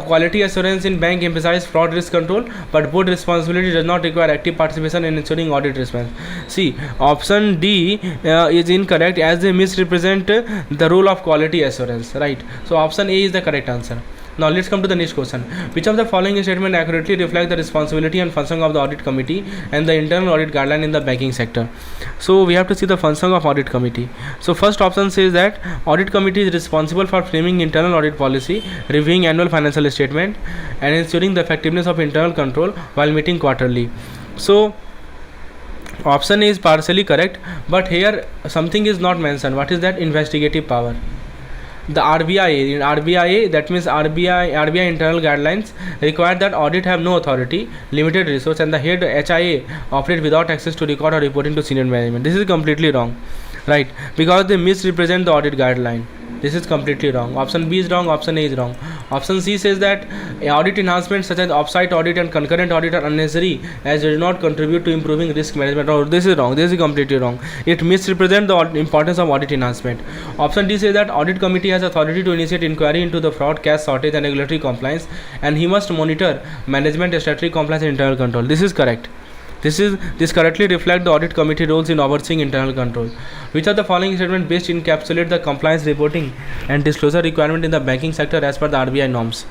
quality assurance in bank emphasizes fraud, risk control, but board responsibility does not require active participation in ensuring audit response. See, option D is incorrect, as they misrepresent the role of quality assurance, right? So option A is the correct answer. Now let's come to the next question. Which of the following statement accurately reflect the responsibility and function of the audit committee and the internal audit guideline in the banking sector? So we have to see the function of audit committee. So first option says that audit committee is responsible for framing internal audit policy, reviewing annual financial statement, and ensuring the effectiveness of internal control while meeting quarterly. So option A is partially correct, but here something is not mentioned. What is that? Investigative power. The RBI, that means RBI internal guidelines require that audit have no authority, limited resource, and the head HIA operate without access to record or reporting to senior management. This is completely wrong, right? Because they misrepresent the audit guideline. This is completely wrong. Option B is wrong. Option A is wrong. Option C says that audit enhancements such as off-site audit and concurrent audit are unnecessary as they do not contribute to improving risk management. Or this is wrong. This is completely wrong. It misrepresents the importance of audit enhancement. Option D says that audit committee has authority to initiate inquiry into the fraud, cash shortage, and regulatory compliance, and he must monitor management, statutory compliance, and internal control. This is correct. This correctly reflect the audit committee roles in overseeing internal control. Which of the following statement best encapsulate the compliance reporting and disclosure requirement in the banking sector as per the RBI norms?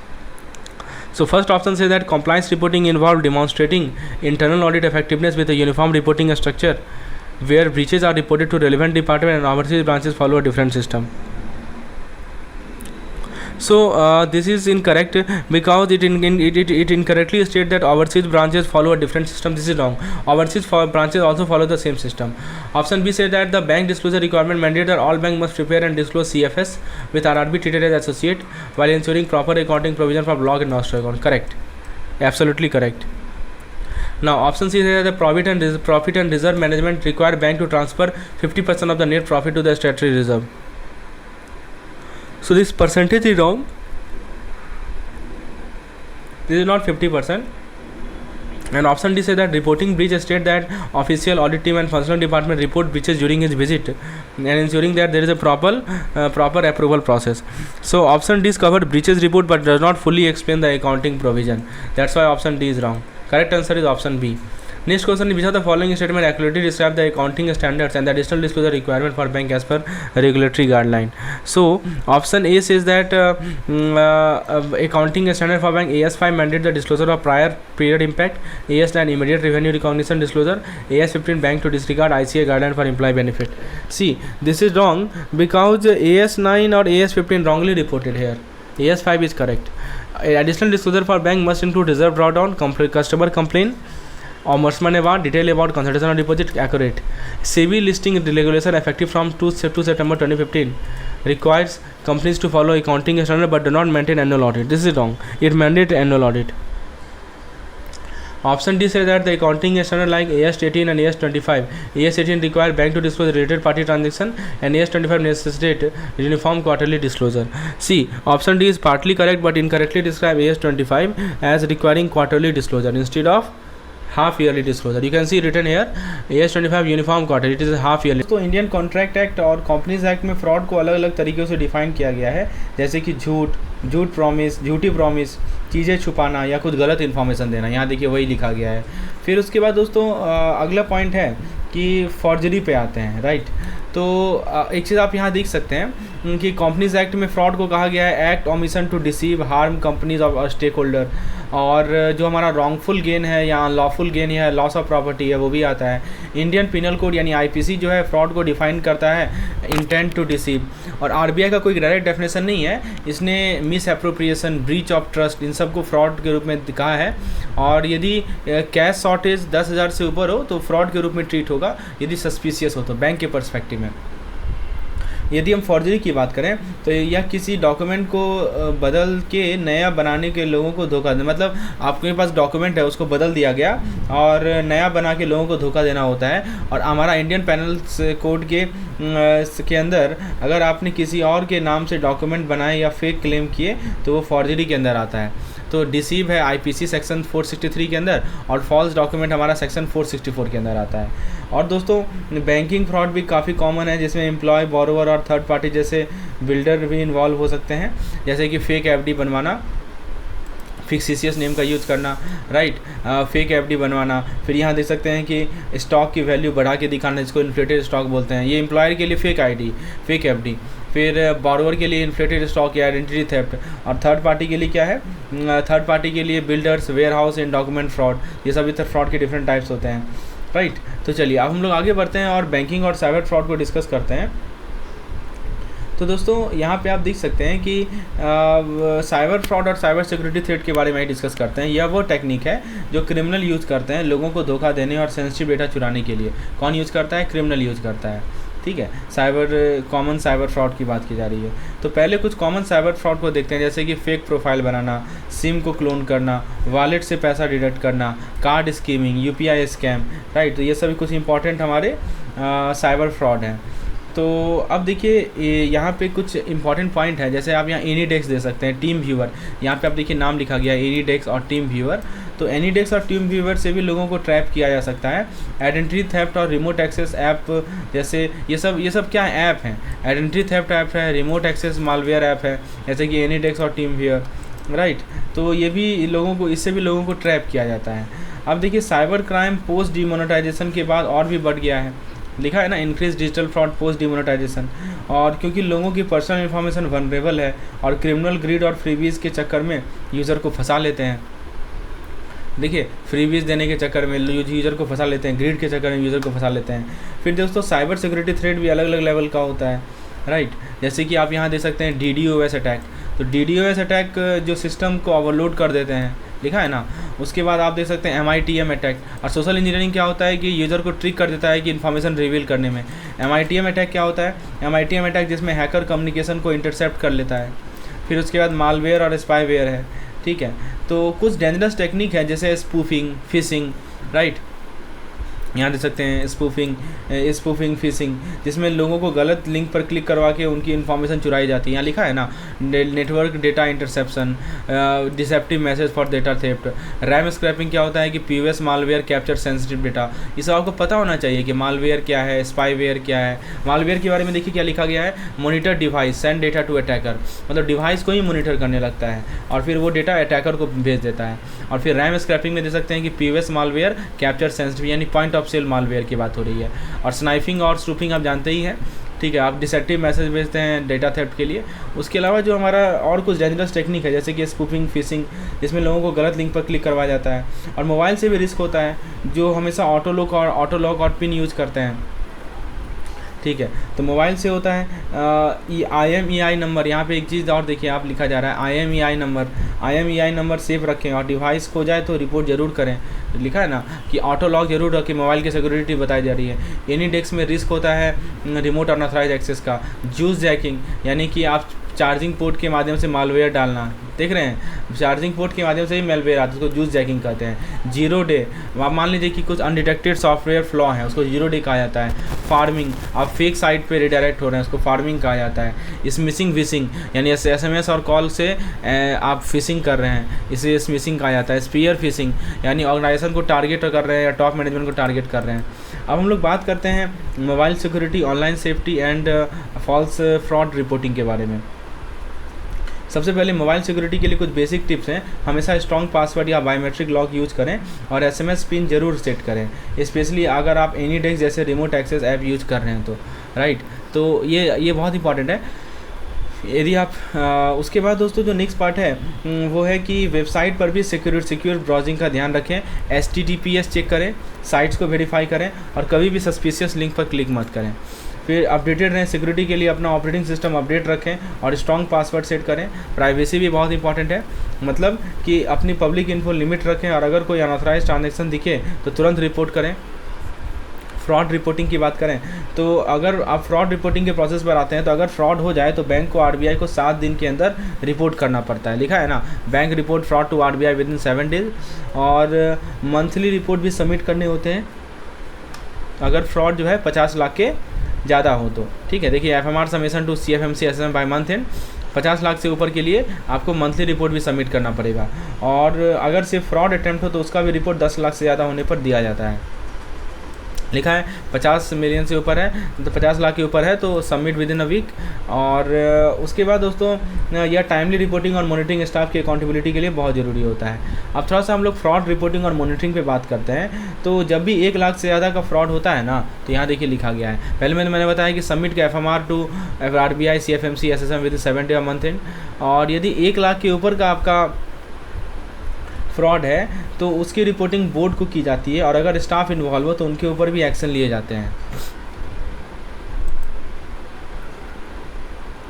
So first option says that compliance reporting involve demonstrating internal audit effectiveness with a uniform reporting structure where breaches are reported to relevant department and overseas branches follow a different system. So this is incorrect because it incorrectly states that overseas branches follow a different system. This is wrong. Overseas branches also follow the same system. Option B says that the bank disclosure requirement mandate that all banks must prepare and disclose CFS with RRB treated as associate while ensuring proper accounting provision for block and master account. Correct. Absolutely correct. Now option C says that the profit and reserve management require bank to transfer 50% of the net profit to the statutory reserve. So this percentage is wrong. This is not 50%. And option D says that reporting breach state that official audit team and functional department report breaches during his visit and ensuring that there is a proper approval process. So option D is covered breaches report but does not fully explain the accounting provision. That's why option D is wrong. Correct answer is option B. Next question, which of the following statement accurately describe the accounting standards and the additional disclosure requirement for bank as per regulatory guideline? So option A says that accounting standard for bank AS5 mandate the disclosure of prior period impact, AS9 immediate revenue recognition disclosure, AS15 bank to disregard ICA guideline for employee benefit. See, this is wrong because AS9 or AS15 wrongly reported here. AS5 is correct. Additional disclosure for bank must include reserve drawdown, customer complaint, ombudsman award, detail about consultation or deposit accurate. SEBI listing regulation effective from 2 September 2015 requires companies to follow accounting standard but do not maintain annual audit. This is wrong. It mandates annual audit. Option D says that the accounting standard like AS18 and AS25. AS18 require bank to disclose related party transaction and AS25 necessitate uniform quarterly disclosure. See, option D is partly correct but incorrectly describe AS25 as requiring quarterly disclosure instead of half yearly disclosure. You can see written here AS25 uniform quarter, it is half yearly. तो Indian contract act और companies act में fraud को अलग अलग तरीक़ों से define किया गया है, जैसे कि झूठी प्रॉमिस, चीज़ें छुपाना या कुछ गलत इन्फॉर्मेशन देना. यहाँ देखिए वही लिखा गया है. फिर उसके बाद दोस्तों अगला पॉइंट है कि फॉर्जरी पे आते हैं, राइट. तो एक चीज़ आप यहाँ देख सकते हैं कि कंपनीज एक्ट में फ्रॉड को कहा गया है act omission to deceive harm companies of stake holder, और जो हमारा रॉन्गफुल गेन है या अनलॉफुल गेन है, लॉस ऑफ प्रॉपर्टी है, वो भी आता है. इंडियन पिनल कोड यानी आईपीसी जो है फ्रॉड को डिफाइन करता है इंटेंट टू डिसीव, और आरबीआई का कोई डायरेक्ट डेफिनेशन नहीं है. इसने misappropriation, breach of trust, इन सब को फ्रॉड के रूप में कहा है. और यदि कैश शॉर्टेज 10,000 से ऊपर हो तो फ्रॉड के रूप में ट्रीट होगा यदि सस्पिशियस हो तो बैंक के पर्सपेक्टिव में. यदि हम फॉर्जरी की बात करें तो यह किसी डॉक्यूमेंट को बदल के नया बनाने के लोगों को धोखा देना, मतलब आपके पास डॉक्यूमेंट है उसको बदल दिया गया और नया बना के लोगों को धोखा देना होता है. और हमारा इंडियन पैनल कोड के अंदर अगर आपने किसी और के नाम से डॉक्यूमेंट बनाए या फेक क्लेम किए तो वो फॉर्जरी के अंदर आता है. तो डिसीव है आईपीसी सेक्शन 463 के अंदर और फॉल्स डॉक्यूमेंट हमारा सेक्शन 464 के अंदर आता है. और दोस्तों बैंकिंग फ्रॉड भी काफ़ी कॉमन है, जिसमें एम्प्लॉय, बोरोवर और थर्ड पार्टी जैसे बिल्डर भी इन्वॉल्व हो सकते हैं, जैसे कि फेक एफडी बनवाना, फिक्सिशियस नेम का यूज़ करना, राइट, फेक एफडी बनवाना. फिर यहाँ देख सकते हैं कि स्टॉक की वैल्यू बढ़ा के दिखाना, जिसको इन्फ्लेटेड स्टॉक बोलते हैं. ये एम्प्लॉयर के लिए फेक आईडी, फेक एफडी. फिर बोरोवर के लिए इन्फ्लेटेड स्टॉक या आइडेंटिटी थेफ्ट. और थर्ड पार्टी के लिए क्या है, थर्ड पार्टी के लिए builders, warehouse and document fraud. ये सभी फ्रॉड के डिफरेंट टाइप्स होते हैं, राइट. तो चलिए अब हम लोग आगे बढ़ते हैं और बैंकिंग और साइबर फ्रॉड को डिस्कस करते हैं. तो दोस्तों यहाँ पे आप देख सकते हैं कि साइबर फ्रॉड और साइबर सिक्योरिटी थ्रेट के बारे में डिस्कस करते हैं. यह वो टेक्निक है जो क्रिमिनल यूज़ करते हैं लोगों को धोखा देने और सेंसिटिव डेटा चुराने के लिए. कौन यूज़ करता है? क्रिमिनल यूज़ करता है, ठीक है. कॉमन साइबर फ्रॉड की बात की जा रही है. तो पहले कुछ कॉमन साइबर फ्रॉड को देखते हैं, जैसे कि फेक प्रोफाइल बनाना, सिम को क्लोन करना, वॉलेट से पैसा डिडक्ट करना, card skimming, UPI scam, right. तो ये सभी कुछ इंपॉर्टेंट हमारे साइबर फ्रॉड हैं. तो अब देखिए यहाँ पे कुछ इंपॉर्टेंट पॉइंट है, जैसे आप यहाँ एनीडेक्स दे सकते हैं, टीम व्यूअर. यहाँ पे आप देखिए नाम लिखा गया है एनीडेक्स और टीम व्यूअर. तो एनीडेक्स और टीम व्यूअर से भी लोगों को ट्रैप किया जा सकता है. आइडेंटिटी थेफ्ट और रिमोट एक्सेस ऐप, जैसे ये सब क्या ऐप हैं? आइडेंटिटी थेफ्ट ऐप है, रिमोट एक्सेस मालवेयर ऐप है, जैसे कि एनीडेक्स और टीम व्यूअर, राइट. तो ये भी लोगों को, इससे भी लोगों को ट्रैप किया जाता है. अब देखिए साइबर क्राइम पोस्ट डिमोनेटाइजेशन के बाद और भी बढ़ गया है, लिखा है ना increase digital fraud post demonetisation. और क्योंकि लोगों की पर्सनल इन्फॉर्मेशन वनरेबल है और क्रिमिनल ग्रीड और फ्रीबीज के चक्कर में यूज़र को फंसा लेते हैं। देखिए फ्रीबीज देने के चक्कर में यूज़र को फंसा लेते हैं, ग्रीड के चक्कर में यूज़र को फंसा लेते हैं। फिर दोस्तों साइबर सिक्योरिटी थ्रेट भी अलग अलग लेवल का होता है, राइट। जैसे कि आप यहाँ देख सकते हैं DDoS अटैक। तो DDoS अटैक जो सिस्टम को ओवरलोड कर देते हैं, लिखा है ना। उसके बाद आप देख सकते हैं MITM अटैक। और सोशल इंजीनियरिंग क्या होता है कि यूज़र को ट्रिक कर देता है कि इन्फॉर्मेशन रिवील करने में। MITM अटैक क्या होता है? MITM अटैक जिसमें हैकर कम्युनिकेशन को इंटरसेप्ट कर लेता है। फिर उसके बाद मालवेयर और स्पाईवेयर है, ठीक है। तो कुछ डेंजरस टेक्निक है जैसे स्पूफिंग, फिशिंग, राइट। यहाँ देख सकते हैं स्पूफिंग फिशिंग, जिसमें लोगों को गलत लिंक पर क्लिक करवा के उनकी इन्फॉर्मेशन चुराई जाती है। यहाँ लिखा है ना network data interception, deceptive message for data theft. RAM scraping क्या होता है कि POS malware capture sensitive data. ये सब आपको पता होना चाहिए कि मालवेयर क्या है, स्पाईवेयर क्या है। मालवेयर के बारे में देखिए क्या लिखा गया है, monitor device send data to attacker, मतलब डिवाइस को ही मॉनिटर करने लगता है और फिर वो डेटा अटैकर को भेज देता है। और फिर रैम स्क्रैपिंग में दे सकते हैं कि POS मालवेयर कैप्चर सेंसिटिव, यानी पॉइंट ऑफ सेल मालवेयर की बात हो रही है। और स्नाइपिंग और स्टूपिंग आप जानते ही हैं, ठीक है। आप डिसेप्टिव मैसेज भेजते हैं डेटा थेफ्ट के लिए। उसके अलावा जो हमारा और कुछ डेंजरस टेक्निक है जैसे कि स्पूफिंग फिशिंग, जिसमें लोगों को गलत लिंक पर क्लिक करवाया जाता है। और मोबाइल से भी रिस्क होता है, जो हमेशा ऑटो लॉक और पिन यूज़ करते हैं, ठीक है। तो मोबाइल से होता है IMEI नंबर। यहाँ पे एक चीज़ और देखिए आप लिखा जा रहा है IMEI नंबर सेव रखें और डिवाइस खो जाए तो रिपोर्ट जरूर करें। लिखा है ना कि ऑटो लॉक जरूर रखें, मोबाइल की सिक्योरिटी बताई जा रही है। एनी डेस्क में रिस्क होता है रिमोट अनऑथराइज एक्सेस का। जूस जैकिंग, यानी कि आप चार्जिंग पोर्ट के माध्यम से मालवेयर डालना, देख रहे हैं चार्जिंग पोर्ट के माध्यम से ही मेलवेयर आता है, उसको जूस जैकिंग कहते हैं। 0 डे, आप मान लीजिए कि कुछ अनडिटेक्टेड सॉफ्टवेयर फ्लॉ है, उसको 0 डे कहा जाता है। फार्मिंग, आप फेक साइट पे रिडायरेक्ट हो रहे हैं, उसको फार्मिंग कहा जाता है। स्मिशिंग फिशिंग, यानी SMS और कॉल से आप फिशिंग कर रहे हैं, इसे स्मिशिंग कहा जाता है। स्पीयर फिशिंग, यानी ऑर्गेनाइजेशन को टारगेट कर रहे हैं या टॉप मैनेजमेंट को टारगेट कर रहे हैं। अब हम लोग बात करते हैं mobile security, online safety and false fraud reporting के बारे में। सबसे पहले मोबाइल सिक्योरिटी के लिए कुछ बेसिक टिप्स हैं। हमेशा स्ट्रॉन्ग पासवर्ड या बायोमेट्रिक लॉक यूज़ करें और SMS पिन जरूर सेट करें, स्पेशली अगर आप एनी डेस्क जैसे रिमोट एक्सेस ऐप यूज़ कर रहे हैं तो, राइट। तो ये बहुत इंपॉर्टेंट है। यदि आप उसके बाद दोस्तों जो नेक्स्ट पार्ट है वो है कि वेबसाइट पर भी सिक्योर ब्राउजिंग का ध्यान रखें। HTTPS चेक करें, साइट्स को वेरीफाई करें और कभी भी सस्पिशियस लिंक पर क्लिक मत करें। फिर अपडेटेड रहें, सिक्योरिटी के लिए अपना ऑपरेटिंग सिस्टम अपडेट रखें और स्ट्रॉन्ग पासवर्ड सेट करें। प्राइवेसी भी बहुत इंपॉर्टेंट है, मतलब कि अपनी पब्लिक इन्फो लिमिट रखें और अगर कोई अनऑथराइज ट्रांजैक्शन दिखे तो तुरंत रिपोर्ट करें। फ्रॉड रिपोर्टिंग की बात करें तो अगर आप फ्रॉड रिपोर्टिंग के प्रोसेस पर आते हैं तो अगर फ्रॉड हो जाए तो बैंक को RBI को 7 दिन के अंदर रिपोर्ट करना पड़ता है। लिखा है ना bank report fraud to RBI within 7 days. और मंथली रिपोर्ट भी सबमिट करने होते हैं अगर फ्रॉड जो है 50 लाख के ज़्यादा हो तो, ठीक है। देखिए FMR summation to CFMC SSM by month and 50 lakh से ऊपर के लिए आपको मंथली रिपोर्ट भी सबमिट करना पड़ेगा। और अगर सिर्फ फ्रॉड अटैम्प्ट हो तो उसका भी रिपोर्ट 10 लाख से ज़्यादा होने पर दिया जाता है। लिखा है 50 मिलियन से ऊपर है तो 50 लाख के ऊपर है तो submit within a week. और उसके बाद दोस्तों यह टाइमली रिपोर्टिंग और मॉनिटरिंग स्टाफ की अकाउंटेबिलिटी के लिए बहुत ज़रूरी होता है। अब थोड़ा सा हम लोग फ्रॉड रिपोर्टिंग और मॉनिटरिंग पे बात करते हैं। तो जब भी 1 लाख से ज़्यादा का फ्रॉड होता है ना तो यहाँ देखिए लिखा गया है, पहले मैंने बताया कि सबमिट का FMR to RBI CFMC SSM with 7 day month end. और यदि 1 लाख के ऊपर का आपका फ्रॉड है तो उसकी रिपोर्टिंग बोर्ड को की जाती है और अगर स्टाफ इन्वॉल्व हो तो उनके ऊपर भी एक्शन लिए जाते हैं।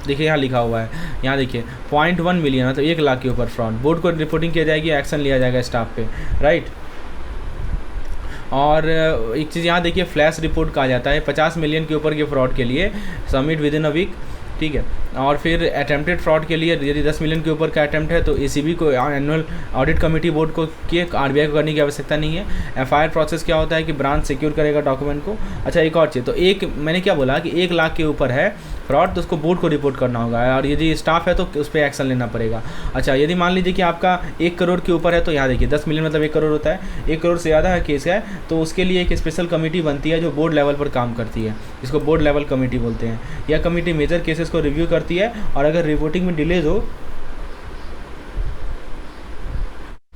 देखिए यहाँ लिखा हुआ है, यहाँ देखिए 0.1 मिलियन मतलब 1 लाख के ऊपर फ्रॉड, बोर्ड को रिपोर्टिंग किया जाएगी, एक्शन लिया जाएगा स्टाफ पे, राइट। और एक चीज़ यहाँ देखिए फ्लैश रिपोर्ट कहा जाता है 50 मिलियन के ऊपर के फ्रॉड के लिए submit within a week, ठीक है। और फिर अटेम्प्टेड फ्रॉड के लिए यदि 10 मिलियन के ऊपर का अटैम्प्ट है तो ACB को एनुअल ऑडिट कमेटी बोर्ड को कि RBI को करने की आवश्यकता नहीं है। FIR प्रोसेस क्या होता है कि ब्रांच सिक्योर करेगा डॉक्यूमेंट को। अच्छा एक और चीज़, तो मैंने क्या बोला कि 1 लाख के ऊपर है फ्रॉड तो उसको बोर्ड को रिपोर्ट करना होगा और यदि स्टाफ है तो उस पर एक्शन लेना पड़ेगा। अच्छा यदि मान लीजिए कि आपका 1 करोड़ के ऊपर है तो यहाँ देखिए 10 मिलियन मतलब 1 करोड़ होता है, 1 करोड़ से ज़्यादा केस है तो उसके लिए एक स्पेशल कमेटी बनती है जो बोर्ड लेवल पर काम करती है, जिसको बोर्ड लेवल कमेटी बोलते हैं। यह कमेटी मेजर केसेस को रिव्यू करती है और अगर रिपोर्टिंग में डिलेज हो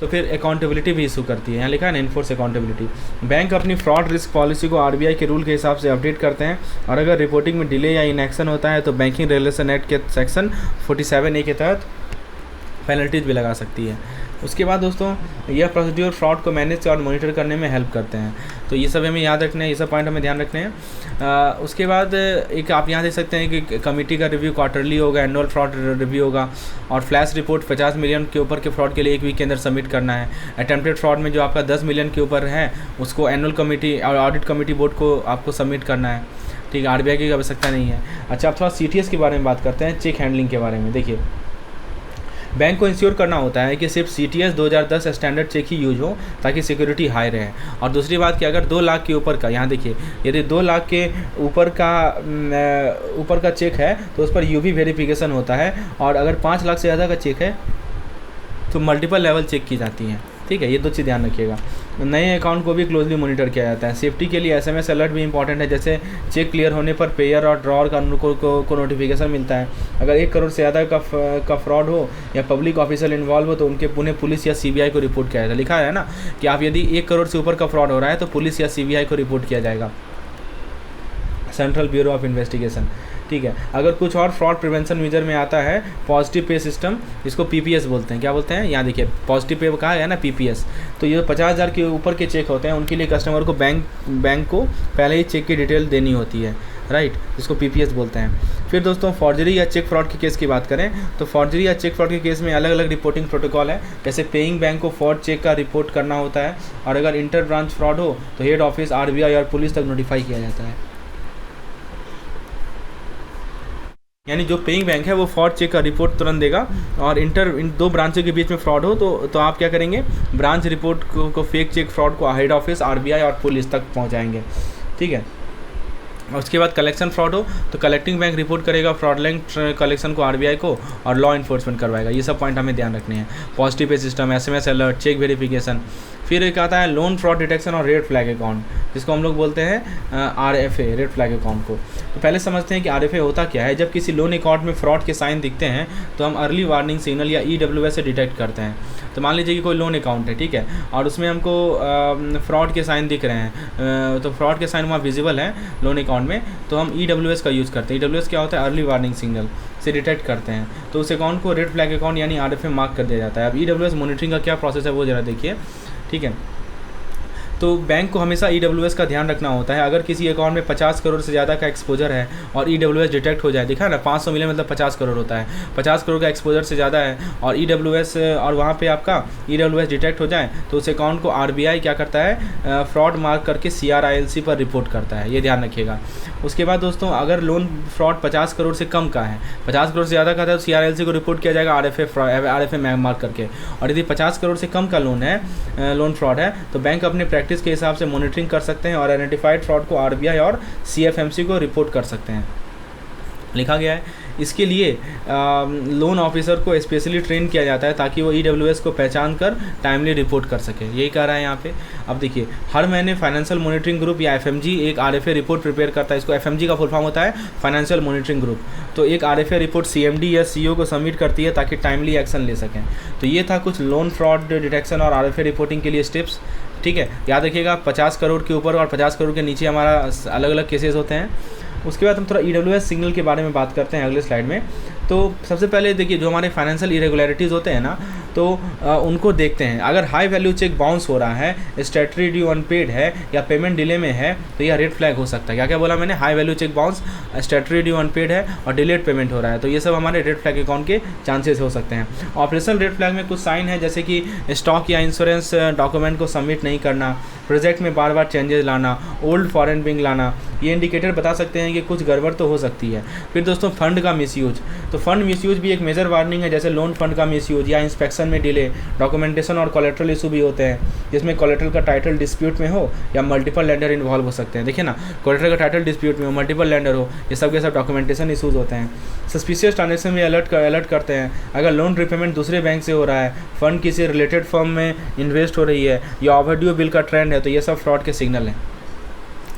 तो फिर अकाउंटेबिलिटी भी इशू करती है। यहाँ लिखा है ना इन्फोर्स अकाउंटेबिलिटी। बैंक अपनी फ्रॉड रिस्क पॉलिसी को आरबीआई के रूल के हिसाब से अपडेट करते हैं, और अगर रिपोर्टिंग में डिले या इनएक्शन होता है तो बैंकिंग रेगुलेशन एक्ट के सेक्शन 47A के तहत पेनल्टीज भी लगा सकती है। उसके बाद दोस्तों यह प्रोसीड्यूर फ्रॉड को मैनेज और मॉनिटर करने में हेल्प करते हैं। तो ये सब हमें याद रखने हैं, ये सब पॉइंट हमें ध्यान रखने हैं। उसके बाद एक आप यहाँ देख सकते हैं कि कमेटी का रिव्यू क्वार्टरली होगा, एनुअल फ्रॉड रिव्यू होगा, और फ्लैश रिपोर्ट 50 मिलियन के ऊपर के फ्रॉड के लिए 1 वीक के अंदर सबमिट करना है। अटेम्प्टेड फ्रॉड में जो आपका 10 मिलियन के ऊपर है उसको एनुअल कमेटी और ऑडिट कमेटी बोर्ड को आपको सबमिट करना है। ठीक है, आरबीआई की आवश्यकता नहीं है। अच्छा, अब थोड़ा सीटीएस के बारे में बात करते हैं, चेक हैंडलिंग के बारे में। देखिए, बैंक को इंश्योर करना होता है कि सिर्फ सीटीएस 2010 स्टैंडर्ड चेक ही यूज हो ताकि सिक्योरिटी हाई रहे। और दूसरी बात कि अगर 2 लाख के ऊपर का, यहाँ देखिए, यदि 2 लाख के ऊपर का चेक है तो उस पर यूवी वेरिफिकेशन होता है, और अगर 5 लाख से ज़्यादा का चेक है तो मल्टीपल लेवल चेक की जाती हैं। ठीक है, ये 2 चीज़ ध्यान रखिएगा। नए अकाउंट को भी क्लोजली मॉनिटर किया जाता है। सेफ्टी के लिए एसएमएस अलर्ट भी इंपॉर्टेंट है, जैसे चेक क्लियर होने पर पेयर और ड्रॉअर को नोटिफिकेशन मिलता है। अगर 1 करोड़ से ज़्यादा का फ्रॉड हो या पब्लिक ऑफिसर इन्वॉल्व हो तो उन्हें पुलिस या सीबीआई को रिपोर्ट किया जाता है। लिखा है ना कि आप यदि 1 करोड़ से ऊपर का फ्रॉड हो रहा है तो पुलिस या सीबीआई को रिपोर्ट किया जाएगा, सेंट्रल ब्यूरो ऑफ इन्वेस्टिगेशन। ठीक है, अगर कुछ और फ्रॉड प्रिवेंशन मेजर में आता है पॉजिटिव पे सिस्टम, इसको पीपीएस बोलते हैं। क्या बोलते हैं? यहाँ देखिए, पॉजिटिव पे कहा है ना, पीपीएस। तो ये 50,000 के ऊपर के चेक होते हैं, उनके लिए कस्टमर को बैंक को पहले ही चेक की डिटेल देनी होती है, राइट, जिसको पीपीएस बोलते हैं। फिर दोस्तों फॉर्जरी या चेक फ्रॉड के केस की बात करें तो फॉर्जरी या चेक फ्रॉड के केस में अलग अलग रिपोर्टिंग प्रोटोकॉल है। जैसे पेइंग बैंक को फॉर्ड चेक का रिपोर्ट करना होता है, और अगर इंटर ब्रांच फ्रॉड हो तो हेड ऑफिस, आरबीआई और पुलिस तक नोटिफाई किया जाता है। यानी जो पेइंग बैंक है वो फ्रॉड चेक का रिपोर्ट तुरंत देगा, और इन 2 ब्रांचों के बीच में फ्रॉड हो तो आप क्या करेंगे, ब्रांच रिपोर्ट को फेक चेक फ्रॉड को हेड ऑफिस, आरबीआई और पुलिस तक पहुंचाएंगे। ठीक है, और उसके बाद कलेक्शन फ्रॉड हो तो कलेक्टिंग बैंक रिपोर्ट करेगा फ्रॉडलेंट कलेक्शन को आरबीआई को, और लॉ इन्फोर्समेंट करवाएगा। ये सब पॉइंट हमें ध्यान रखने हैं। Positive pay system, SMS alert, cheque verification. फिर एक आता है लोन फ्रॉड डिटेक्शन और रेड फ्लैग अकाउंट, जिसको हम लोग बोलते हैं आरएफए, रेड फ्लैग अकाउंट को। तो पहले समझते हैं कि आरएफए होता क्या है। जब किसी लोन अकाउंट में फ्रॉड के साइन दिखते हैं तो हम अर्ली वार्निंग सिग्नल या ईडब्ल्यूएस से डिटेक्ट करते हैं। तो मान लीजिए कि कोई लोन अकाउंट है, ठीक है, और उसमें हमको फ्रॉड के साइन दिख रहे हैं, तो फ्रॉड के साइन वहाँ विजिबल हैं लोन अकाउंट में, तो हम ईडब्ल्यूएस का यूज़ करते हैं। ईडब्ल्यूएस क्या होता है? अर्ली वार्निंग सिग्नल से डिटेक्ट करते हैं, तो उस अकाउंट को रेड फ्लैग अकाउंट यानी आरएफए मार्क कर दिया जाता है। अब ईडब्ल्यूएस मॉनिटरिंग का क्या प्रोसेस है वो जरा देखिए। ठीक है, तो बैंक को हमेशा ईडब्ल्यूएस का ध्यान रखना होता है। अगर किसी अकाउंट में 50 करोड़ से ज़्यादा का एक्सपोजर है और ईडब्ल्यूएस डिटेक्ट हो जाए, देखा ना 500 मिलियन मतलब 50 करोड़ होता है, 50 करोड़ का एक्सपोजर से ज़्यादा है और ईडब्ल्यूएस, और वहाँ पे आपका ईडब्ल्यूएस डिटेक्ट हो जाए तो उस अकाउंट को आरबीआई क्या करता है, फ्रॉड मार्क करके सीआरआईएलसी पर रिपोर्ट करता है। ये ध्यान रखिएगा। उसके बाद दोस्तों अगर लोन फ्रॉड 50 करोड़ से कम का है, 50 करोड़ से ज़्यादा का है तो सीआरआईएलसी को रिपोर्ट किया जाएगा आरएफए मार्क करके, और यदि 50 करोड़ से कम का लोन है, लोन फ्रॉड है, तो बैंक अपने प्रैक्टिस के हिसाब से मॉनिटरिंग कर सकते हैं और आइडेंटिफाइड फ्रॉड को आरबीआई और सीएफएमसी को रिपोर्ट कर सकते हैं। लिखा गया है इसके लिए लोन ऑफिसर को स्पेशली ट्रेन किया जाता है ताकि वो ईडब्ल्यूएस को पहचान कर टाइमली रिपोर्ट कर सके। यही कह रहा है यहाँ पे। अब देखिए, हर महीने फाइनेंशियल मॉनिटरिंग ग्रुप या एफएमजी एक आरएफए रिपोर्ट प्रिपेयर करता है। इसको एफएमजी का फुल फॉर्म होता है फाइनेंशियल मॉनिटरिंग ग्रुप। तो एक आरएफए रिपोर्ट सीएमडी या सीईओ को सबमिट करती है ताकि टाइमली एक्शन ले सकें। तो ये था कुछ लोन फ्रॉड डिटेक्शन और आरएफए रिपोर्टिंग के लिए स्टेप्स। ठीक है, याद रखिएगा 50 करोड़ के ऊपर और 50 करोड़ के नीचे हमारा अलग अलग केसेस होते हैं। उसके बाद हम थोड़ा ईडब्ल्यूएस सिग्नल के बारे में बात करते हैं अगले स्लाइड में। तो सबसे पहले देखिए, जो हमारे फाइनेंशियल इरेगुलरिटीज़ होते हैं ना, तो उनको देखते हैं। अगर हाई वैल्यू चेक बाउंस हो रहा है, स्टैट्यूटरी ड्यू अनपेड है या पेमेंट डिले में है तो यह रेड फ्लैग हो सकता है। क्या क्या बोला मैंने? High value cheque bounce, statutory due unpaid है और डिलेड पेमेंट हो रहा है, तो ये सब हमारे रेड फ्लैग अकाउंट के चांसेस हो सकते हैं। ऑपरेशनल रेड फ्लैग में कुछ साइन है, जैसे कि स्टॉक या इंश्योरेंस डॉक्यूमेंट को सबमिट नहीं करना, प्रोजेक्ट में बार बार चेंजेस लाना, ओल्ड फॉरेन बिंग लाना, ये इंडिकेटर बता सकते हैं कि कुछ गड़बड़ तो हो सकती है। फिर दोस्तों फंड का मिसयूज, तो फंड मिसयूज भी एक मेजर वार्निंग है, जैसे लोन फंड का मिसयूज या इंस्पेक्शन में डिले, डॉक्यूमेंटेशन और कोलेट्रल इशू भी होते हैं, जिसमें कोलेट्रल का टाइटल डिस्प्यूट में हो या मल्टीपल लैंडर इन्वॉल्व हो सकते हैं। देखिए ना, कोलेट्रल का टाइटल डिस्प्यूट में हो, मल्टीपल लैंडर हो, ये सब के सब डॉक्यूमेंटेशन इशूज़ होते हैं। सस्पिशियस ट्रांजेक्शन में अलर्ट करते हैं। अगर लोन रिपेमेंट दूसरे बैंक से हो रहा है, फंड किसी रिलेटेड फर्म में इन्वेस्ट हो रही है या ओवरड्यू बिल का ट्रेंड है, तो ये सब फ्रॉड के सिग्नल हैं।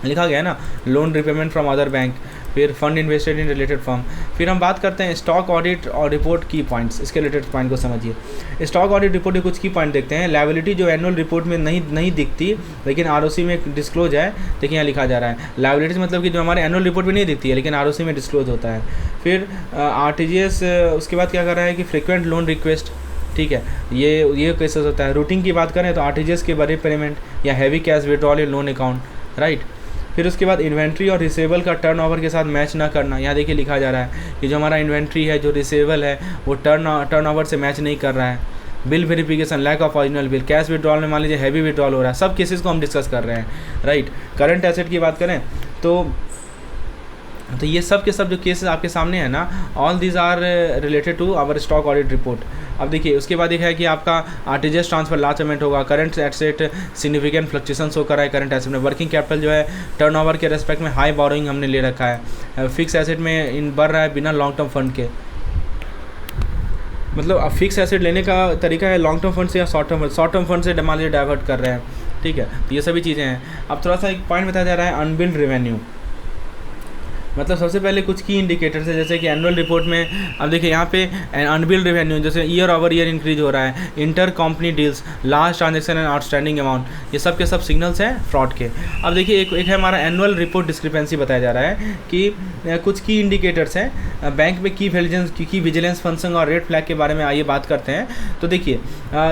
लिखा गया है ना, loan repayment from other bank, फिर fund invested in related firm. फिर हम बात करते हैं स्टॉक ऑडिट और रिपोर्ट की पॉइंट्स, इसके रिलेटेड पॉइंट को समझिए। स्टॉक ऑडिट रिपोर्ट के कुछ की पॉइंट देखते हैं। लायबिलिटी जो एनुअल रिपोर्ट में नहीं दिखती लेकिन आरओसी में डिस्क्लोज है, देखिए यहाँ लिखा जा रहा है लायबिलिटीज मतलब कि जो हमारे एनुअल रिपोर्ट में नहीं दिखती है लेकिन आरओसी में डिस्क्लोज होता है। फिर आरटीजीएस, उसके बाद क्या कर रहा है कि फ्रिक्वेंट लोन रिक्वेस्ट, ठीक है, ये केसेस होता है। रूटिंग की बात करें तो आरटीजीएस के बड़े पेमेंट या हैवी कैश विड्रॉल इन लोन अकाउंट, राइट। फिर उसके बाद इन्वेंट्री और रिसेबल का टर्नओवर के साथ मैच ना करना, यहाँ देखिए लिखा जा रहा है कि जो हमारा इन्वेंट्री है, जो रिसेबल है, वो टर्नओवर से मैच नहीं कर रहा है। Bill verification, lack of original bill, cash withdrawal में मान लीजिए हैवी विड्रॉल हो रहा है, सब केसेस को हम डिस्कस कर रहे हैं, राइट। करंट एसेट की बात करें तो ये सब के सब जो केसेस आपके सामने है ना, all these are related to our stock audit report. अब देखिए उसके बाद एक है कि आपका आरटीजीएस ट्रांसफर लार्ज पेमेंट होगा, करंट एसेट सिग्निफिकेंट फ्लक्चुएशंस होकर है करंट एसेट में, वर्किंग कैपिटल जो है टर्नओवर के रेस्पेक्ट में हाई बोरोइंग हमने ले रखा है, फिक्स एसेट में इन बढ़ रहा है बिना लॉन्ग टर्म फंड के, मतलब अब फिक्स एसेट लेने का तरीका है लॉन्ग टर्म फंड से या शॉर्ट टर्म फंड से मान लीजिए डाइवर्ट कर रहे हैं, ठीक है, तो ये सभी चीज़ें हैं। अब थोड़ा सा एक पॉइंट बताया जा रहा है अनबिल्ड रेवेन्यू, मतलब सबसे पहले कुछ की इंडिकेटर्स है जैसे कि एनुअल रिपोर्ट में अब देखिए यहाँ पे अनबिल्ड रेवेन्यू जैसे ईयर ओवर ईयर इंक्रीज हो रहा है, inter company deals, large transaction and outstanding amount, ये सब के सब सिग्नल्स हैं फ्रॉड के। अब देखिए एक है हमारा एनुअल रिपोर्ट डिस्क्रिपेंसी बताया जा रहा है कि कुछ की इंडिकेटर्स हैं बैंक में की विजिलेंस फंक्शन और रेड फ्लैग के बारे में आइए बात करते हैं। तो देखिए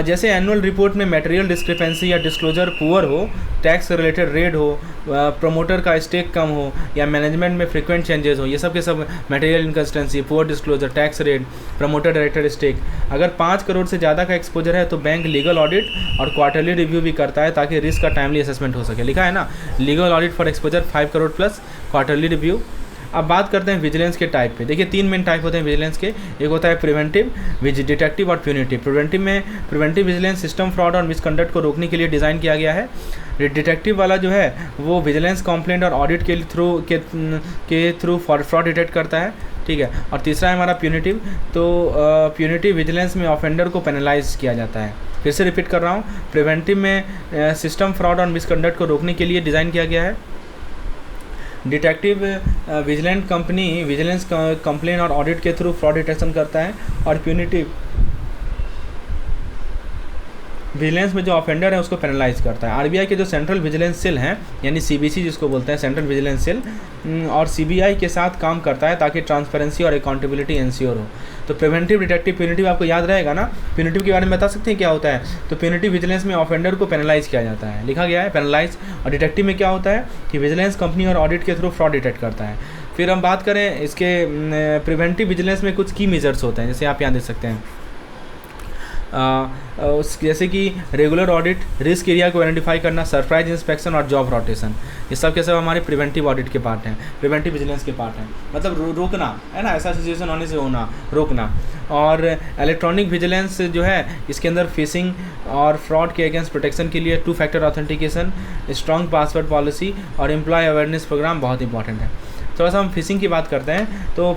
जैसे एनुअल रिपोर्ट में मटेरियल डिस्क्रिपेंसी या डिस्क्लोजर पुअर हो, टैक्स रिलेटेड रेड हो, प्रमोटर का स्टेक कम हो या मैनेजमेंट में फ्रिक्वेंट चेंजेस हो, ये सब के सब material inconsistency, poor disclosure, tax rate, promoter director stake. अगर 5 करोड़ से ज़्यादा का एक्सपोजर है तो बैंक लीगल ऑडिट और क्वार्टरली रिव्यू भी करता है ताकि रिस्क का टाइमली असेसमेंट हो सके। लिखा है ना, legal audit for exposure 5 crore plus quarterly review. अब बात करते हैं विजिलेंस के टाइप पे। देखिए 3 मेन टाइप होते हैं विजिलेंस के, एक होता है प्रिवेंटिव, डिटेक्टिव और punitive. Preventive vigilance system fraud और मिसकंडक्ट को रोकने के लिए डिज़ाइन किया गया है। डिटेक्टिव वाला जो है वो विजिलेंस कंप्लेंट और ऑडिट के थ्रू फ्रॉड डिटेक्ट करता है, ठीक है। और तीसरा है हमारा प्यूनिटिव, तो प्यूनिटिव विजिलेंस में ऑफेंडर को पेनलाइज किया जाता है। फिर से रिपीट कर रहा हूँ, प्रिवेंटिव में सिस्टम फ्रॉड और मिसकंडक्ट को रोकने के लिए डिज़ाइन किया गया है। डिटेक्टिव विजिलेंस कंप्लेन और ऑडिट के थ्रू फ्रॉड डिटेक्शन करता है। और प्यूनिटिव विजिलेंस में जो ऑफेंडर है उसको पेनलाइज करता है। आरबीआई के जो सेंट्रल विजिलेंस सेल हैं यानी सीबीसी जिसको बोलते हैं, सेंट्रल विजिलेंस सेल, और सीबीआई के साथ काम करता है ताकि ट्रांसपेरेंसी और अकाउंटेबिलिटी इंश्योर हो। तो प्रिवेंटिव, डिटेक्टिव, प्यूनिटिव आपको याद रहेगा ना। प्यूनिटिव के बारे में बता सकते हैं क्या होता है? तो प्यूनिटिव विजिलेंस में ऑफेंडर को पेनलाइज किया जाता है, लिखा गया है पेनलाइज। और डिटेक्टिव में क्या होता है कि विजिलेंस कंपनी और ऑडिट के थ्रू फ्रॉड डिटेक्ट करता है। फिर हम बात करें इसके प्रिवेंटिव विजिलेंस में कुछ की मेजर्स होते हैं, जैसे आप यहाँ देख सकते हैं, जैसे कि रेगुलर ऑडिट, रिस्क एरिया को आइडेंटिफाई करना, सरप्राइज इंस्पेक्शन और जॉब रोटेशन, ये सब के सब हमारे प्रिवेंटिव ऑडिट के पार्ट हैं, प्रिवेंटिव विजिलेंस के पार्ट हैं। मतलब रोकना है ना, ऐसा सिचुएशन होने से होना, रोकना। और इलेक्ट्रॉनिक विजिलेंस जो है इसके अंदर फिशिंग और फ्रॉड के अगेंस्ट प्रोटेक्शन के लिए 2 factor authentication, strong password policy और एम्प्लॉय अवेयरनेस प्रोग्राम बहुत इंपॉर्टेंट है। थोड़ा सा हम फिशिंग की बात करते हैं। तो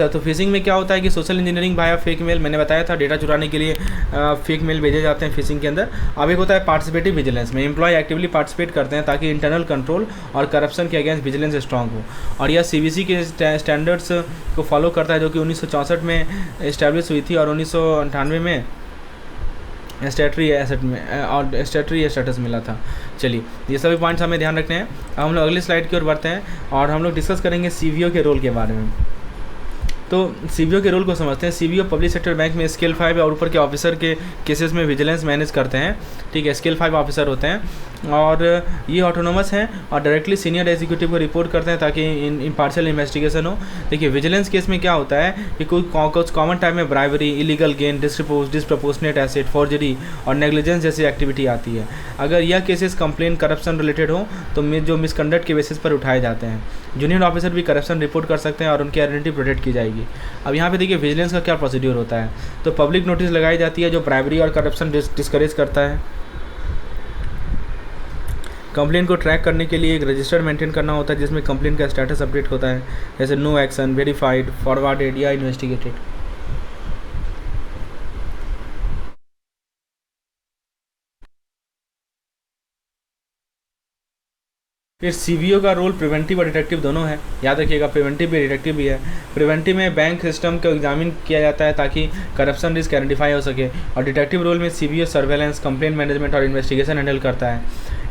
तो फिशिंग में क्या होता है कि social engineering via fake mail, मैंने बताया था डेटा चुराने के लिए फेक मेल भेजे जाते हैं फिशिंग के अंदर। अब एक होता है पार्टिसिपेटिव विजिलेंस में एम्प्लॉय एक्टिवली पार्टिसिपेट करते हैं ताकि इंटरनल कंट्रोल और करप्शन के अगेंस्ट विजिलेंस स्ट्रॉन्ग हो। और यह सीबीसी के स्टैंडर्ड्स को फॉलो करता है जो कि 1964 में इस्टेब्लिश हुई थी और 1998 में स्टैटरी एसेट में और स्टैटरी स्टेटस मिला था। चलिए ये सभी पॉइंट्स हमें ध्यान रखने हैं। अब हम लोग अगली स्लाइड की ओर बढ़ते हैं और हम लोग डिस्कस करेंगे सीवीओ के रोल के बारे में। तो सीवीओ के रोल को समझते हैं। सीवीओ पब्लिक सेक्टर बैंक में स्केल 5 और ऊपर के ऑफिसर के केसेस में विजिलेंस मैनेज करते हैं, ठीक है। स्केल 5 ऑफिसर होते हैं और ये ऑटोनोमस हैं और डायरेक्टली सीनियर एग्जीक्यूटिव को रिपोर्ट करते हैं ताकि इम्पार्शियल इन्वेस्टिगेशन हो। देखिए विजिलेंस केस में क्या होता है कि कुछ कॉमन टाइप में bribery, illegal gain, disproportionate asset, forgery और नेग्लिजेंस जैसी एक्टिविटी आती है। अगर यह केसेस कंप्लेन करप्शन रिलेटेड हो तो जो मिसकंडक्ट के बेसिस पर उठाए जाते हैं। जूनियर ऑफिसर भी करप्शन रिपोर्ट कर सकते हैं और उनकी आइडेंटिटी प्रोटेक्ट की जाएगी। अब यहाँ पे देखिए विजिलेंस का क्या प्रोसीड्यूर होता है। तो पब्लिक नोटिस लगाई जाती है जो ब्राइवरी और करप्शन डिस्करेज करता है। कंप्लेंट को ट्रैक करने के लिए एक रजिस्टर मेंटेन करना होता है जिसमें कंप्लेंट का स्टेटस अपडेट होता है, जैसे नो एक्शन, वेरीफाइड, फॉरवर्डेड या इन्वेस्टिगेटेड। फिर सीवीओ का रोल प्रिवेंटिव और डिटेक्टिव दोनों है, याद रखिएगा, प्रिवेंटिव भी डिटेक्टिव भी है। प्रिवेंटिव में बैंक सिस्टम को एग्जामिन किया जाता है ताकि करप्शन रिस्क आइडेंटिफाई हो सके, और डिटेक्टिव रोल में सीवीओ सर्वेलेंस, कंप्लेंट मैनेजमेंट और इन्वेस्टिगेशन हैंडल करता है।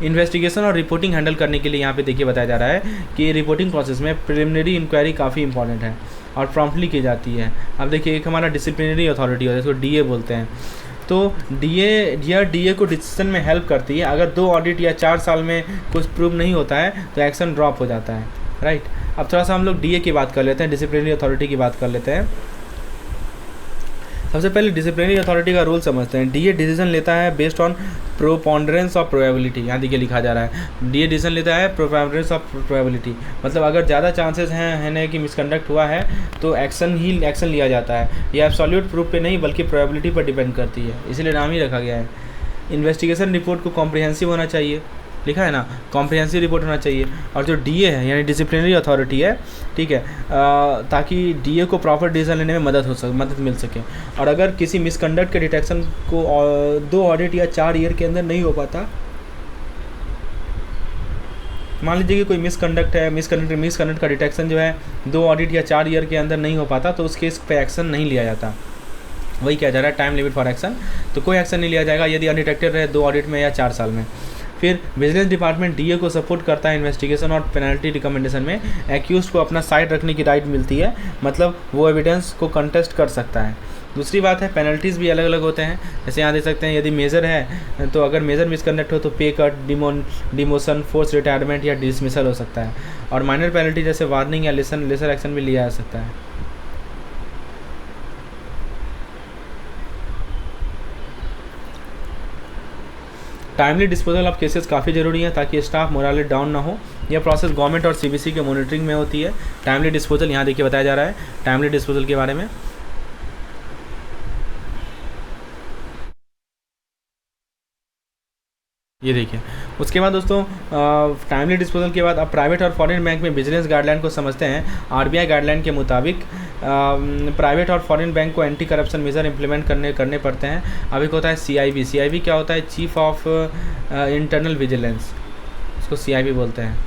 इन्वेस्टिगेशन और रिपोर्टिंग हैंडल करने के लिए यहाँ पे देखिए बताया जा रहा है कि रिपोर्टिंग प्रोसेस में प्रिलिमिनरी इंक्वायरी काफ़ी इंपॉर्टेंट है और प्रॉम्प्टली की जाती है। अब देखिए एक हमारा डिसिप्लिनरी अथॉरिटी होता है, इसको डीए बोलते हैं। तो डीए को डिसीजन में हेल्प करती है। अगर 2 ऑडिट या 4 साल में कुछ प्रूव नहीं होता है तो एक्शन ड्रॉप हो जाता है, राइट। अब थोड़ा सा हम लोग डीए की बात कर लेते हैं, डिसिप्लिनरी अथॉरिटी की बात कर लेते हैं। सबसे पहले डिसिप्लिनरी अथॉरिटी का रूल समझते हैं। डीए डिसीजन लेता है बेस्ड ऑन प्रोपोंडरेंस ऑफ प्रोबेबिलिटी, यहाँ देखिए लिखा जा रहा है डीए डिसीजन लेता है प्रोपोंडरेंस ऑफ प्रोबेबिलिटी, मतलब अगर ज़्यादा चांसेस हैं कि मिसकंडक्ट हुआ है तो एक्शन लिया जाता है। ये एब्सोल्यूट प्रूफ पे नहीं बल्कि प्रोबेबिलिटी पर डिपेंड करती है, इसीलिए नाम ही रखा गया है। इन्वेस्टिगेशन रिपोर्ट को कॉम्प्रिहेंसिव होना चाहिए, लिखा है ना, कॉम्प्रिहेंसिव रिपोर्ट होना चाहिए। और जो डीए है यानी डिसिप्लिनरी अथॉरिटी है, ठीक है, ताकि डीए को प्रॉपर डिसीजन लेने में मदद मिल सके। और अगर किसी मिसकंडक्ट के डिटेक्शन को 2 ऑडिट या 4 ईयर के अंदर नहीं हो पाता, मान लीजिए कि कोई मिसकंडक्ट है, मिसकंडक्ट का डिटेक्शन जो है 2 ऑडिट या 4 ईयर के अंदर नहीं हो पाता तो उस केस पे एक्शन नहीं लिया जाता। वही क्या जा रहा है, टाइम लिमिट फॉर एक्शन, तो कोई एक्शन नहीं लिया जाएगा यदि अनडिटेक्टेड रहे 2 ऑडिट में या 4 साल में। फिर विजिलेंस डिपार्टमेंट डीए को सपोर्ट करता है इन्वेस्टिगेशन और पेनल्टी रिकमेंडेशन में। एक्यूज को अपना साइड रखने की राइट मिलती है, मतलब वो एविडेंस को कंटेस्ट कर सकता है। दूसरी बात है पेनल्टीज़ भी अलग अलग होते हैं, जैसे यहाँ देख सकते हैं यदि मेजर है तो अगर मेजर मिसकंडक्ट हो तो पे कट, डिमोशन, फोर्स रिटायरमेंट या डिसमिसल हो सकता है। और माइनर पेनल्टी जैसे वार्निंग या लेसर एक्शन भी लिया जा सकता है। टाइमली डिस्पोजल ऑफ केसेस काफ़ी ज़रूरी है ताकि स्टाफ मोराले डाउन ना हो। यह प्रोसेस गवर्नमेंट और सीबीसी के मॉनिटरिंग में होती है। टाइमली डिस्पोजल यहाँ देखिए बताया जा रहा है टाइमली डिस्पोजल के बारे में। ये देखिए उसके बाद दोस्तों टाइमली डिस्पोजल के बाद अब प्राइवेट और फॉरेन बैंक में विजिलेंस गाइडलाइन को समझते हैं। आरबीआई गाइडलाइन के मुताबिक प्राइवेट और फॉरेन बैंक को एंटी करप्शन मेजर इंप्लीमेंट करने पड़ते हैं। अब एक होता है सीआईबी क्या होता है, चीफ ऑफ इंटरनल विजिलेंस, इसको सीआईबी बोलते हैं।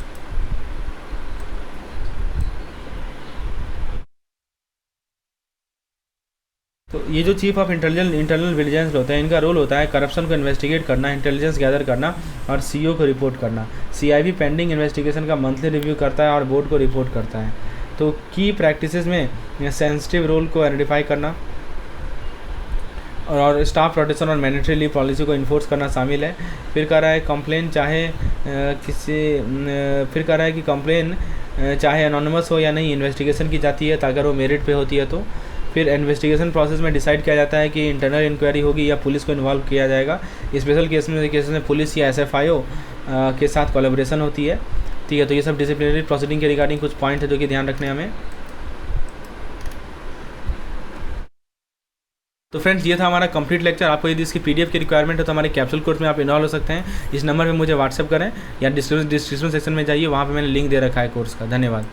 तो ये जो चीफ ऑफ इंटरनल विजिलेंस होते हैं, इनका रोल होता है करप्शन को इन्वेस्टिगेट करना, इंटेलिजेंस गैदर करना और सीईओ को रिपोर्ट करना। सीआईबी पेंडिंग इन्वेस्टिगेशन का मंथली रिव्यू करता है और बोर्ड को रिपोर्ट करता है। तो की प्रैक्टिसेस में सेंसिटिव रोल को आइडेंटिफाई करना और स्टाफ रोटेशन और मैंडेटरी लीव पॉलिसी को इन्फोर्स करना शामिल है। फिर कह रहा है कि कंप्लेन चाहे अनोनिमस हो या नहीं इन्वेस्टिगेशन की जाती है, अगर वो मेरिट पे होती है तो। फिर इन्वेस्टिगेशन प्रोसेस में डिसाइड किया जाता है कि इंटरनल इंक्वायरी होगी या पुलिस को इन्वॉल्व किया जाएगा। स्पेशल केसेस में पुलिस या एसएफआईओ के साथ कोलैबोरेशन होती है, ठीक है। तो ये सब डिसिप्लिनरी प्रोसीडिंग के रिगार्डिंग कुछ पॉइंट है जो कि ध्यान रखने हमें। तो फ्रेंड्स ये था हमारा कंप्लीट लेक्चर। आपको यदि इसकी पीडीएफ की रिक्वायरमेंट है तो हमारे कैप्सूल कोर्स में आप इन्वॉल्व हो सकते हैं। इस नंबर पे मुझे व्हाट्सअप करें या डिस्क्रिप्शन सेक्शन में जाइए, वहाँ पे मैंने लिंक दे रखा है कोर्स का। धन्यवाद।